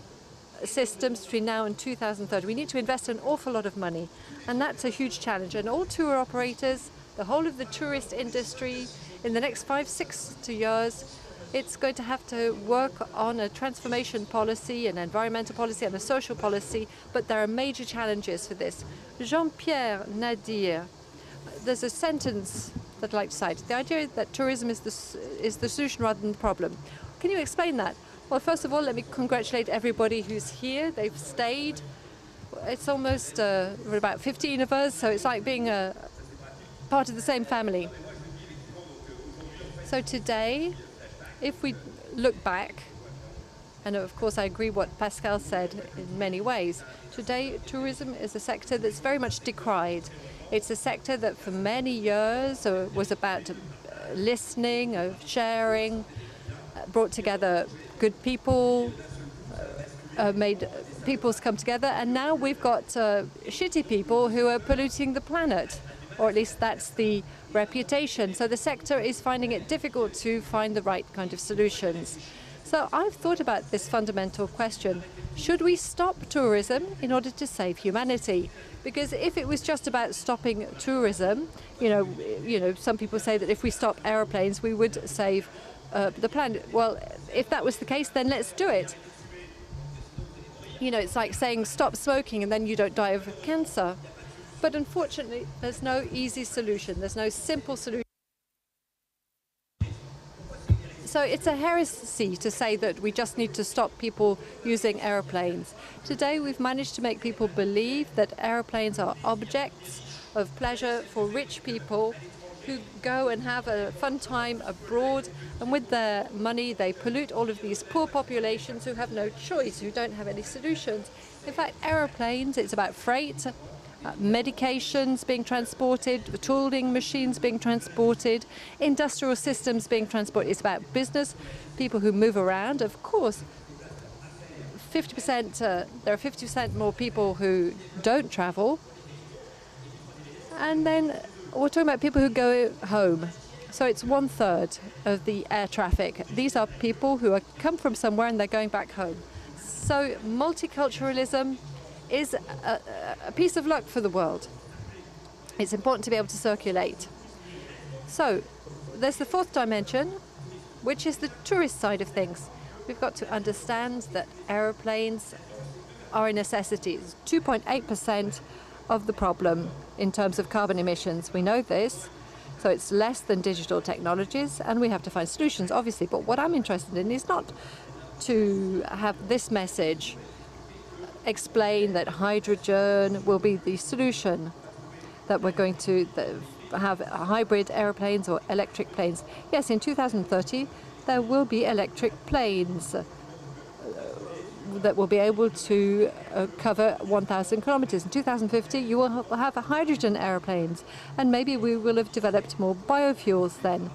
systems between now and 2030. We need to invest an awful lot of money, and that's a huge challenge. And all tour operators, the whole of the tourist industry, in the next 5-6 years, it's going to have to work on a transformation policy, an environmental policy, and a social policy, but there are major challenges for this. Jean-Pierre Nadir, there's a sentence that I'd like to cite. The idea that tourism is the solution rather than the problem. Can you explain that? Well, first of all, let me congratulate everybody who's here. They've stayed. It's almost about 15 of us, so it's like being a part of the same family. So today, if we look back, and of course I agree what Pascal said in many ways, today tourism is a sector that's very much decried. It's a sector that for many years was about listening, sharing, brought together good people, made peoples come together, and now we've got shitty people who are polluting the planet, or at least that's the reputation. So the sector is finding it difficult to find the right kind of solutions. So I've thought about this fundamental question. Should we stop tourism in order to save humanity? Because if it was just about stopping tourism, you know, some people say that if we stop aeroplanes, we would save the planet. Well, if that was the case, then let's do it. You know, it's like saying stop smoking and then you don't die of cancer. But unfortunately, there's no easy solution. There's no simple solution. So it's a heresy to say that we just need to stop people using aeroplanes. Today, we've managed to make people believe that aeroplanes are objects of pleasure for rich people who go and have a fun time abroad, and with their money, they pollute all of these poor populations who have no choice, who don't have any solutions. In fact, aeroplanes, it's about freight, medications being transported, tooling machines being transported, industrial systems being transported. It's about business, people who move around. Of course, 50%, there are 50% more people who don't travel. And then we're talking about people who go home. So it's 1/3 of the air traffic. These are people who come from somewhere and they're going back home. So multiculturalism is a piece of luck for the world. It's important to be able to circulate. So there's the fourth dimension, which is the tourist side of things. We've got to understand that aeroplanes are a necessity. It's 2.8% of the problem in terms of carbon emissions. We know this. So it's less than digital technologies, and we have to find solutions, obviously. But what I'm interested in is not to have this message explain that hydrogen will be the solution, that we're going to have hybrid airplanes or electric planes. Yes, in 2030, there will be electric planes that will be able to cover 1,000 kilometers. In 2050, you will have hydrogen airplanes, and maybe we will have developed more biofuels then.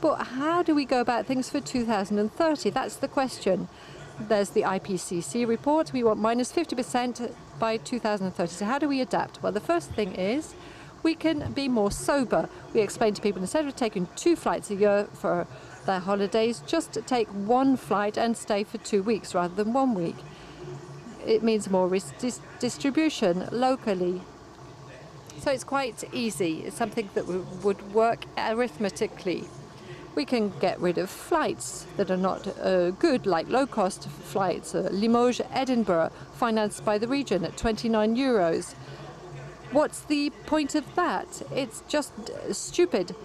But how do we go about things for 2030? That's the question. There's the IPCC report. We want minus 50% by 2030. So how do we adapt? Well, the first thing is we can be more sober. We explain to people, instead of taking 2 flights a year for their holidays, just take 1 flight and stay for 2 weeks rather than 1 week. It means more distribution locally. So it's quite easy. It's something that would work arithmetically. We can get rid of flights that are not good, like low-cost flights, Limoges, Edinburgh, financed by the region at 29 euros. What's the point of that? It's just stupid.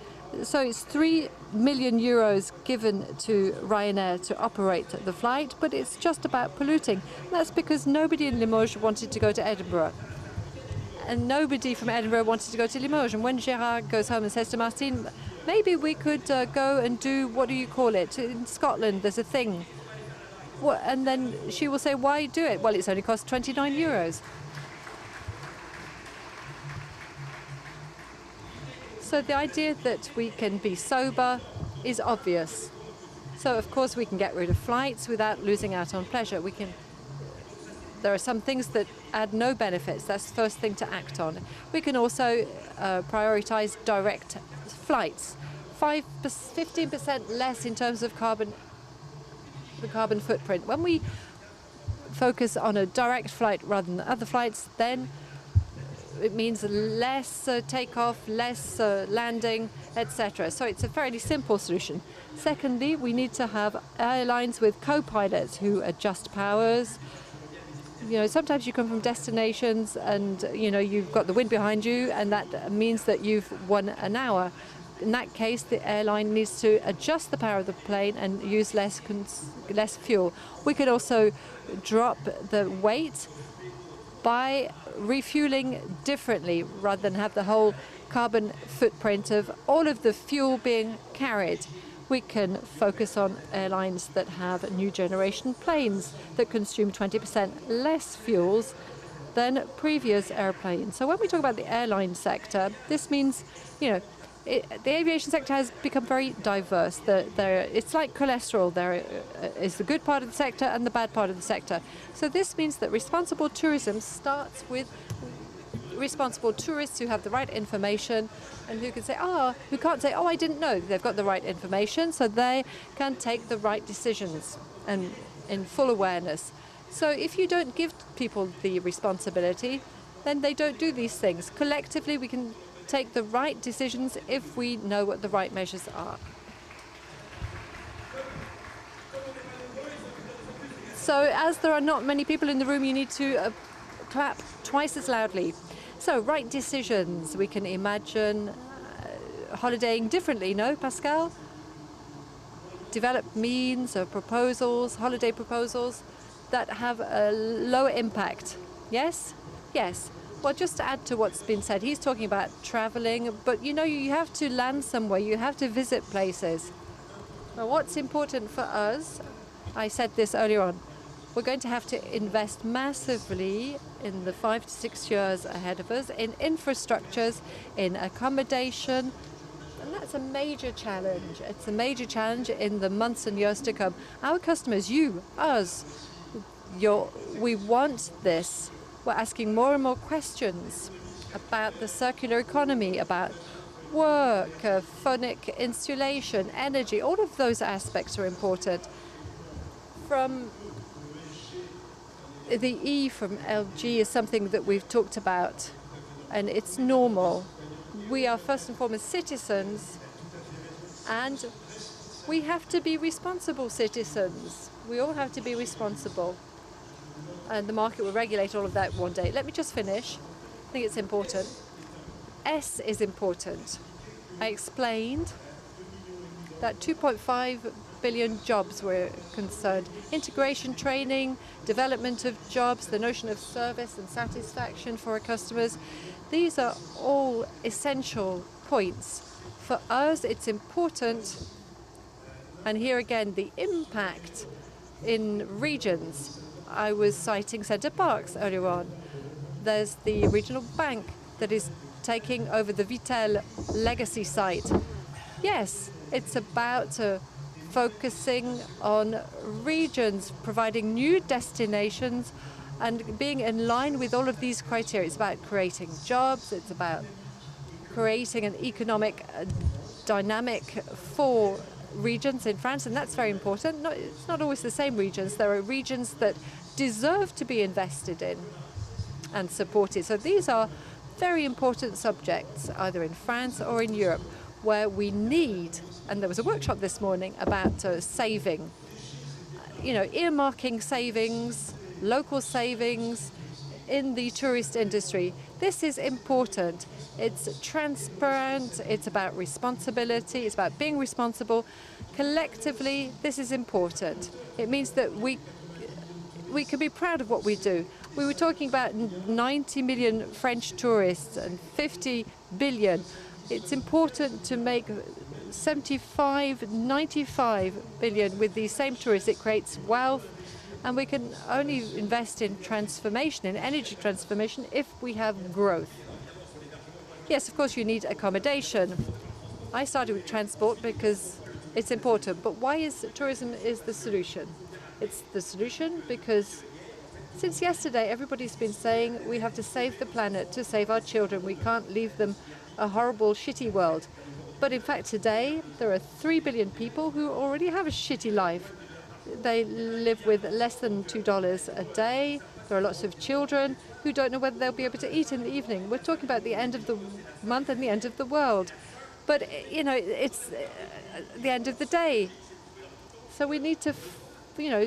So it's 3 million euros given to Ryanair to operate the flight, but it's just about polluting. That's because nobody in Limoges wanted to go to Edinburgh. And nobody from Edinburgh wanted to go to Limoges. And when Gérard goes home and says to Martine, maybe we could go and do, what do you call it? In Scotland, there's a thing. And then she will say, why do it? Well, it's only cost 29 euros. So the idea that we can be sober is obvious. So of course we can get rid of flights without losing out on pleasure. There are some things that add no benefits. That's the first thing to act on. We can also prioritize direct flights. 15% less in terms of the carbon footprint. When we focus on a direct flight rather than other flights, then it means less takeoff, less landing, etc. So it's a fairly simple solution. Secondly, we need to have airlines with co-pilots who adjust powers. You know, sometimes you come from destinations and, you know, you've got the wind behind you, and that means that you've won an hour. In that case, the airline needs to adjust the power of the plane and use less fuel. We could also drop the weight by refueling differently rather than have the whole carbon footprint of all of the fuel being carried. We can focus on airlines that have new generation planes that consume 20% less fuels than previous airplanes. So when we talk about the airline sector, this means, you know, the aviation sector has become very diverse. It's like cholesterol. There is the good part of the sector and the bad part of the sector. So this means that responsible tourism starts with responsible tourists who have the right information and who can say, who can't say, I didn't know. They've got the right information, so they can take the right decisions and in full awareness. So if you don't give people the responsibility, then they don't do these things. Collectively, we can take the right decisions if we know what the right measures are. So as there are not many people in the room, you need to clap twice as loudly. So right decisions, we can imagine holidaying differently, no, Pascal? Develop means or proposals, holiday proposals that have a lower impact. Yes? Yes. Well, just to add to what's been said, he's talking about traveling, but you know, you have to land somewhere, you have to visit places. Now, what's important for us, I said this earlier on, we're going to have to invest massively in the 5 to 6 years ahead of us in infrastructures, in accommodation, and that's a major challenge. It's a major challenge in the months and years to come. Our customers, you, us, we want this. We're asking more and more questions about the circular economy, about work, phonic insulation, energy. All of those aspects are important. From the E from LG is something that we've talked about, and it's normal. We are first and foremost citizens, and we have to be responsible citizens. We all have to be responsible. And the market will regulate all of that one day. Let me just finish. I think it's important. S is important. I explained that 2.5 billion jobs were concerned. Integration, training, development of jobs, the notion of service and satisfaction for our customers. These are all essential points. For us, it's important, and here again, the impact in regions. I was citing Center Parcs earlier on. There's the regional bank that is taking over the Vitel legacy site. Yes, it's about focusing on regions, providing new destinations and being in line with all of these criteria. It's about creating jobs, it's about creating an economic dynamic for regions in France, and that's very important. It's not always the same regions. There are regions that deserve to be invested in and supported. So these are very important subjects, either in France or in Europe, where we need, and there was a workshop this morning about saving, earmarking savings, local savings in the tourist industry. This is important. It's transparent, it's about responsibility, it's about being responsible. Collectively, this is important. It means that we can be proud of what we do. We were talking about 90 million French tourists and 50 billion. It's important to make 75, 95 billion with these same tourists. It creates wealth, and we can only invest in transformation, in energy transformation, if we have growth. Yes, of course, you need accommodation. I started with transport because it's important. But why is tourism the solution? It's the solution because since yesterday, everybody's been saying we have to save the planet to save our children. We can't leave them a horrible, shitty world. But in fact, today, there are 3 billion people who already have a shitty life. They live with less than $2 a day. There are lots of children who don't know whether they'll be able to eat in the evening. We're talking about the end of the month and the end of the world. But, it's the end of the day. So we need to,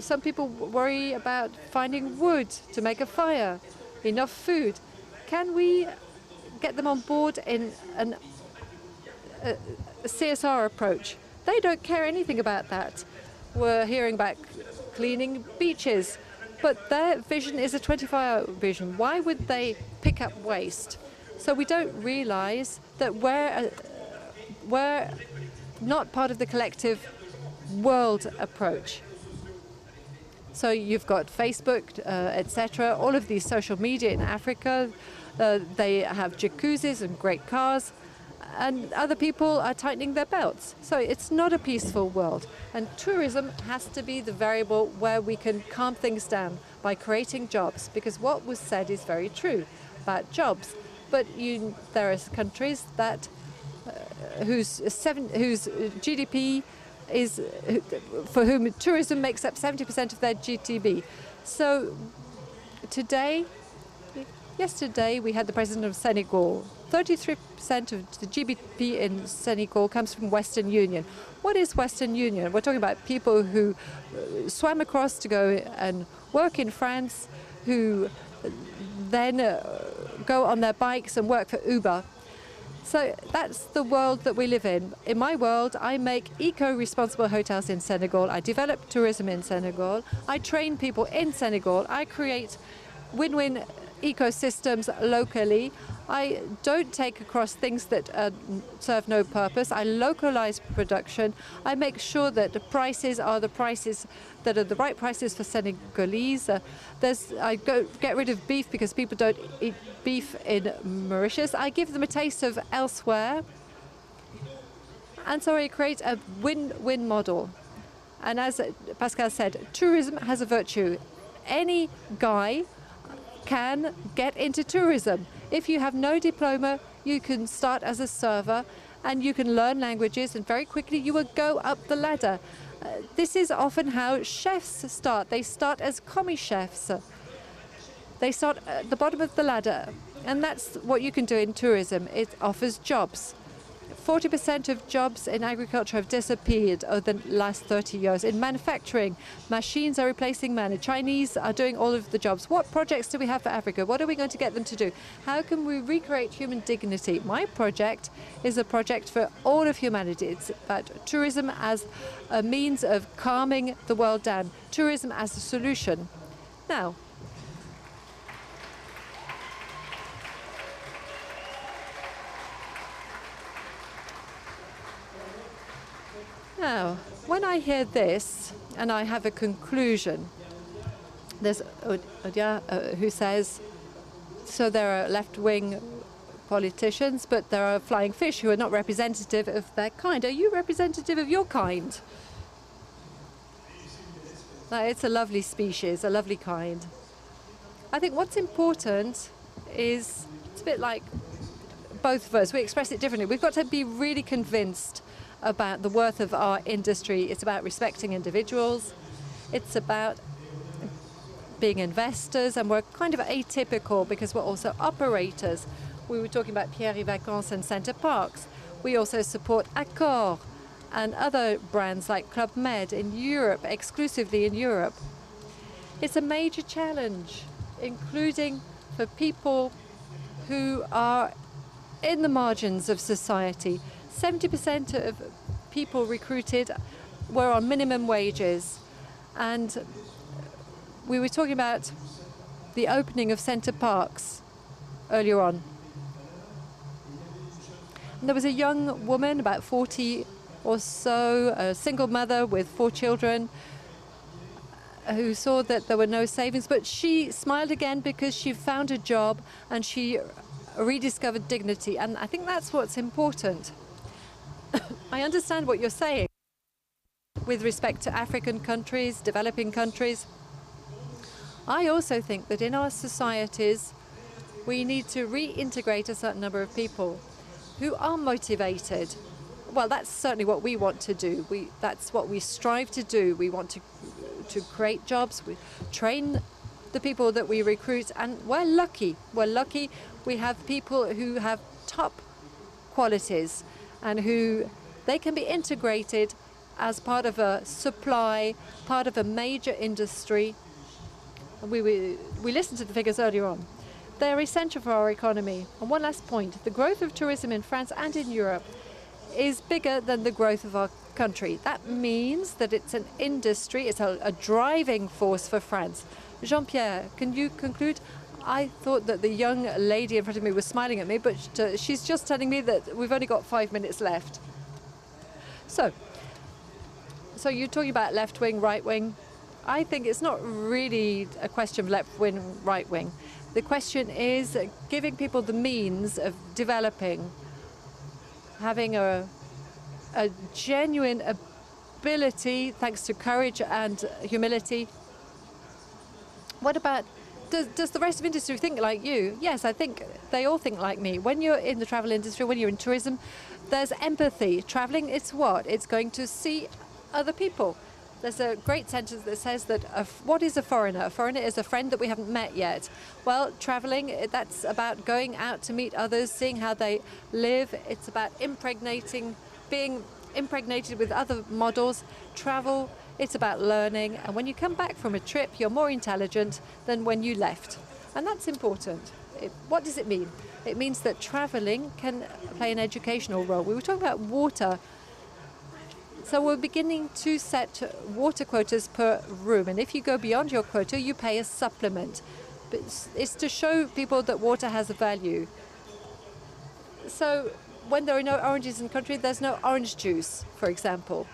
some people worry about finding wood to make a fire, enough food. Can we get them on board in a CSR approach? They don't care anything about that. We're hearing about cleaning beaches, but their vision is a 24-hour vision. Why would they pick up waste? So we don't realize that we're not part of the collective world approach. So you've got Facebook, etc., all of these social media in Africa. They have jacuzzis and great cars, and other people are tightening their belts. So it's not a peaceful world. And tourism has to be the variable where we can calm things down by creating jobs, because what was said is very true about jobs. But there are countries that whose GDP is, for whom tourism makes up 70% of their GDP. So yesterday we had the president of Senegal. 33% of the GDP in Senegal comes from Western Union. What is Western Union? We're talking about people who swam across to go and work in France, who then go on their bikes and work for Uber. So that's the world that we live in. In my world, I make eco-responsible hotels in Senegal. I develop tourism in Senegal. I train people in Senegal. I create win-win ecosystems locally. I don't take across things that serve no purpose. I localize production. I make sure that the prices are the prices that are the right prices for Senegalese. I get rid of beef because people don't eat beef in Mauritius. I give them a taste of elsewhere. And so I create a win-win model. And as Pascal said, tourism has a virtue. Any guy can get into tourism. If you have no diploma, you can start as a server and you can learn languages, and very quickly you will go up the ladder. This is often how chefs start. They start as commis chefs. They start at the bottom of the ladder, and that's what you can do in tourism. It offers jobs 40% of jobs in agriculture have disappeared over the last 30 years. In manufacturing, machines are replacing men. The Chinese are doing all of the jobs. What projects do we have for Africa? What are we going to get them to do? How can we recreate human dignity? My project is a project for all of humanity. It's about tourism as a means of calming the world down, tourism as a solution. Now, when I hear this, and I have a conclusion, there's Odia who says, so there are left-wing politicians, but there are flying fish who are not representative of their kind. Are you representative of your kind? It's a lovely species, a lovely kind. I think what's important is, it's a bit like both of us, we express it differently. We've got to be really convinced about the worth of our industry. It's about respecting individuals. It's about being investors, and we're kind of atypical because we're also operators. We were talking about Pierre et Vacances and Center Parcs. We also support Accor and other brands like Club Med in Europe, exclusively in Europe. It's a major challenge, including for people who are in the margins of society. 70% of people recruited were on minimum wages. And we were talking about the opening of Center Parcs earlier on. And there was a young woman, about 40 or so, a single mother with 4 children, who saw that there were no savings, but she smiled again because she found a job and she rediscovered dignity. And I think that's what's important. I understand what you're saying with respect to African countries, developing countries. I also think that in our societies, we need to reintegrate a certain number of people who are motivated. Well, that's certainly what we want to do. That's what we strive to do. We want to create jobs, we train the people that we recruit, and we're lucky. We're lucky we have people who have top qualities and who they can be integrated as part of a supply, part of a major industry. We listened to the figures earlier on. They're essential for our economy. And one last point, the growth of tourism in France and in Europe is bigger than the growth of our country. That means that it's an industry, it's a driving force for France. Jean-Pierre, can you conclude? I thought that the young lady in front of me was smiling at me, but she's just telling me that we've only got 5 minutes left. So you're talking about left-wing, right-wing. I think it's not really a question of left-wing, right-wing. The question is giving people the means of developing, having a genuine ability, thanks to courage and humility. What about, does the rest of industry think like you? Yes, I think they all think like me. When you're in the travel industry, when you're in tourism, there's empathy. Traveling, it's what? It's going to see other people. There's a great sentence that says that what is a foreigner? A foreigner is a friend that we haven't met yet. Well, traveling, that's about going out to meet others, seeing how they live. It's about being impregnated with other models. Travel, it's about learning. And when you come back from a trip, you're more intelligent than when you left. And that's important. What does it mean? It means that traveling can play an educational role. We were talking about water. So we're beginning to set water quotas per room. And if you go beyond your quota, you pay a supplement. But it's to show people that water has a value. So when there are no oranges in the country, there's no orange juice, for example.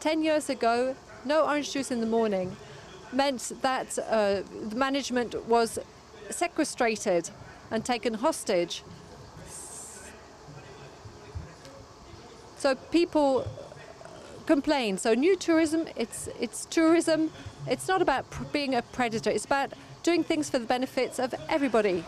10 years ago, no orange juice in the morning meant that the management was sequestrated and taken hostage. So people complain. So new tourism, it's tourism. It's not about being a predator. It's about doing things for the benefits of everybody.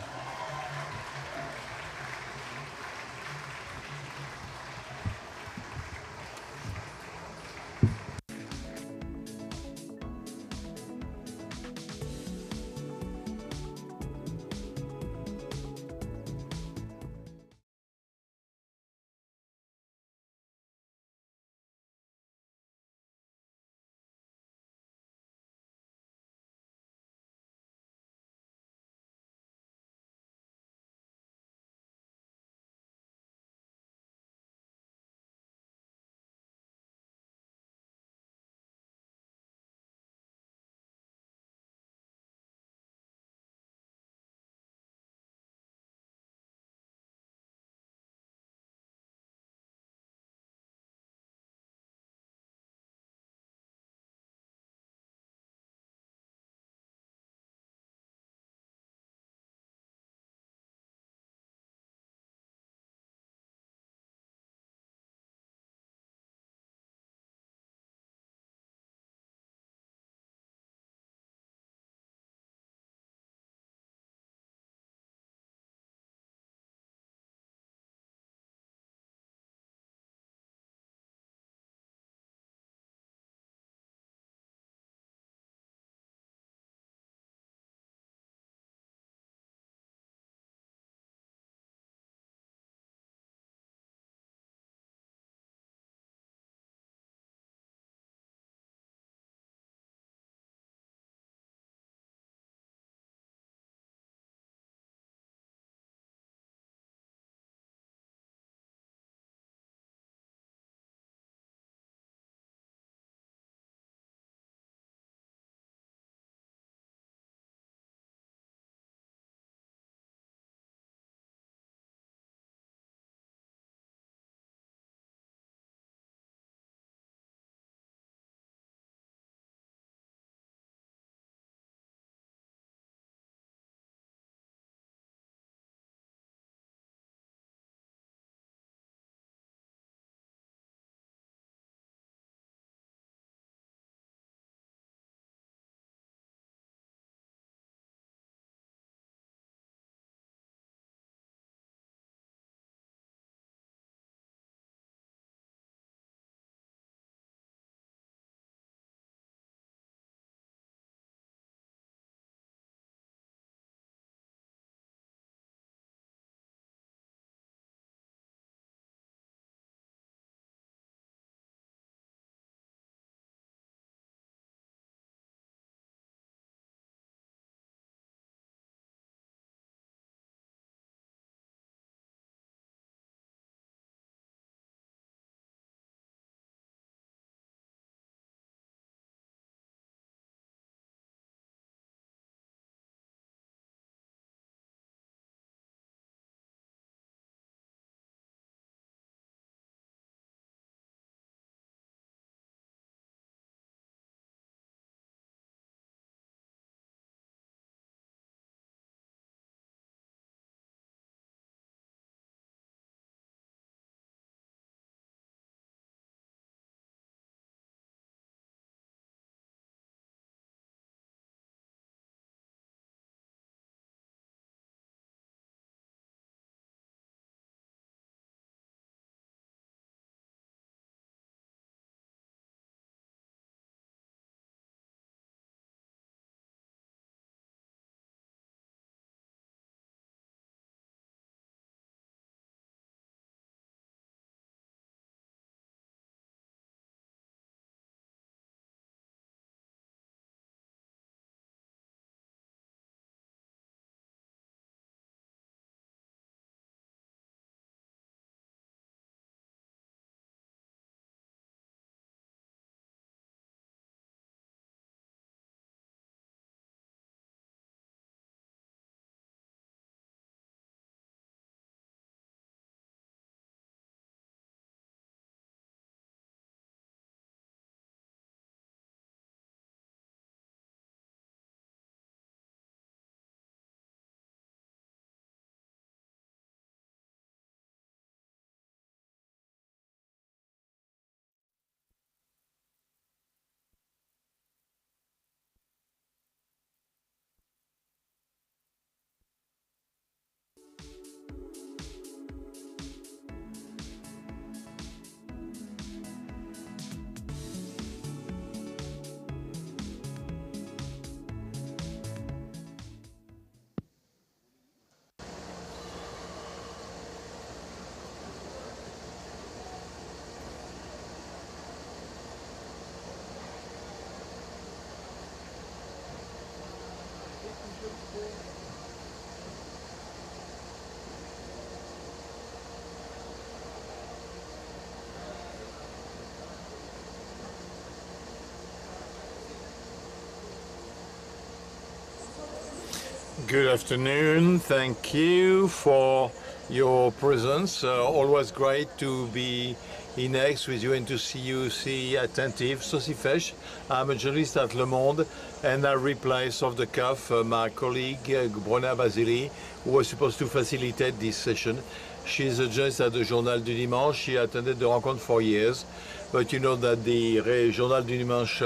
Good afternoon. Thank you for your presence. Always great to be in Aix with you and to see you attentive. Sophie Fesch, I'm a journalist at Le Monde, and I replace off the cuff my colleague Bruna Basili, who was supposed to facilitate this session. She's a journalist at the Journal du Dimanche. She attended the Rencontres for years, but you know that the Journal du Dimanche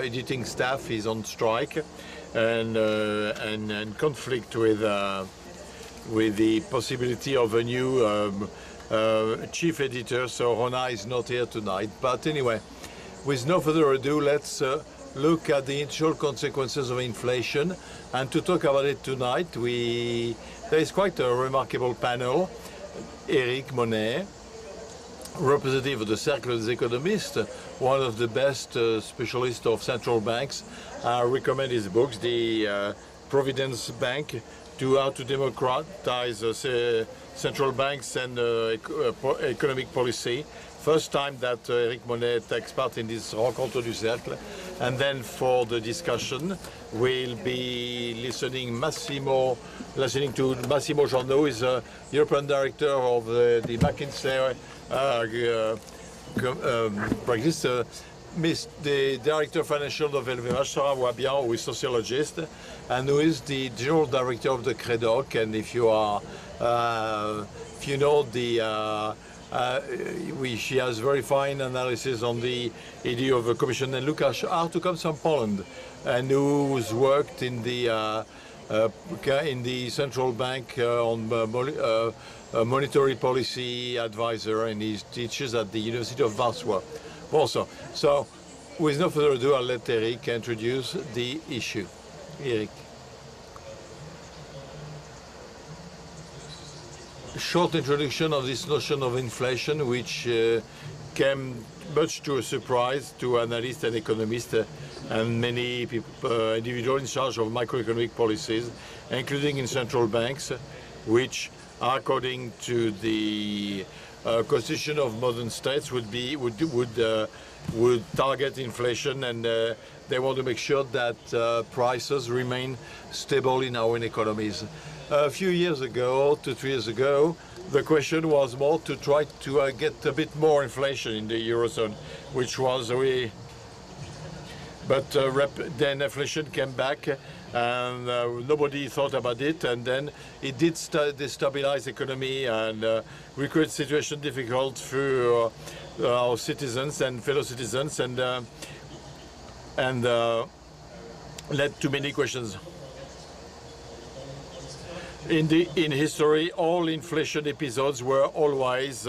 editing staff is on strike and conflict with the possibility of a new chief editor, so Rona is not here tonight. But anyway, with no further ado, let's look at the initial consequences of inflation. And to talk about it tonight, there is quite a remarkable panel. Éric Monnet, representative of the Cercle des Économistes, one of the best specialists of central banks. I recommend his books, The Providence Bank, to how to democratize central banks and economic policy. First time that Éric Monnet takes part in this Rencontre du Cercle. And then for the discussion, we'll be listening to Massimo Giorno, who is European Director of the McKinsey practice. The Director of Financial of LVMH, Sarah Wabian, who is sociologist, and who is the General Director of the CREDOC. And if you know she has very fine analysis on the idea of a commission. And Lukasz Art, who comes from Poland, and who's worked in the central bank on monetary policy advisor, and he teaches at the University of Warsaw. Also, so with no further ado, I'll let Éric introduce the issue. Éric. Short introduction of this notion of inflation, which came much to a surprise to analysts and economists and many people, individuals in charge of macroeconomic policies, including in central banks, which, according to the constitution of modern states, would target inflation, and they want to make sure that prices remain stable in our own economies. A few years ago, 2-3 years ago, the question was more to try to get a bit more inflation in the Eurozone, which was then inflation came back, and nobody thought about it, and then it did destabilize the economy and create situation difficult for our citizens and fellow citizens, and led to many questions. In history, all inflation episodes were always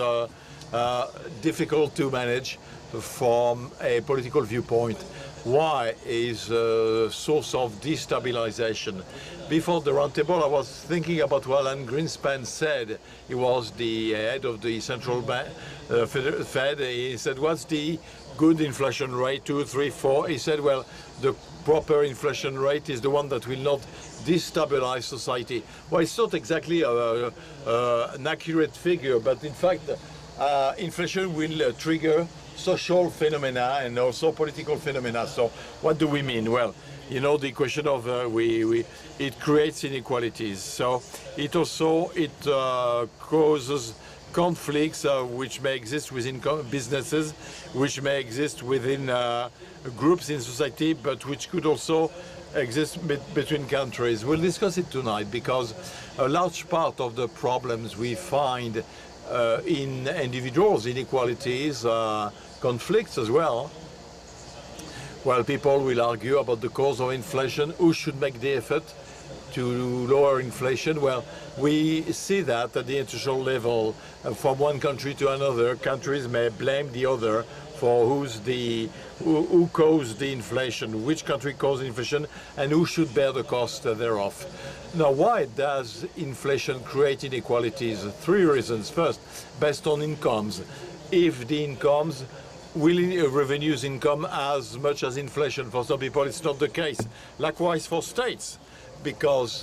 difficult to manage from a political viewpoint. Why is a source of destabilization? Before the roundtable, I was thinking about what Alan Greenspan said. He was the head of the central bank, Fed. He said, "What's the good inflation rate? 2, 3, 4?" He said, "Well, the proper inflation rate is the one that will not destabilize society." Well, it's not exactly an accurate figure, but in fact, inflation will trigger social phenomena and also political phenomena. So what do we mean? Well, you know, the question of it creates inequalities. So it also causes conflicts which may exist within businesses, which may exist within groups in society, but which could also exist between countries. We'll discuss it tonight because a large part of the problems we find in individuals, inequalities, conflicts as well. Well, people will argue about the cause of inflation, who should make the effort to lower inflation. Well, we see that at the international level, from one country to another, countries may blame the other for who caused the inflation, which country caused inflation, and who should bear the cost thereof. Now, why does inflation create inequalities? 3 reasons. First, based on incomes. If the incomes revenues income as much as inflation. For some people, it's not the case. Likewise for states, because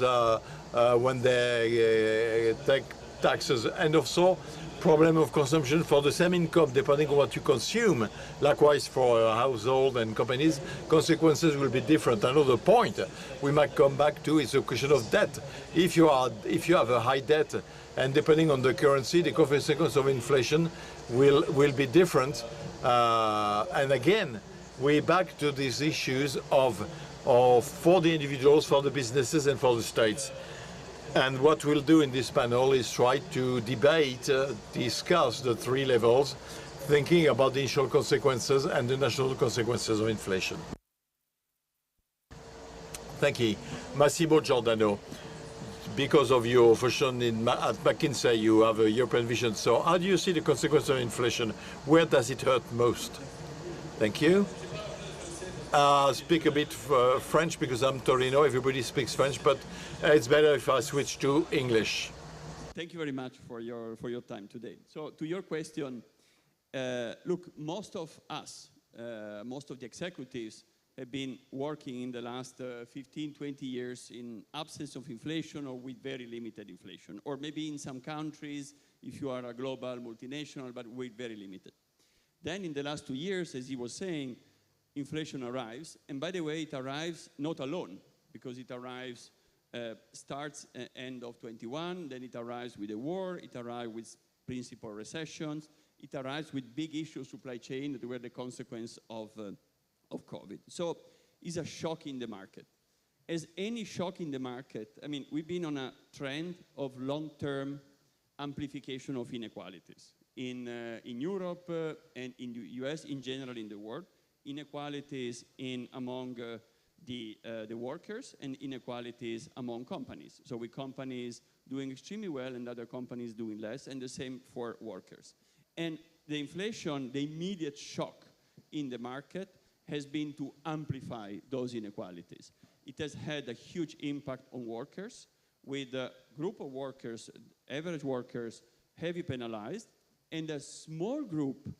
when they take taxes, and also problem of consumption for the same income, depending on what you consume. Likewise, for a household and companies, consequences will be different. Another point we might come back to is the question of debt. If you have a high debt, and depending on the currency, the consequences of inflation will be different. And again, we're back to these issues of for the individuals, for the businesses, and for the states. And what we'll do in this panel is try to debate, discuss the three levels, thinking about the initial consequences and the national consequences of inflation. Thank you. Massimo Giordano, because of your function at McKinsey, you have a European vision. So how do you see the consequences of inflation? Where does it hurt most? Thank you. Speak a bit French because I'm Torino. Everybody speaks French, but it's better if I switch to English. Thank you very much for your time today. So to your question, look, most of us, most of the executives have been working in the last 15, 20 years in absence of inflation or with very limited inflation, or maybe in some countries, if you are a global multinational, but with very limited. Then in the last 2 years, as he was saying, inflation arrives, and by the way, it arrives not alone, because it arrives, starts end of 21, then it arrives with a war, it arrives with principal recessions, it arrives with big issues, supply chain, that were the consequence of COVID. So it's a shock in the market. As any shock in the market, I mean, we've been on a trend of long-term amplification of inequalities in Europe and in the US, in general in the world. Inequalities among the workers and inequalities among companies. So with companies doing extremely well and other companies doing less, and the same for workers. And the inflation, the immediate shock in the market has been to amplify those inequalities. It has had a huge impact on workers, with a group of workers, average workers, heavily penalized, and a small group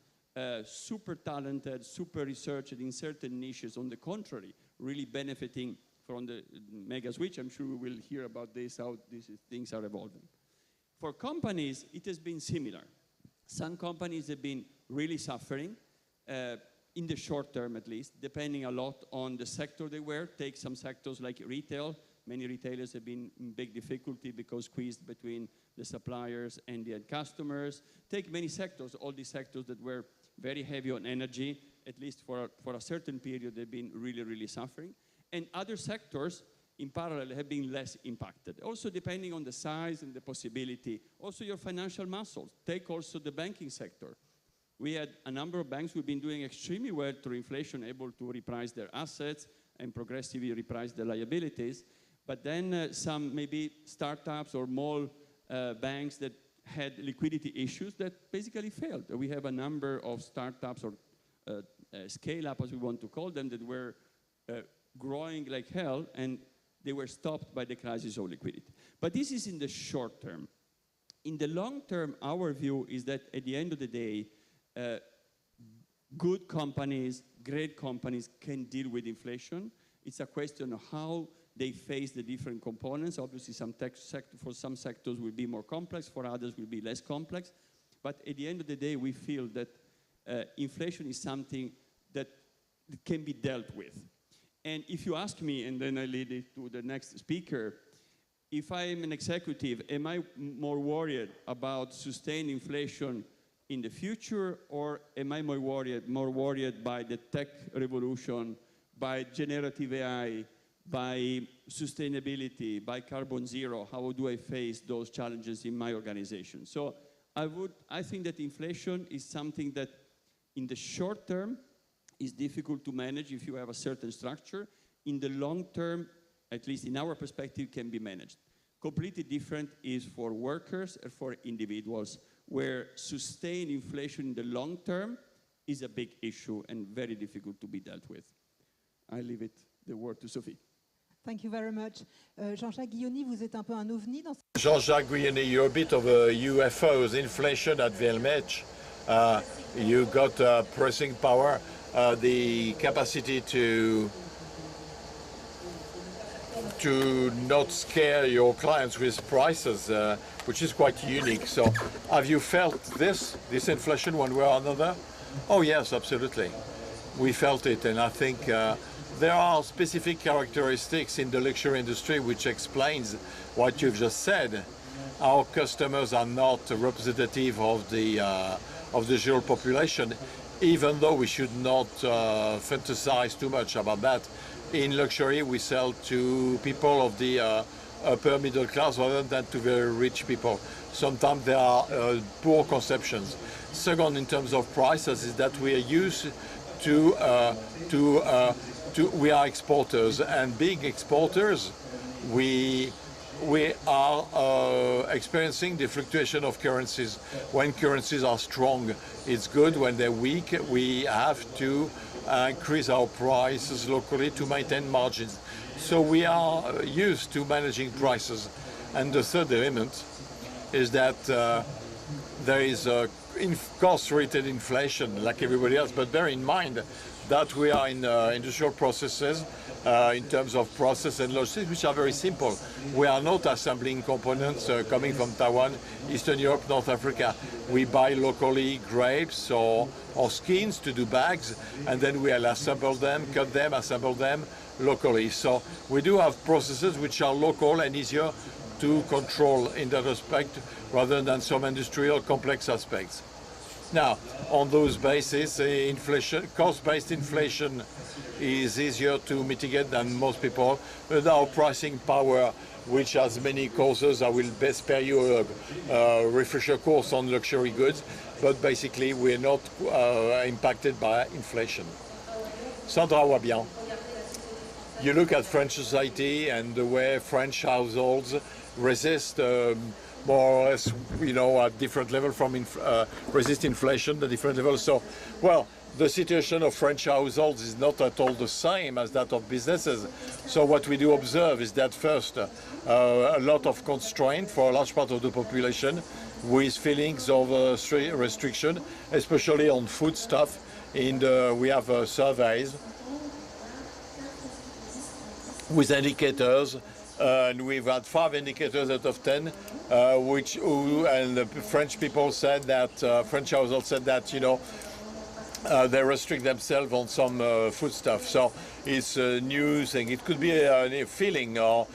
super talented, super researched in certain niches, on the contrary, really benefiting from the mega switch. I'm sure we will hear about this, how these things are evolving. For companies, it has been similar. Some companies have been really suffering, in the short term at least, depending a lot on the sector they were. Take some sectors like retail. Many retailers have been in big difficulty because squeezed between the suppliers and the end customers. Take many sectors, all these sectors that were very heavy on energy, at least for a certain period, they've been really, really suffering. And other sectors, in parallel, have been less impacted. Also, depending on the size and the possibility, also your financial muscles. Take also the banking sector. We had a number of banks who've been doing extremely well through inflation, able to reprice their assets and progressively reprice their liabilities. But then some maybe startups or small banks that had liquidity issues that basically failed. We have a number of startups or scale-up, as we want to call them, that were growing like hell, and they were stopped by the crisis of liquidity. But this is in the short term. In the long term, our view is that at the end of the day, good companies, great companies can deal with inflation. It's a question of how they face the different components. Obviously, for some sectors will be more complex, for others will be less complex. But at the end of the day, we feel that inflation is something that can be dealt with. And if you ask me, and then I lead it to the next speaker, if I am an executive, am I more worried about sustained inflation in the future, or am I more worried by the tech revolution, by generative AI, by sustainability, by carbon zero? How do I face those challenges in my organization? So I think that inflation is something that in the short term is difficult to manage if you have a certain structure. In the long term, at least in our perspective, can be managed. Completely different is for workers and for individuals, where sustained inflation in the long term is a big issue and very difficult to be dealt with. I leave the word to Sophie. Thank you very much. Jean-Jacques Guilloni, vous êtes un peu un ovni dans cette... Jean-Jacques Guilloni, you're a bit of a UFO. Inflation at VLMH. You got pricing power, the capacity to to not scare your clients with prices, which is quite unique. So have you felt this inflation one way or another? Oh yes, absolutely. We felt it, and I think there are specific characteristics in the luxury industry which explains what you've just said. Our customers are not representative of the general population, even though we should not fantasize too much about that. In luxury, we sell to people of the upper middle class rather than to very rich people. Sometimes there are poor conceptions. Second, in terms of prices, is that we are used to we are exporters, and being exporters, we are experiencing the fluctuation of currencies. When currencies are strong, it's good. When they're weak, we have to increase our prices locally to maintain margins. So we are used to managing prices. And the third element is that there is a cost-rated inflation like everybody else, but bear in mind that we are in industrial processes in terms of process and logistics, which are very simple. We are not assembling components coming from Taiwan, Eastern Europe, North Africa. We buy locally grapes or skins to do bags, and then we'll assemble them, cut them, assemble them locally. So we do have processes which are local and easier to control in that respect rather than some industrial complex aspects. Now, on those bases, inflation, cost-based inflation is easier to mitigate than most people. With our pricing power, which has many causes, I will best spare you a refresher course on luxury goods, but basically we're not impacted by inflation. Sandra va bien. You look at French society and the way French households resist more or less, you know, at different level from resist inflation at different levels. So, well, the situation of French households is not at all the same as that of businesses. So what we do observe is that first, a lot of constraint for a large part of the population with feelings of restriction, especially on food stuff. We have surveys with indicators, and we've had 5 indicators out of 10, and the French people said that, French households said that, you know, they restrict themselves on some food stuff. So it's a new thing. It could be a feeling or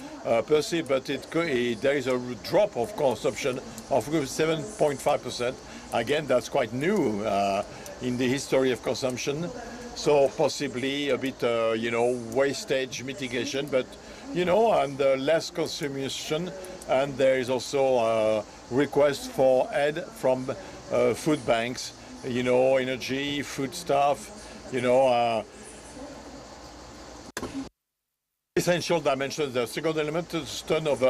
perceived, but there is a drop of consumption of 7.5%. Again, that's quite new in the history of consumption. So possibly a bit, you know, wastage mitigation, but you know, and less consumption, and there is also a request for aid from food banks, you know, energy, food stuff, you know. Essential dimensions. The second element is turn of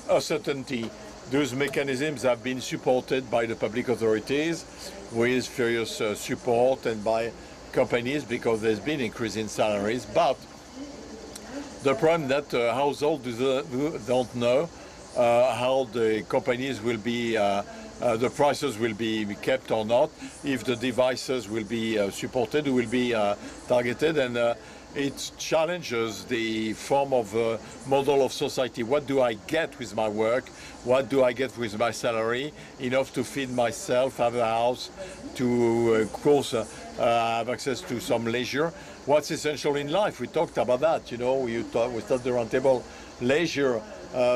uncertainty. Those mechanisms have been supported by the public authorities with various support and by companies because there's been increase in salaries, but the problem that households don't know how the companies will be, the prices will be kept or not, if the devices will be supported, will be targeted, and it challenges the form of model of society. What do I get with my work? What do I get with my salary? Enough to feed myself, have a house, to, of course, have access to some leisure. What's essential in life? We talked about that, you know, we thought the round table. Leisure,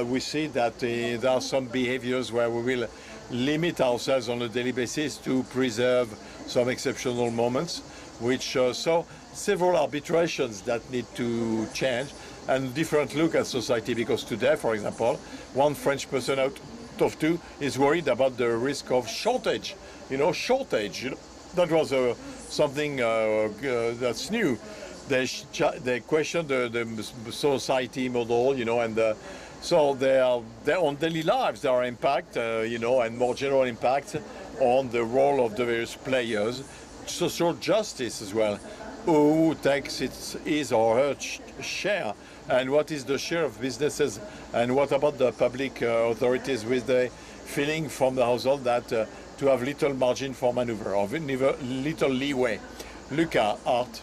we see that there are some behaviors where we will limit ourselves on a daily basis to preserve some exceptional moments, which, so several arbitrations that need to change and different look at society, because today, for example, one French person out of 2 is worried about the risk of shortage, you know, that was something that's new. They question the society model, you know, and so their own daily lives, there are impact, you know, and more general impact on the role of the various players. Social justice as well. Who takes his or her share, and what is the share of businesses, and what about the public authorities with the feeling from the household that to have little margin for maneuver or little leeway. Luca, Art,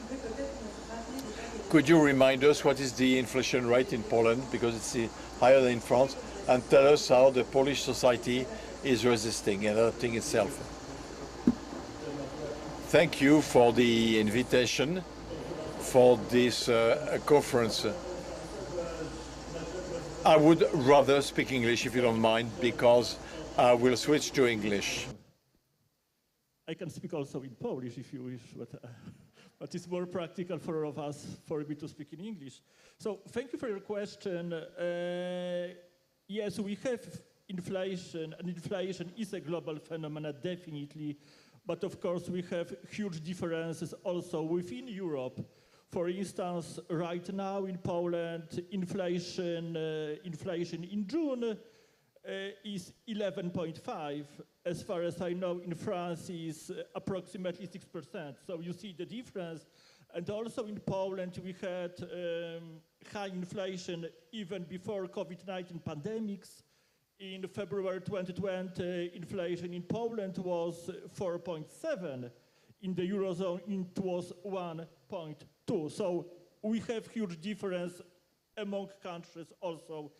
Could you remind us what is the inflation rate in Poland, because it's higher than in France, and tell us how the Polish society is resisting and adapting itself? Thank you for the invitation for this conference. I would rather speak English, if you don't mind, because I will switch to English. I can speak also in Polish if you wish, but it's more practical for all of us for me to speak in English. So thank you for your question. Yes, we have inflation, and inflation is a global phenomenon, definitely. But of course, we have huge differences also within Europe. For instance, right now in Poland, inflation in June is 11.5. As far as I know, in France is approximately 6%. So you see the difference. And also in Poland, we had high inflation even before COVID-19 pandemics. In February 2020, inflation in Poland was 4.7. In the Eurozone, it was 1.2. So we have huge difference among countries also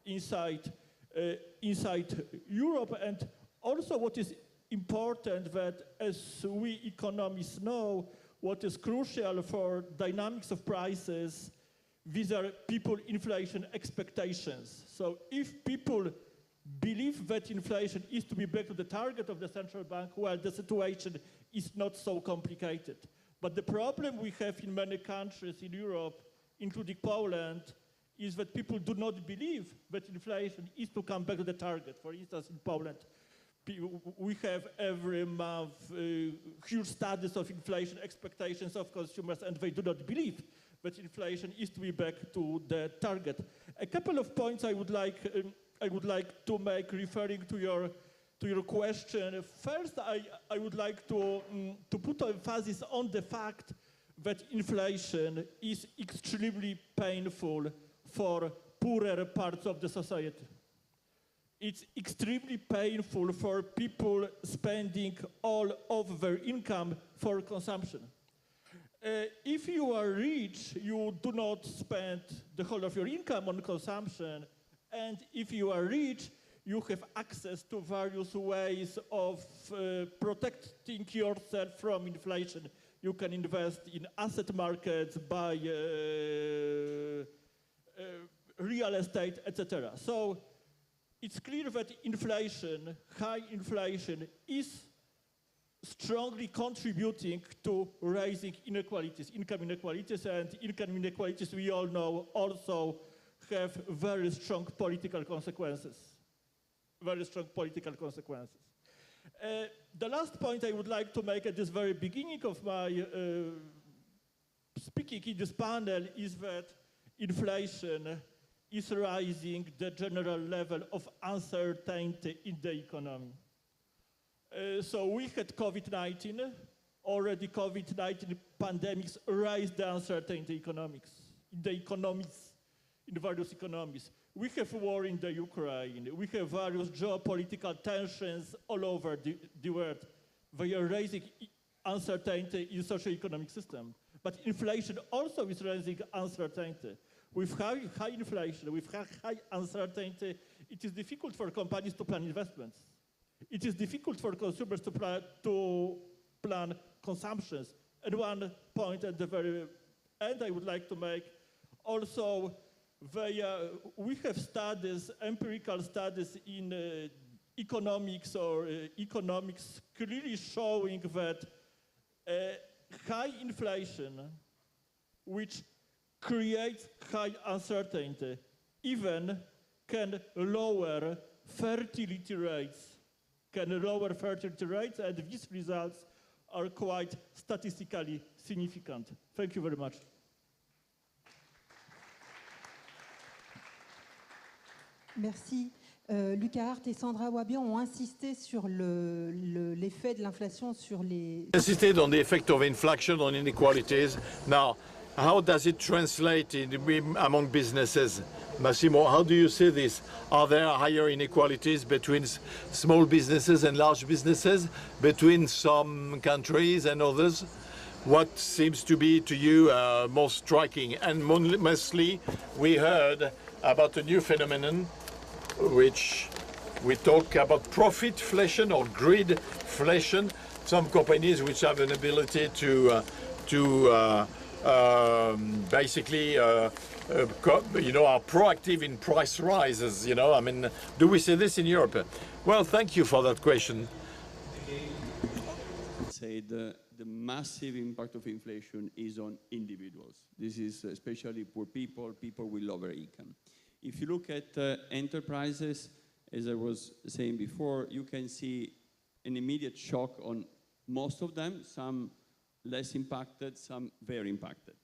inside Europe. And also what is important that, as we economists know, what is crucial for dynamics of prices, these are people inflation expectations. So if people believe that inflation is to be back to the target of the central bank, well, the situation is not so complicated. But the problem we have in many countries in Europe, including Poland, is that people do not believe that inflation is to come back to the target. For instance, in Poland, we have every month huge studies of inflation expectations of consumers, and they do not believe that inflation is to be back to the target. A couple of points I would like to make referring to your question. First, I would like to put emphasis on the fact that inflation is extremely painful for poorer parts of the society. It's extremely painful for people spending all of their income for consumption. If you are rich, you do not spend the whole of your income on consumption. And if you are rich, you have access to various ways of protecting yourself from inflation. You can invest in asset markets, buy real estate, etc. So it's clear that inflation, high inflation, is strongly contributing to raising inequalities, income inequalities, and income inequalities, we all know, also have very strong political consequences. Very strong political consequences. The last point I would like to make at this very beginning of my speaking in this panel is that inflation is rising the general level of uncertainty in the economy. So we had COVID-19, already COVID-19 pandemics raised the uncertainty in the various economies. We have war in the Ukraine. We have various geopolitical tensions all over the world. They are raising uncertainty in the socio-economic system. But inflation also is raising uncertainty. With high inflation, with high uncertainty, it is difficult for companies to plan investments. It is difficult for consumers to plan consumptions. And one point at the very end I would like to make, also, we have studies, empirical studies in economics clearly showing that high inflation, which creates high uncertainty, even can lower fertility rates, and these results are quite statistically significant. Thank you very much. Merci. Lucas Hart et Sandra Wabian ont insisté sur l'effet de l'inflation sur les... Insisted on the effect of inflation on inequalities. Now, how does it translate among businesses? Massimo, how do you see this? Are there higher inequalities between small businesses and large businesses, between some countries and others? what seems to be to you most striking? And mostly we heard about a new phenomenon which we talk about profitflation or greedflation. Some companies which have an ability to basically are proactive in price rises, I mean, do we see this in Europe? Well, thank you for that question. Say the massive impact of inflation is on individuals. This is especially poor people, people with lower income. If you look at enterprises, as I was saying before, you can see an immediate shock on most of them, some less impacted, some very impacted.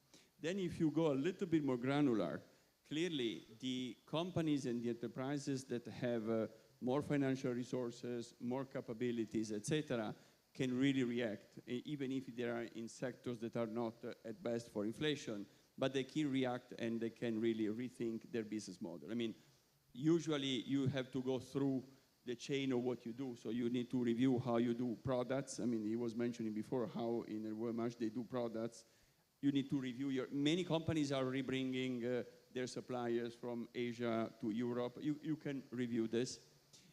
Then if you go a little bit more granular, clearly the companies and the enterprises that have more financial resources, more capabilities, etc., can really react, even if they are in sectors that are not at best for inflation, but they can react and they can really rethink their business model. I mean, usually you have to go through the chain of what you do, so you need to review how you do products. I mean, he was mentioning before how in much they do products. You need to review many companies are rebringing their suppliers from Asia to Europe. You can review this.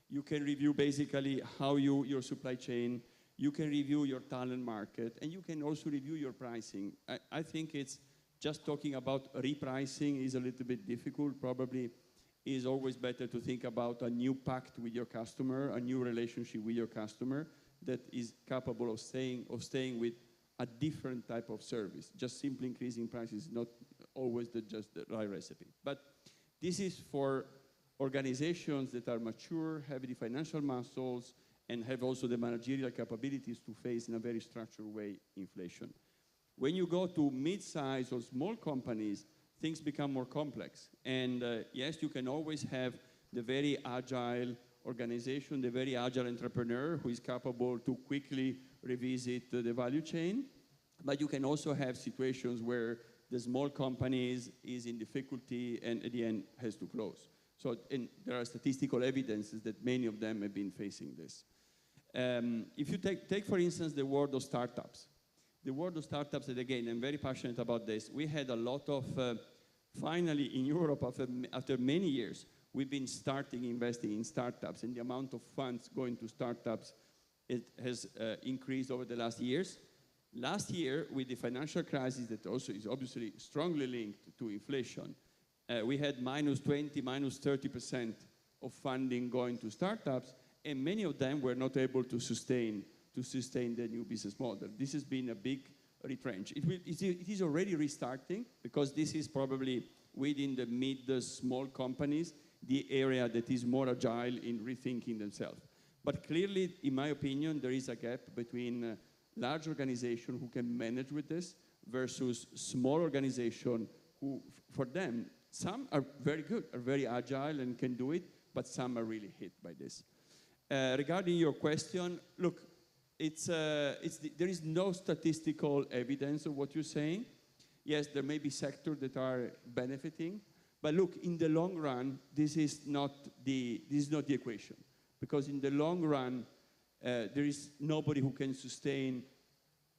You can review basically how your supply chain. You can review your talent market, and you can also review your pricing. I think it's just talking about repricing is a little bit difficult. Probably is always better to think about a new pact with your customer, a new relationship with your customer that is capable of staying with a different type of service. Just simply increasing prices is not always just the right recipe. But this is for organizations that are mature, have the financial muscles, and have also the managerial capabilities to face in a very structured way inflation. When you go to mid-size or small companies, things become more complex. And yes, you can always have the very agile organization, the very agile entrepreneur who is capable to quickly revisit the value chain. But you can also have situations where the small company is in difficulty and at the end has to close. So and there are statistical evidences that many of them have been facing this. If you take, for instance, the world of startups. The world of startups, and again, I'm very passionate about this. We had a lot of, finally in Europe, after many years, we've been investing in startups, and the amount of funds going to startups has increased over the last years. Last year, with the financial crisis that also is obviously strongly linked to inflation, we had -20, -30% of funding going to startups, and many of them were not able to sustain the new business model. This has been a big retrench. It is already restarting, because this is probably within the mid-small companies, the area that is more agile in rethinking themselves. But clearly, in my opinion, there is a gap between large organizations who can manage with this versus small organizations who, for them, some are very good, are very agile and can do it, but some are really hit by this. Regarding your question, look, there is no statistical evidence of what you're saying. Yes, there may be sectors that are benefiting, but look, in the long run, this is not the equation, because in the long run, there is nobody who can sustain,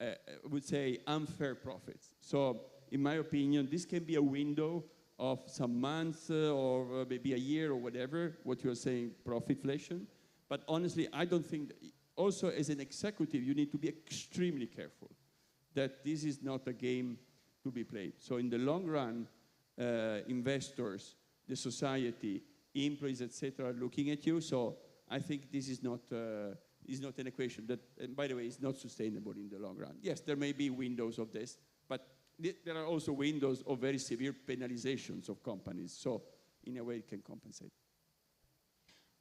I would say, unfair profits. So, in my opinion, this can be a window of some months or maybe a year or whatever, what you're saying, profitflation. But honestly, I don't think, also as an executive, you need to be extremely careful that this is not a game to be played. So in the long run, investors, the society, employees, etc., are looking at you. So I think this is not an equation that, and by the way, is not sustainable in the long run. Yes, there may be windows of this, but there are also windows of very severe penalizations of companies. So in a way, it can compensate.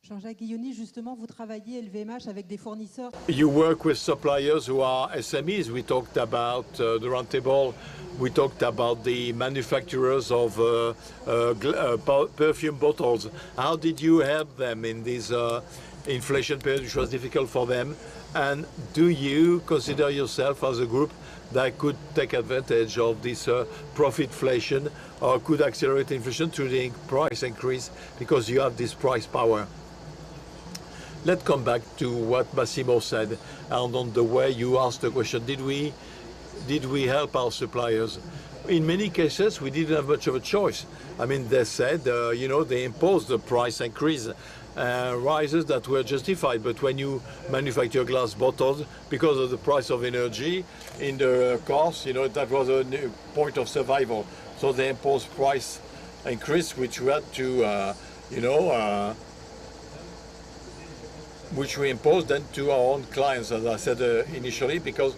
Jean-Jacques Guilloni, justement, vous travaillez LVMH avec des fournisseurs. You work with suppliers who are SMEs. We talked about the roundtable. We talked about the manufacturers of perfume bottles. How did you help them in this inflation period, which was difficult for them? And do you consider yourself as a group that could take advantage of this profitflation or could accelerate inflation through the price increase because you have this price power? Let's come back to what Massimo said and on the way you asked the question. Did we did we help our suppliers? In many cases, we didn't have much of a choice. I mean, they said, you know, they imposed the price increase rises that were justified. But when you manufacture glass bottles, because of the price of energy in the cost, you know, that was a point of survival. So they imposed price increase, which we had to, you know, which we imposed then to our own clients, as I said initially, because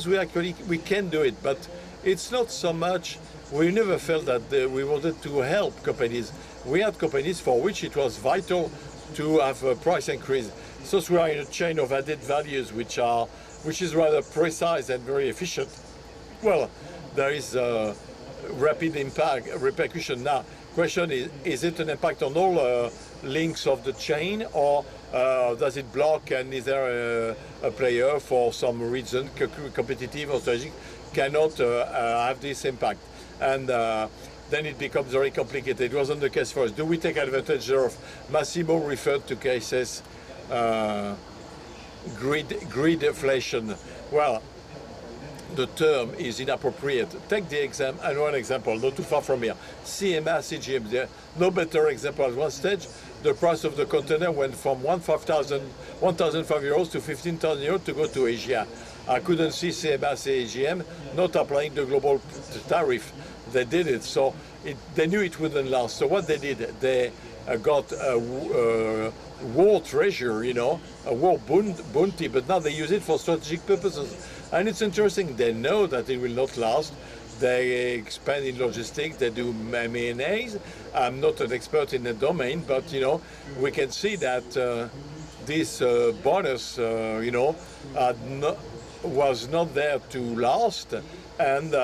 we can do it. But it's not so much. We never felt that we wanted to help companies. We had companies for which it was vital to have a price increase. So we are in a chain of added values which is rather precise and very efficient. Well, there is a rapid impact, repercussion. Now, question is it an impact on all links of the chain, or does it block, and is there a player for some reason, competitive or strategic, cannot have this impact? And then it becomes very complicated. It wasn't the case for us. Do we take advantage of? Massimo referred to cases, greed inflation. Well, the term is inappropriate. Take one example, not too far from here. CMA CGM, there, no better example. At one stage, the price of the container went from 1,500 euros to 15,000 euros to go to Asia. I couldn't see CMA CGM not applying the global tariff. They did it, so they knew it wouldn't last. So what they did, they got a war treasure, you know, a war bounty, but now they use it for strategic purposes. And it's interesting, they know that it will not last. They expand in logistics, they do M&As. I'm not an expert in the domain, but, you know, we can see that this bonus, you know, was not there to last, and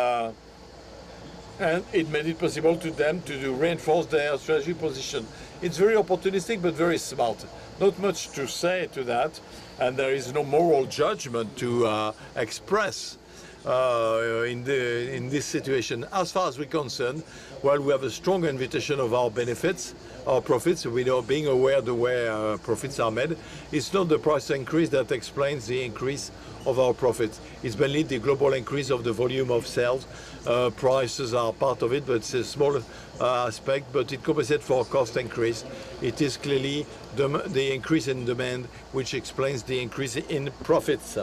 it made it possible to them to reinforce their strategic position. It's very opportunistic, but very smart. Not much to say to that, and there is no moral judgment to express in this situation. As far as we're concerned, well, we have a strong invitation of our benefits, our profits. We know, being aware of the way profits are made. It's not the price increase that explains the increase of our profits. It's mainly the global increase of the volume of sales. Prices are part of it, but it's a small aspect, but it compensates for cost increase. It is clearly the increase in demand which explains the increase in profits.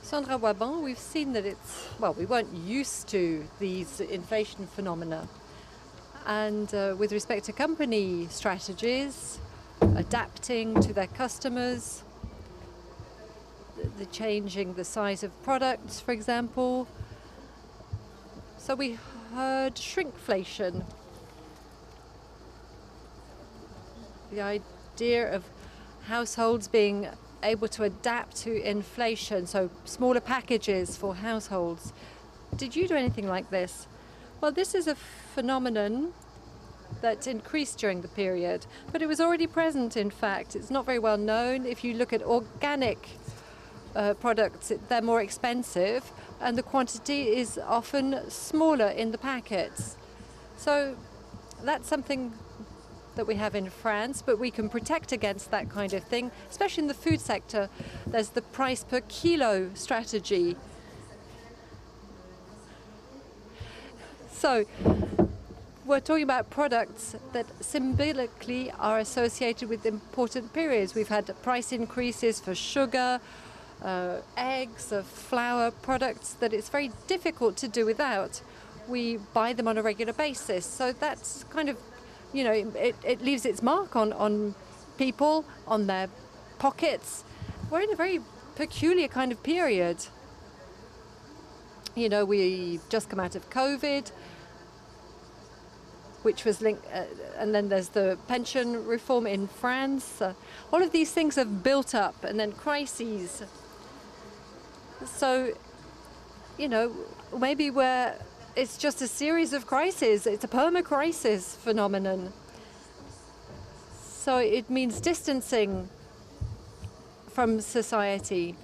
Sandra Waban, we've seen that it's, well, we weren't used to these inflation phenomena. And with respect to company strategies, adapting to their customers, the changing the size of products, for example. So we heard shrinkflation. The idea of households being able to adapt to inflation, so smaller packages for households. Did you do anything like this? Well, this is a phenomenon that increased during the period, but it was already present, in fact. It's not very well known. If you look at organic products, they're more expensive, and the quantity is often smaller in the packets. So that's something that we have in France, but we can protect against that kind of thing, especially in the food sector. There's the price per kilo strategy. So we're talking about products that symbolically are associated with important periods. We've had price increases for sugar, eggs, flour products that it's very difficult to do without. We buy them on a regular basis. So that's kind of, you know, it leaves its mark on people, on their pockets. We're in a very peculiar kind of period. You know, we've just come out of COVID, which was linked, and then there's the pension reform in France. All of these things have built up, and then crises. So, you know, maybe it's just a series of crises. It's a perma-crisis phenomenon. So it means distancing from society.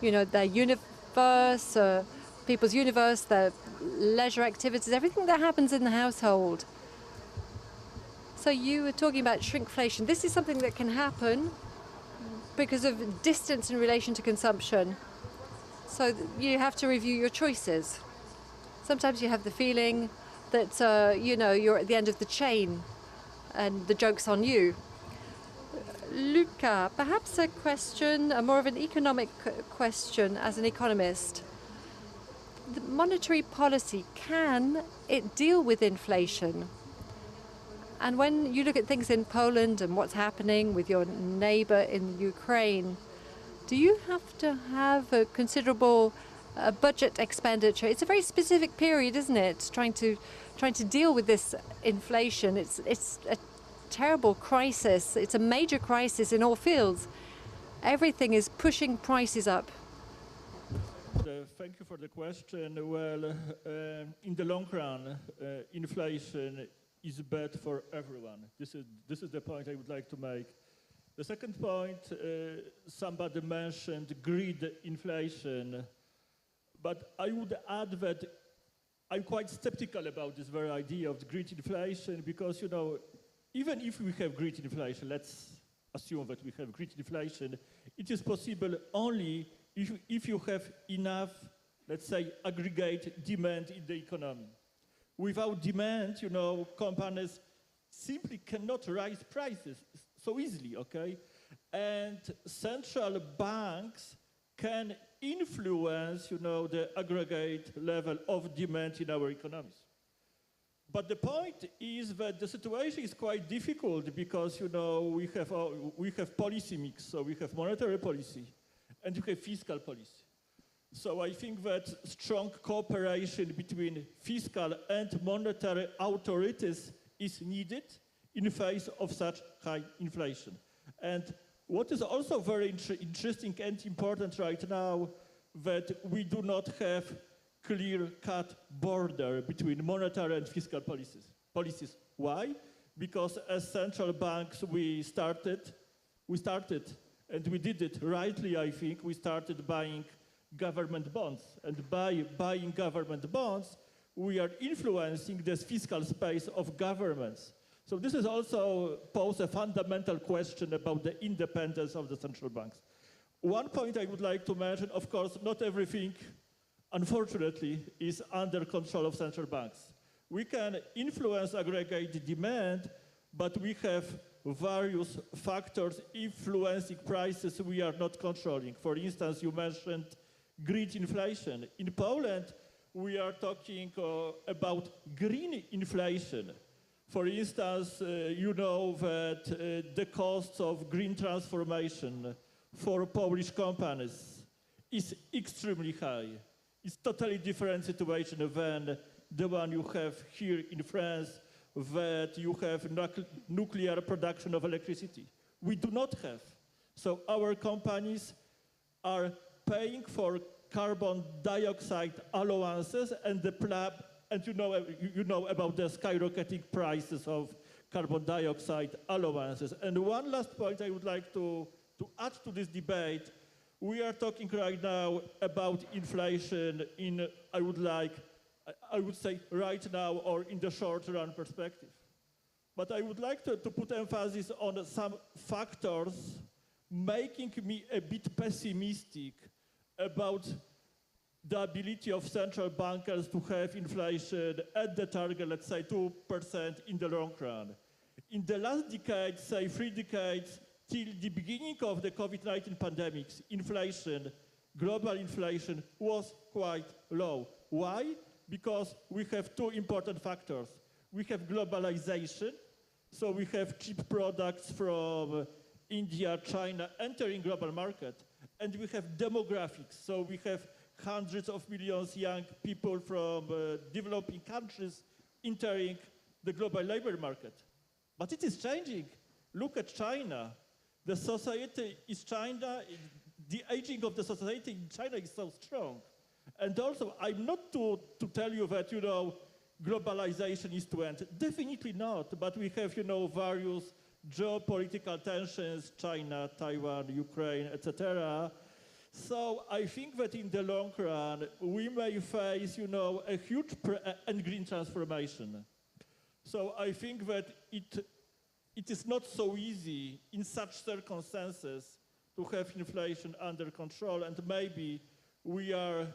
You know, their universe, people's universe, their leisure activities, everything that happens in the household. So you were talking about shrinkflation. This is something that can happen. because of distance in relation to consumption. So you have to review your choices. Sometimes you have the feeling that, you know, you're at the end of the chain and the joke's on you. Luca, perhaps a question, more of an economic question as an economist. The monetary policy, can it deal with inflation? And when you look at things in Poland and what's happening with your neighbor in Ukraine, do you have to have a considerable budget expenditure? It's a very specific period, isn't it? Trying to deal with this inflation. It's a terrible crisis. It's a major crisis in all fields. Everything is pushing prices up. Thank you for the question. Well, in the long run, inflation is bad for everyone. This is the point I would like to make. The second point, somebody mentioned greed inflation, but I would add that I'm quite skeptical about this very idea of greed inflation because, you know, even if we have greed inflation, let's assume that we have greed inflation, it is possible only if you have enough, let's say, aggregate demand in the economy. Without demand, you know, companies simply cannot raise prices so easily, okay? And central banks can influence, you know, the aggregate level of demand in our economies. But the point is that the situation is quite difficult because, you know, we have policy mix, so we have monetary policy and we have fiscal policy. So I think that strong cooperation between fiscal and monetary authorities is needed in the face of such high inflation. And what is also very interesting and important right now, that we do not have clear-cut border between monetary and fiscal policies. Why? Because as central banks we started, and we did it rightly, I think, we started buying government bonds. And by buying government bonds, we are influencing this fiscal space of governments. So this is also pose a fundamental question about the independence of the central banks. One point I would like to mention, of course, not everything, unfortunately, is under control of central banks. We can influence aggregate demand, but we have various factors influencing prices we are not controlling. For instance, you mentioned greed inflation. In Poland, we are talking about green inflation. For instance, you know that the costs of green transformation for Polish companies is extremely high. It's totally different situation than the one you have here in France, that you have nuclear production of electricity. We do not have. So our companies are paying for carbon dioxide allowances and you know about the skyrocketing prices of carbon dioxide allowances. And one last point I would like to add to this debate. We are talking right now about inflation in, I would say right now or in the short run perspective. But I would like to put emphasis on some factors making me a bit pessimistic about the ability of central bankers to have inflation at the target, let's say 2% in the long run. In the last decade, say 3 decades, till the beginning of the COVID-19 pandemics, inflation, global inflation was quite low. Why? Because we have two important factors. We have globalization, so we have cheap products from India, China entering global market, and we have demographics, so we have hundreds of millions young people from developing countries entering the global labor market. But it is changing. Look at China. The society is China, the aging of the society in China is so strong. And also, I'm not to tell you that, you know, globalization is to end. Definitely not, but we have, you know, various geopolitical tensions, China, Taiwan, Ukraine, etc. So I think that in the long run, we may face, you know, a huge and green transformation. So I think that it is not so easy in such circumstances to have inflation under control, and maybe we are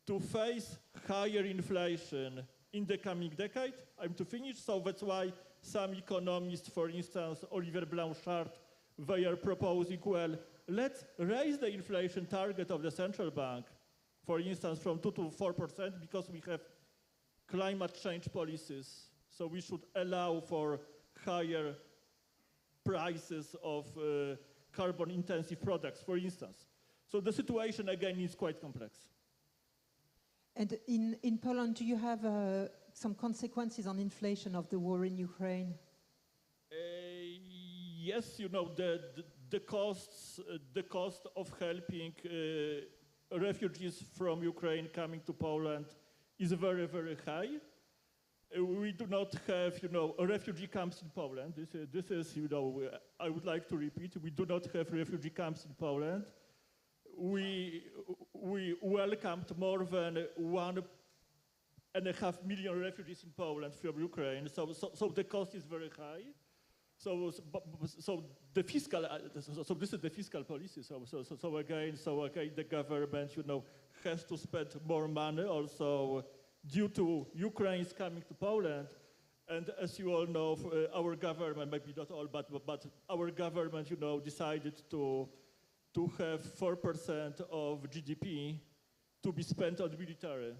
to face higher inflation in the coming decade. I'm to finish, so that's why some economists, for instance, Olivier Blanchard, they are proposing, well, let's raise the inflation target of the central bank, for instance, from 2 to 4%, because we have climate change policies. So we should allow for higher prices of carbon-intensive products, for instance. So the situation, again, is quite complex. And in Poland, do you have some consequences on inflation of the war in Ukraine? Yes, you know, the cost of helping refugees from Ukraine coming to Poland is very, very high. We do not have, you know, refugee camps in Poland. This is, you know, I would like to repeat, we do not have refugee camps in Poland. We welcomed more than 1.5 million refugees in Poland from Ukraine. So the cost is very high. So the fiscal, so this is the fiscal policy. So again, the government, you know, has to spend more money also due to Ukrainians coming to Poland. And as you all know, our government, maybe not all, but our government, you know, decided to have 4% of GDP to be spent on military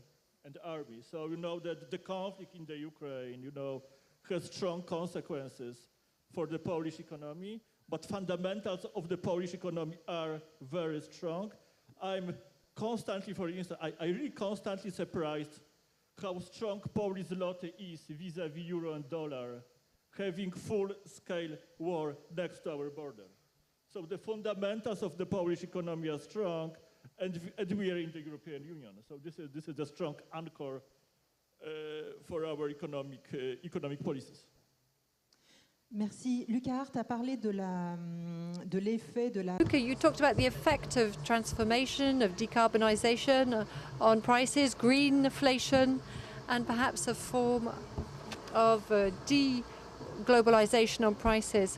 and army. So you know that the conflict in the Ukraine, you know, has strong consequences for the Polish economy, but fundamentals of the Polish economy are very strong. I'm constantly, for instance, I really constantly surprised how strong Polish zloty is vis-a-vis euro and dollar, having full-scale war next to our border. So the fundamentals of the Polish economy are strong, and we are in the European Union. So this is a strong anchor for our economic policies. Merci. Lucas, tu as parlé de l'effet de la... Okay, you talked about the effect of transformation, of decarbonisation on prices, greenflation, and perhaps a form of de-globalisation on prices.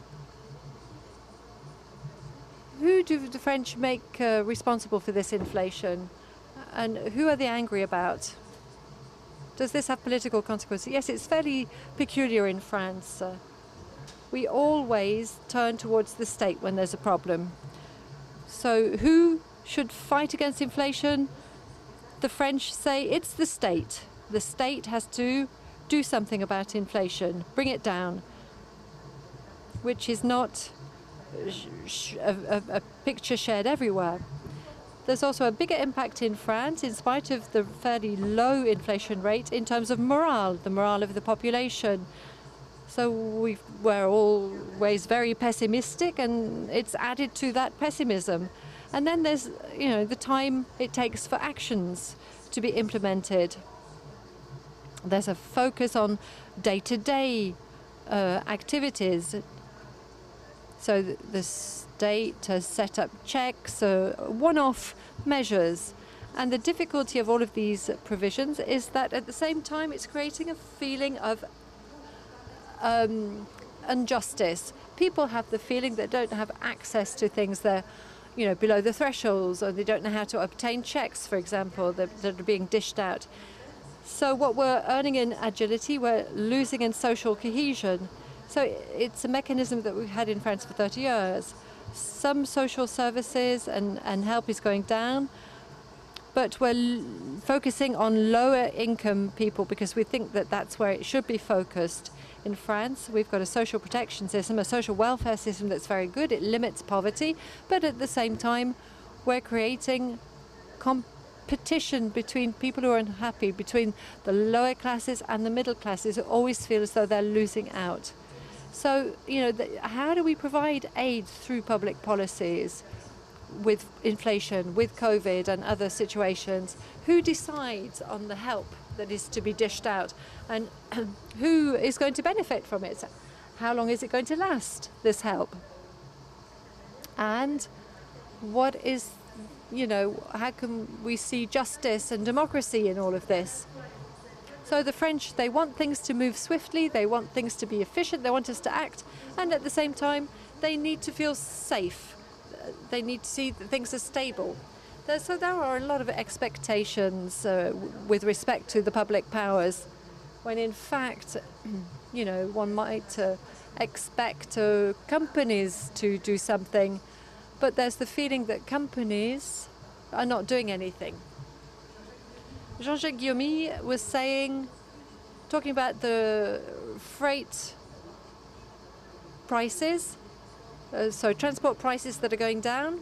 Who do the French make responsible for this inflation? And who are they angry about? Does this have political consequences? Yes, it's fairly peculiar in France. We always turn towards the state when there's a problem. So who should fight against inflation? The French say it's the state. The state has to do something about inflation, bring it down, which is not a picture shared everywhere. There's also a bigger impact in France, in spite of the fairly low inflation rate, in terms of morale, the morale of the population. So we're always very pessimistic, and it's added to that pessimism. And then there's, you know, the time it takes for actions to be implemented. There's a focus on day-to-day activities. So the state has set up checks, one-off measures. And the difficulty of all of these provisions is that at the same time it's creating a feeling of injustice. People have the feeling they don't have access to things that, you know, below the thresholds, or they don't know how to obtain checks, for example, that are being dished out. So what we're earning in agility, we're losing in social cohesion. So it's a mechanism that we've had in France for 30 years. Some social services and help is going down, but we're focusing on lower income people because we think that that's where it should be focused. In France, we've got a social protection system, a social welfare system that's very good. It limits poverty, but at the same time, we're creating competition between people who are unhappy, between the lower classes and the middle classes who always feel as though they're losing out. So, you know, how do we provide aid through public policies with inflation, with COVID and other situations? Who decides on the help that is to be dished out, and who is going to benefit from it? How long is it going to last, this help? And what is, you know, how can we see justice and democracy in all of this? So the French, they want things to move swiftly, they want things to be efficient, they want us to act, and at the same time, they need to feel safe. they need to see that things are stable. So there are a lot of expectations with respect to the public powers, when in fact, you know, one might expect companies to do something, but there's the feeling that companies are not doing anything. Jean-Jacques Guillaume was saying, talking about the freight prices, so transport prices that are going down.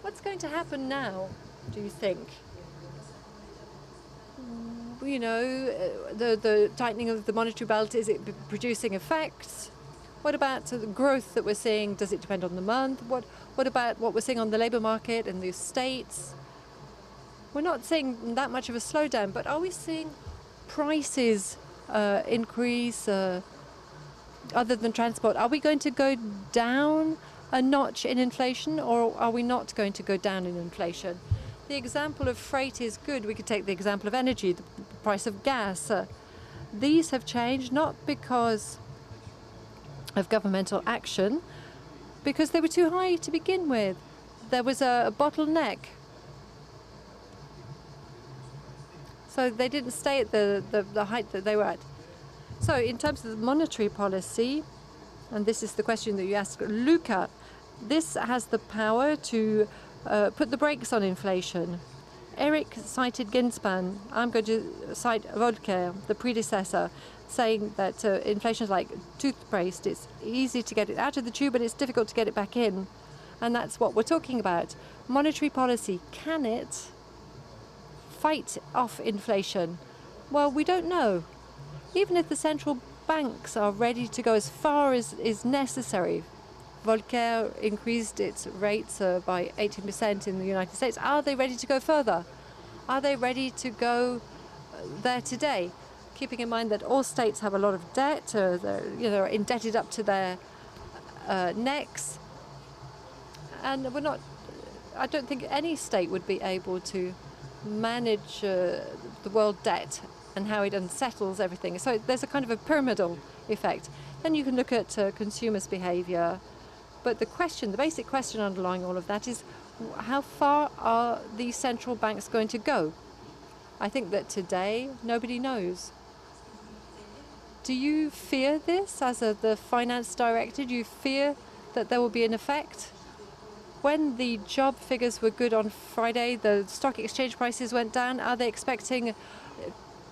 What's going to happen now, do you think? You know, the tightening of the monetary belt, is it producing effects? What about the growth that we're seeing? Does it depend on the month? What about what we're seeing on the labor market in the States? We're not seeing that much of a slowdown, but are we seeing prices increase other than transport? Are we going to go down a notch in inflation, or are we not going to go down in inflation? The example of freight is good. We could take the example of energy, the price of gas. These have changed not because of governmental action, because they were too high to begin with. There was a bottleneck. So they didn't stay at the height that they were at. So in terms of the monetary policy, and this is the question that you asked Luca, this has the power to put the brakes on inflation. Eric cited Ginspan. I'm going to cite Volcker, the predecessor, saying that inflation is like toothpaste. It's easy to get it out of the tube, but it's difficult to get it back in. And that's what we're talking about. Monetary policy, can it fight off inflation? Well, we don't know. Even if the central banks are ready to go as far as is necessary, Volcker increased its rates by 18% in the United States. Are they ready to go further? Are they ready to go there today? Keeping in mind that all states have a lot of debt, they're indebted up to their necks, and I don't think any state would be able to manage the world debt and how it unsettles everything. So there's a kind of a pyramidal effect. Then you can look at consumers' behavior. But the basic question underlying all of that is, how far are these central banks going to go? I think that today, nobody knows. Do you fear this as the finance director? Do you fear that there will be an effect? When the job figures were good on Friday, the stock exchange prices went down. Are they expecting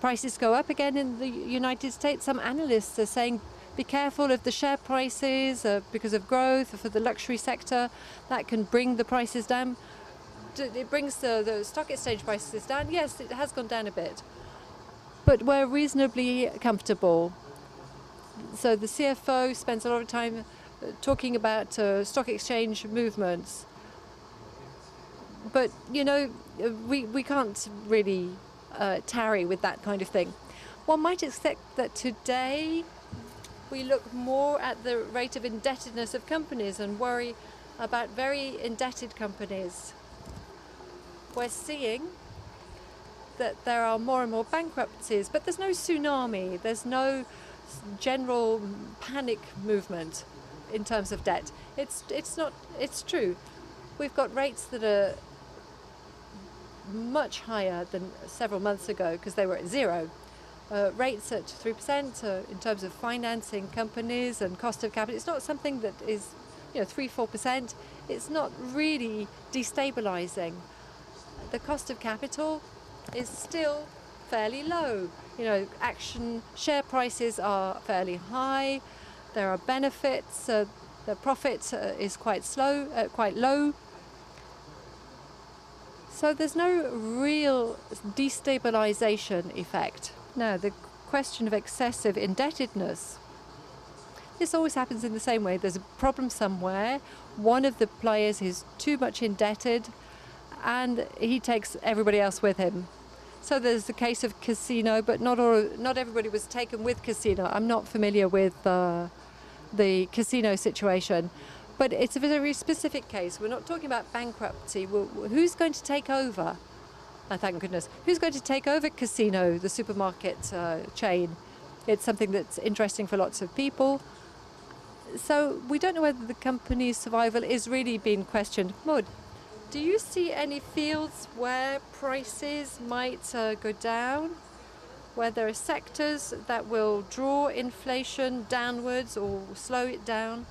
prices to go up again in the United States? Some analysts are saying, be careful of the share prices because of growth for the luxury sector. That can bring the prices down. It brings the stock exchange prices down. Yes, it has gone down a bit. But we're reasonably comfortable. So the CFO spends a lot of time talking about stock exchange movements. But, you know, we can't really tarry with that kind of thing. One might expect that today we look more at the rate of indebtedness of companies and worry about very indebted companies. We're seeing that there are more and more bankruptcies, but there's no tsunami, there's no general panic movement in terms of debt. It's true. We've got rates that are much higher than several months ago because they were at zero. Rates at 3% in terms of financing companies and cost of capital. It's not something that is, 3-4%. It's not really destabilizing. The cost of capital is still fairly low. Share prices are fairly high. There are benefits. The profit is quite low. So there's no real destabilization effect. Now, the question of excessive indebtedness, this always happens in the same way. There's a problem somewhere. One of the players is too much indebted, and he takes everybody else with him. So there's the case of Casino, but not everybody was taken with Casino. I'm not familiar with the Casino situation, but it's a very specific case. We're not talking about bankruptcy. Who's going to take over? Thank goodness. Who's going to take over Casino, the supermarket chain? It's something that's interesting for lots of people. So we don't know whether the company's survival is really being questioned. Maud, do you see any fields where prices might go down, where there are sectors that will draw inflation downwards or slow it down?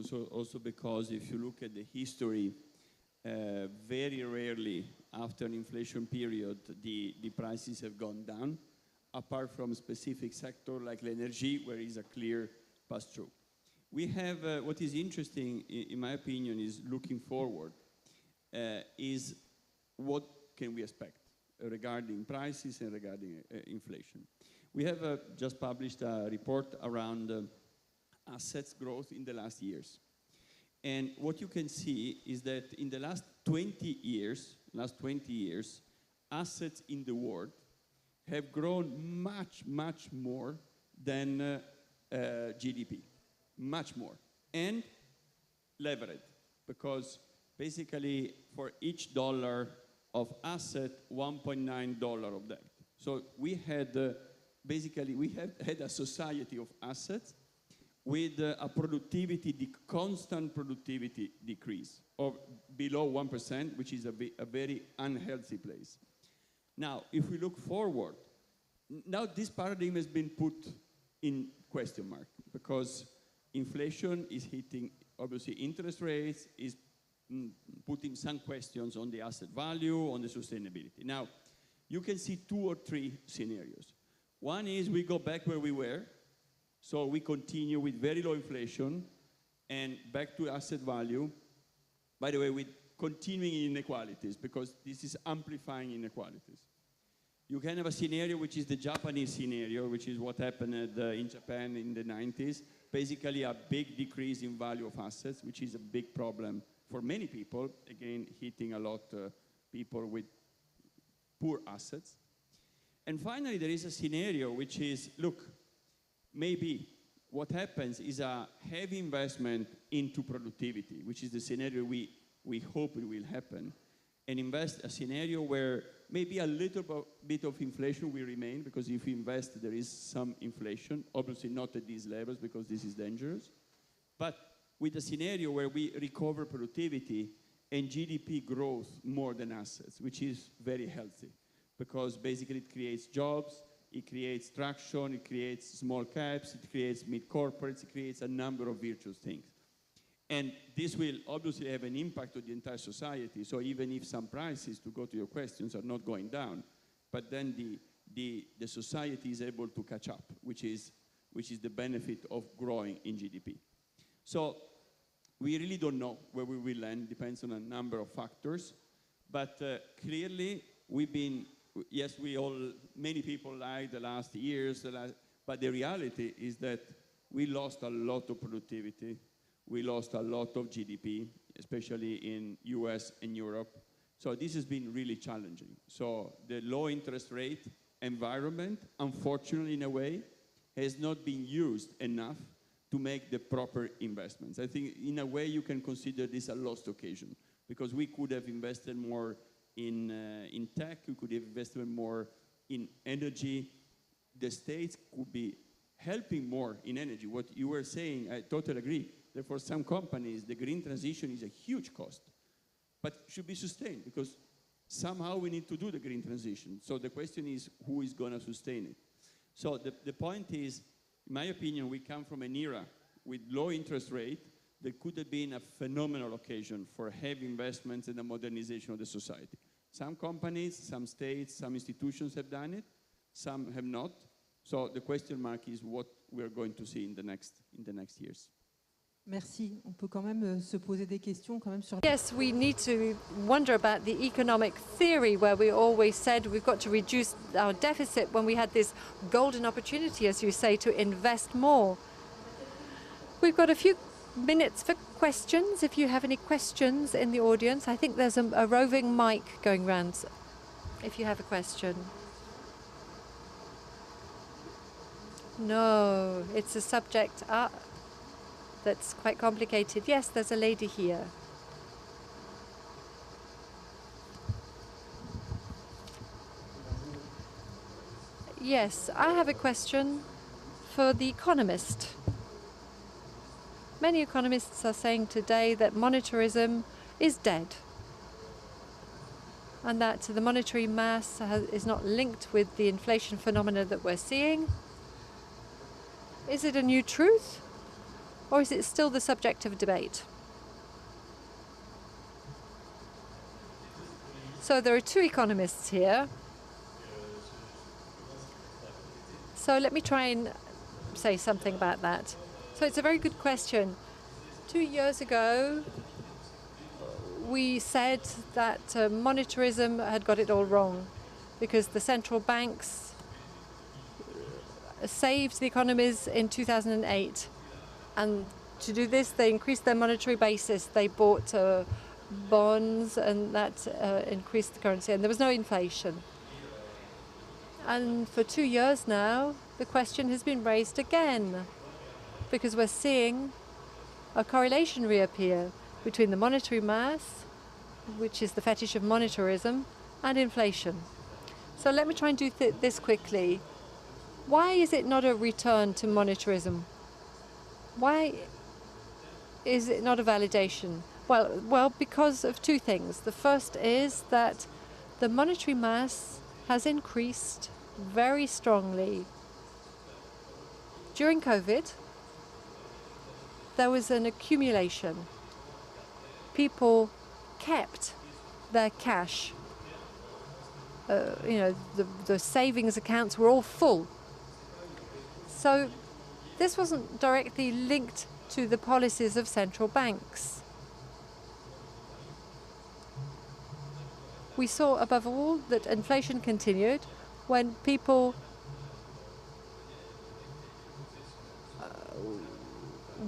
So also because if you look at the history, very rarely after an inflation period, the prices have gone down, apart from specific sector like l'energy, where is a clear pass-through. We have, what is interesting, in my opinion, is looking forward, is what can we expect regarding prices and regarding inflation. We have just published a report around assets growth in the last years. And what you can see is that in the last 20 years, assets in the world have grown much, much more than GDP, much more, and leveraged, because basically for each dollar of asset, $1.9 of debt. So we had, basically, we have had a society of assets with a productivity, constant productivity decrease of below 1%, which is a very unhealthy place. Now, if we look forward, now this paradigm has been put in question mark because inflation is hitting, obviously, interest rates, is putting some questions on the asset value, on the sustainability. Now, you can see 2 or 3 scenarios. One is we go back where we were, so we continue with very low inflation and back to asset value. By the way, with continuing inequalities, because this is amplifying inequalities. You can have a scenario which is the Japanese scenario, which is what happened in Japan in the 90s. Basically a big decrease in value of assets, which is a big problem for many people, again, hitting a lot people with poor assets. And finally, there is a scenario which is, look, maybe what happens is a heavy investment into productivity, which is the scenario we hope it will happen, and invest a scenario where maybe a little bit of inflation will remain, because if you invest, there is some inflation, obviously not at these levels because this is dangerous, but with a scenario where we recover productivity and GDP growth more than assets, which is very healthy, because basically it creates jobs, it creates traction, it creates small caps, it creates mid-corporates, it creates a number of virtuous things. And this will obviously have an impact on the entire society. So even if some prices, to go to your questions, are not going down, but then the society is able to catch up, which is the benefit of growing in GDP. So we really don't know where we will land, depends on a number of factors. But clearly, we've been, yes, many people like the last years, but the reality is that we lost a lot of productivity. We lost a lot of GDP, especially in US and Europe. So this has been really challenging. So the low interest rate environment, unfortunately in a way, has not been used enough to make the proper investments. I think in a way you can consider this a lost occasion, because we could have invested more in tech, we could have invested more in energy. The states could be helping more in energy. What you were saying, I totally agree. That for some companies, the green transition is a huge cost, but should be sustained, because somehow we need to do the green transition. So the question is, who is going to sustain it? So the point is, in my opinion, we come from an era with low interest rate that could have been a phenomenal occasion for heavy investments in the modernization of the society. Some companies, some states, some institutions have done it, some have not. So the question mark is what we're going to see in the next years. Merci. On peut quand même se poser des questions quand même sur. Yes, we need to wonder about the economic theory, where we always said we've got to reduce our deficit when we had this golden opportunity, as you say, to invest more. We've got a few minutes for questions. If you have any questions in the audience, I think there's a roving mic going around. If you have a question. No, it's a subject that's quite complicated. Yes, there's a lady here. Yes, I have a question for the economist. Many economists are saying today that monetarism is dead, and that the monetary mass is not linked with the inflation phenomena that we're seeing. Is it a new truth, or is it still the subject of debate? So there are two economists here. So let me try and say something about that. So it's a very good question. 2 years ago, we said that monetarism had got it all wrong because the central banks saved the economies in 2008. And to do this, they increased their monetary basis. They bought bonds, and that increased the currency, and there was no inflation. And for 2 years now, the question has been raised again, because we're seeing a correlation reappear between the monetary mass, which is the fetish of monetarism, and inflation. So let me try and do this quickly. Why is it not a return to monetarism? Why is it not a validation? Well, because of two things. The first is that the monetary mass has increased very strongly. During COVID, there was an accumulation. People kept their cash. The savings accounts were all full. So this wasn't directly linked to the policies of central banks. We saw, above all, that inflation continued when people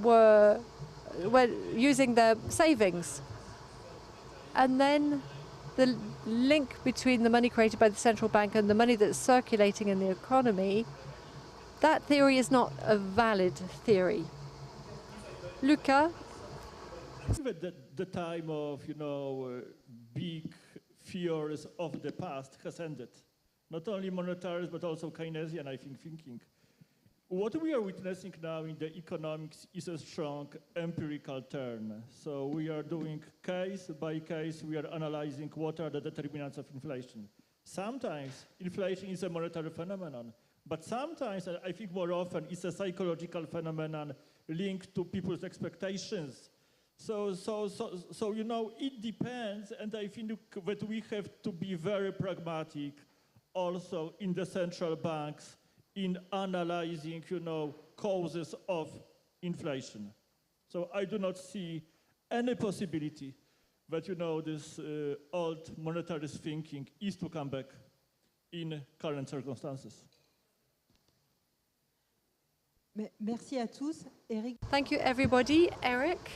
were using their savings. And then the link between the money created by the central bank and the money that's circulating in the economy, that theory is not a valid theory. Luca? The time of, big fears of the past has ended. Not only monetarist, but also Keynesian, I think, thinking. What we are witnessing now in the economics is a strong empirical turn. So we are doing case by case, we are analyzing what are the determinants of inflation. Sometimes inflation is a monetary phenomenon, but sometimes, I think more often, it's a psychological phenomenon linked to people's expectations. So it depends, and I think that we have to be very pragmatic also in the central banks in analyzing, causes of inflation. So I do not see any possibility that, this old monetarist thinking is to come back in current circumstances. Merci à tous. Eric. Thank you, everybody. Eric,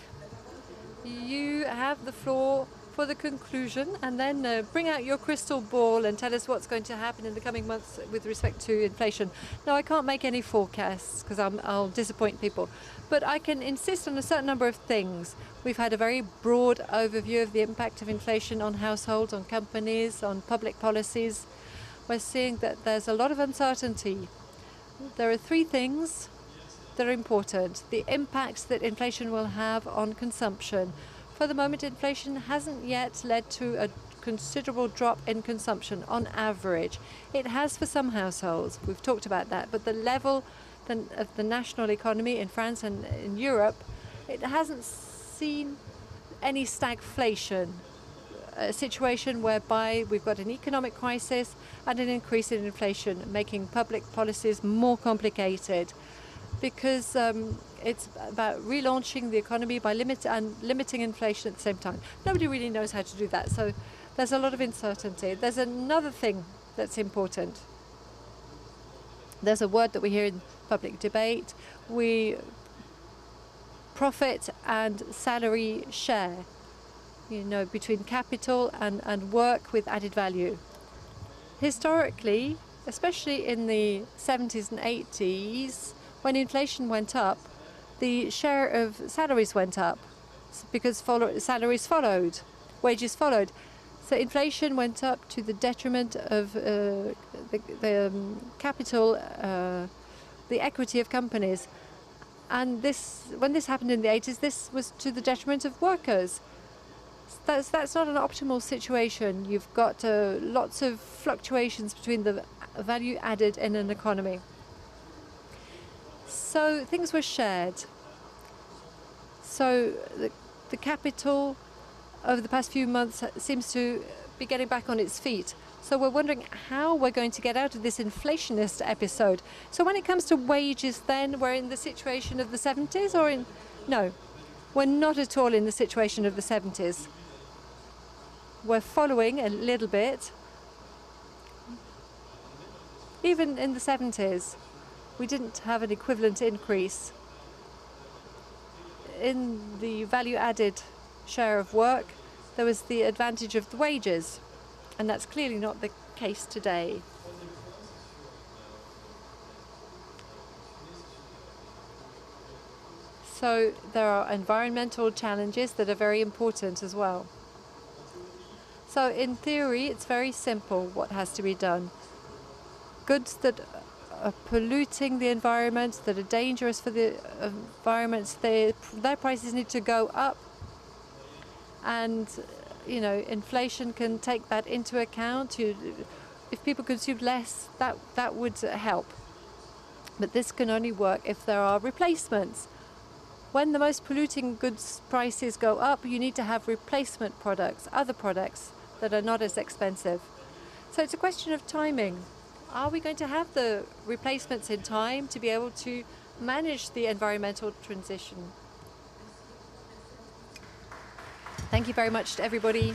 you have the floor for the conclusion, and then bring out your crystal ball and tell us what's going to happen in the coming months with respect to inflation. Now, I can't make any forecasts because I'll disappoint people, but I can insist on a certain number of things. We've had a very broad overview of the impact of inflation on households, on companies, on public policies. We're seeing that there's a lot of uncertainty. There are three things that are important. The impacts that inflation will have on consumption. For the moment, inflation hasn't yet led to a considerable drop in consumption on average. It has for some households. We've talked about that. But the level of the national economy in France and in Europe, it hasn't seen any stagflation, a situation whereby we've got an economic crisis and an increase in inflation, making public policies more complicated. Because it's about relaunching the economy by limiting inflation at the same time. Nobody really knows how to do that, so there's a lot of uncertainty. There's another thing that's important. There's a word that we hear in public debate. Profit and salary share, between capital and work with added value. Historically, especially in the 70s and 80s, when inflation went up, the share of salaries went up because salaries followed, wages followed. So inflation went up to the detriment of the capital the equity of companies. And when this happened in the 80s, this was to the detriment of workers. That's not an optimal situation. You've got lots of fluctuations between the value added in an economy. So things were shared. So the capital over the past few months seems to be getting back on its feet. So we're wondering how we're going to get out of this inflationist episode. So when it comes to wages, then we're in the situation of the 70s, or no, we're not at all in the situation of the 70s. We're following a little bit. Even in the 70s, we didn't have an equivalent increase in the value-added share of work. There was the advantage of the wages, and that's clearly not the case today. So there are environmental challenges that are very important as well. So in theory, it's very simple what has to be done. Goods that are polluting the environment, that are dangerous for the environment, their prices need to go up. And, you know, inflation can take that into account. If people consume less, that would help. But this can only work if there are replacements. When the most polluting goods prices go up, you need to have replacement products, other products that are not as expensive. So it's a question of timing. Are we going to have the replacements in time to be able to manage the environmental transition? Thank you very much to everybody.